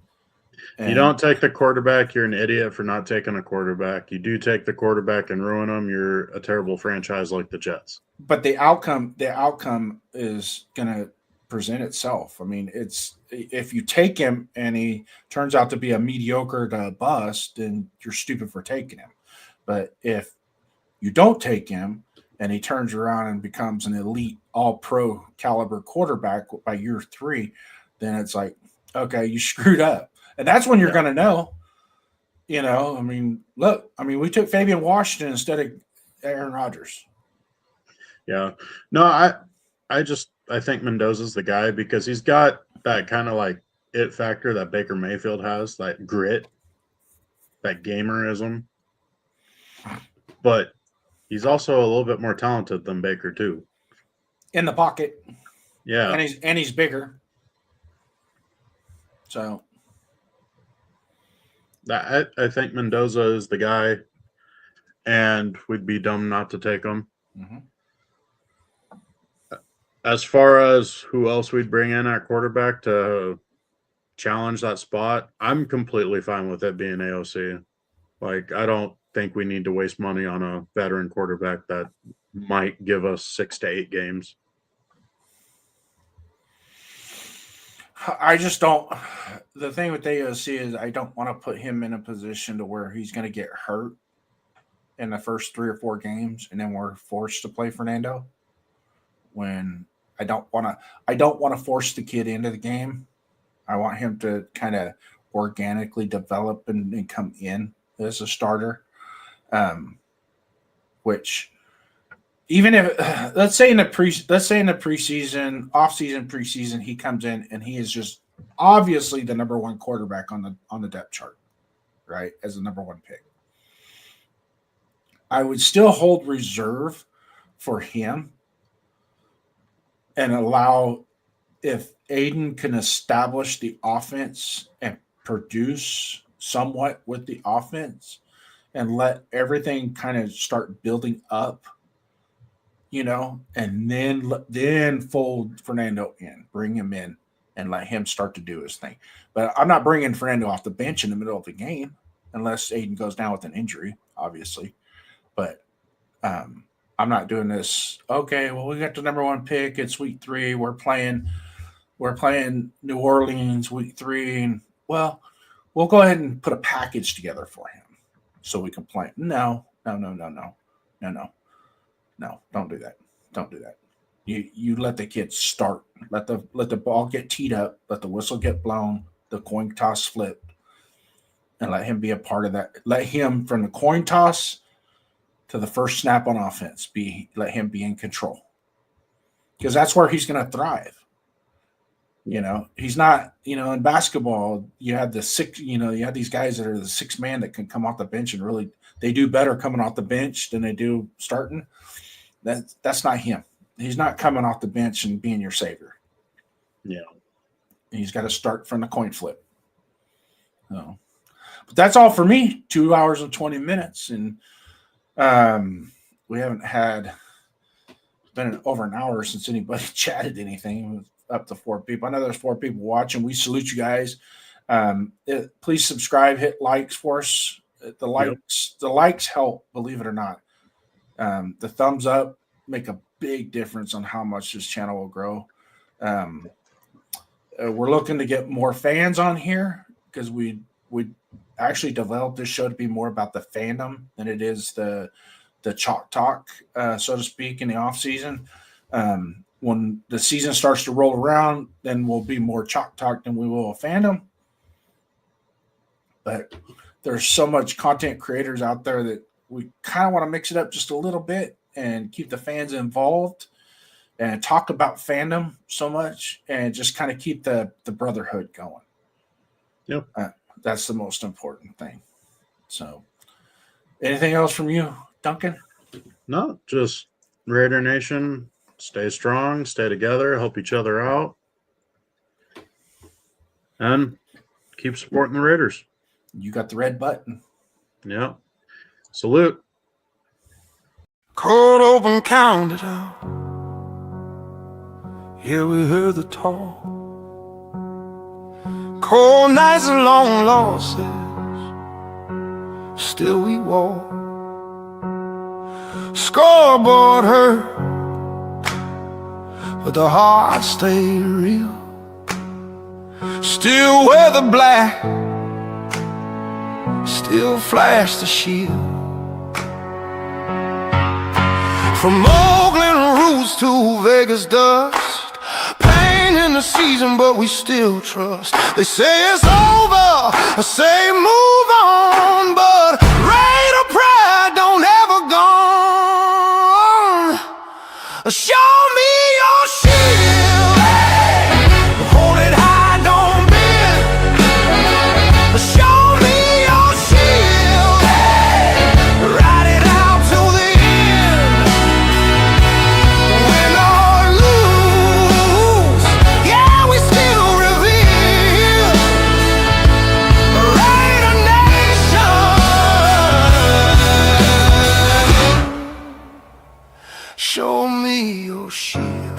you don't take the quarterback, you're an idiot for not taking a quarterback. You do take the quarterback and ruin them, you're a terrible franchise like the Jets. But the outcome is going to present itself. I mean, it's if you take him and he turns out to be a mediocre to a bust, then you're stupid for taking him. But if you don't take him and he turns around and becomes an elite all-pro caliber quarterback by year 3, then it's like, okay, you screwed up. And that's when you're going to know, I mean, look, we took Fabian Washington instead of Aaron Rodgers. Yeah. No, I think Mendoza's the guy because he's got that kind of like it factor that Baker Mayfield has, that grit, that gamerism. But he's also a little bit more talented than Baker too. In the pocket. Yeah. And he's bigger. So I think Mendoza is the guy, and we'd be dumb not to take him. Mm-hmm. As far as who else we'd bring in at quarterback to challenge that spot, I'm completely fine with it being AOC. Like, I don't think we need to waste money on a veteran quarterback that might give us 6 to 8 games. I just don't. The thing with AOC is I don't want to put him in a position to where he's going to get hurt in the first 3 or 4 games, and then we're forced to play Fernando. When I don't want to force the kid into the game. I want him to kind of organically develop and come in as a starter. Which even if let's say in the preseason, off-season, preseason, he comes in and he is just obviously the number 1 quarterback on the depth chart, right? As the number 1 pick. I would still hold reserve for him and allow, if Aiden can establish the offense and produce somewhat with the offense and let everything kind of start building up, and then fold Fernando in, bring him in and let him start to do his thing. But I'm not bringing Fernando off the bench in the middle of the game unless Aiden goes down with an injury, obviously. But I'm not doing this. Okay, well, we got the number 1 pick. It's week 3. We're playing New Orleans week 3. And, well, we'll go ahead and put a package together for him so we can play. No. No, don't do that. Don't do that. You let the kids start. Let the ball get teed up. Let the whistle get blown. The coin toss flip, and let him be a part of that. Let him, from the coin toss to the first snap on offense, let him be in control, because that's where he's going to thrive. He's not. In basketball, you have the 6. You have these guys that are the 6th man that can come off the bench and really they do better coming off the bench than they do starting. That's not him. He's not coming off the bench and being your savior. Yeah. He's got to start from the coin flip. So, but that's all for me. 2 hours and 20 minutes. And we haven't had been over an hour since anybody chatted anything. It was up to 4 people. I know there's 4 people watching. We salute you guys. Please subscribe, hit likes for us. The likes help, believe it or not. The thumbs up make a big difference on how much this channel will grow. We're looking to get more fans on here because we actually developed this show to be more about the fandom than it is the chalk talk, so to speak, in the off season. When the season starts to roll around, then we'll be more chalk talk than we will a fandom. But there's so much content creators out there that we kind of want to mix it up just a little bit and keep the fans involved and talk about fandom so much and just kind of keep the brotherhood going. Yep. That's the most important thing. So, anything else from you, Duncan? No, just Raider Nation, stay strong, stay together, help each other out, and keep supporting the Raiders. You got the red button. Yeah. Salute. Cold open, counted out. Yeah, we heard the talk. Cold nights and long losses, still we walk. Scoreboard hurt, but the heart stayed real. Still wear the black, still flash the shield. From Oakland roots to Vegas dust, pain in the season, but we still trust. They say it's over, I say move on, but Raider pride don't ever gone. Show me your shield, hold it high, don't bend. Show me your shield, ride it out to the end. Win or lose, yeah, we still reveal Raider Nation. Show me your shield.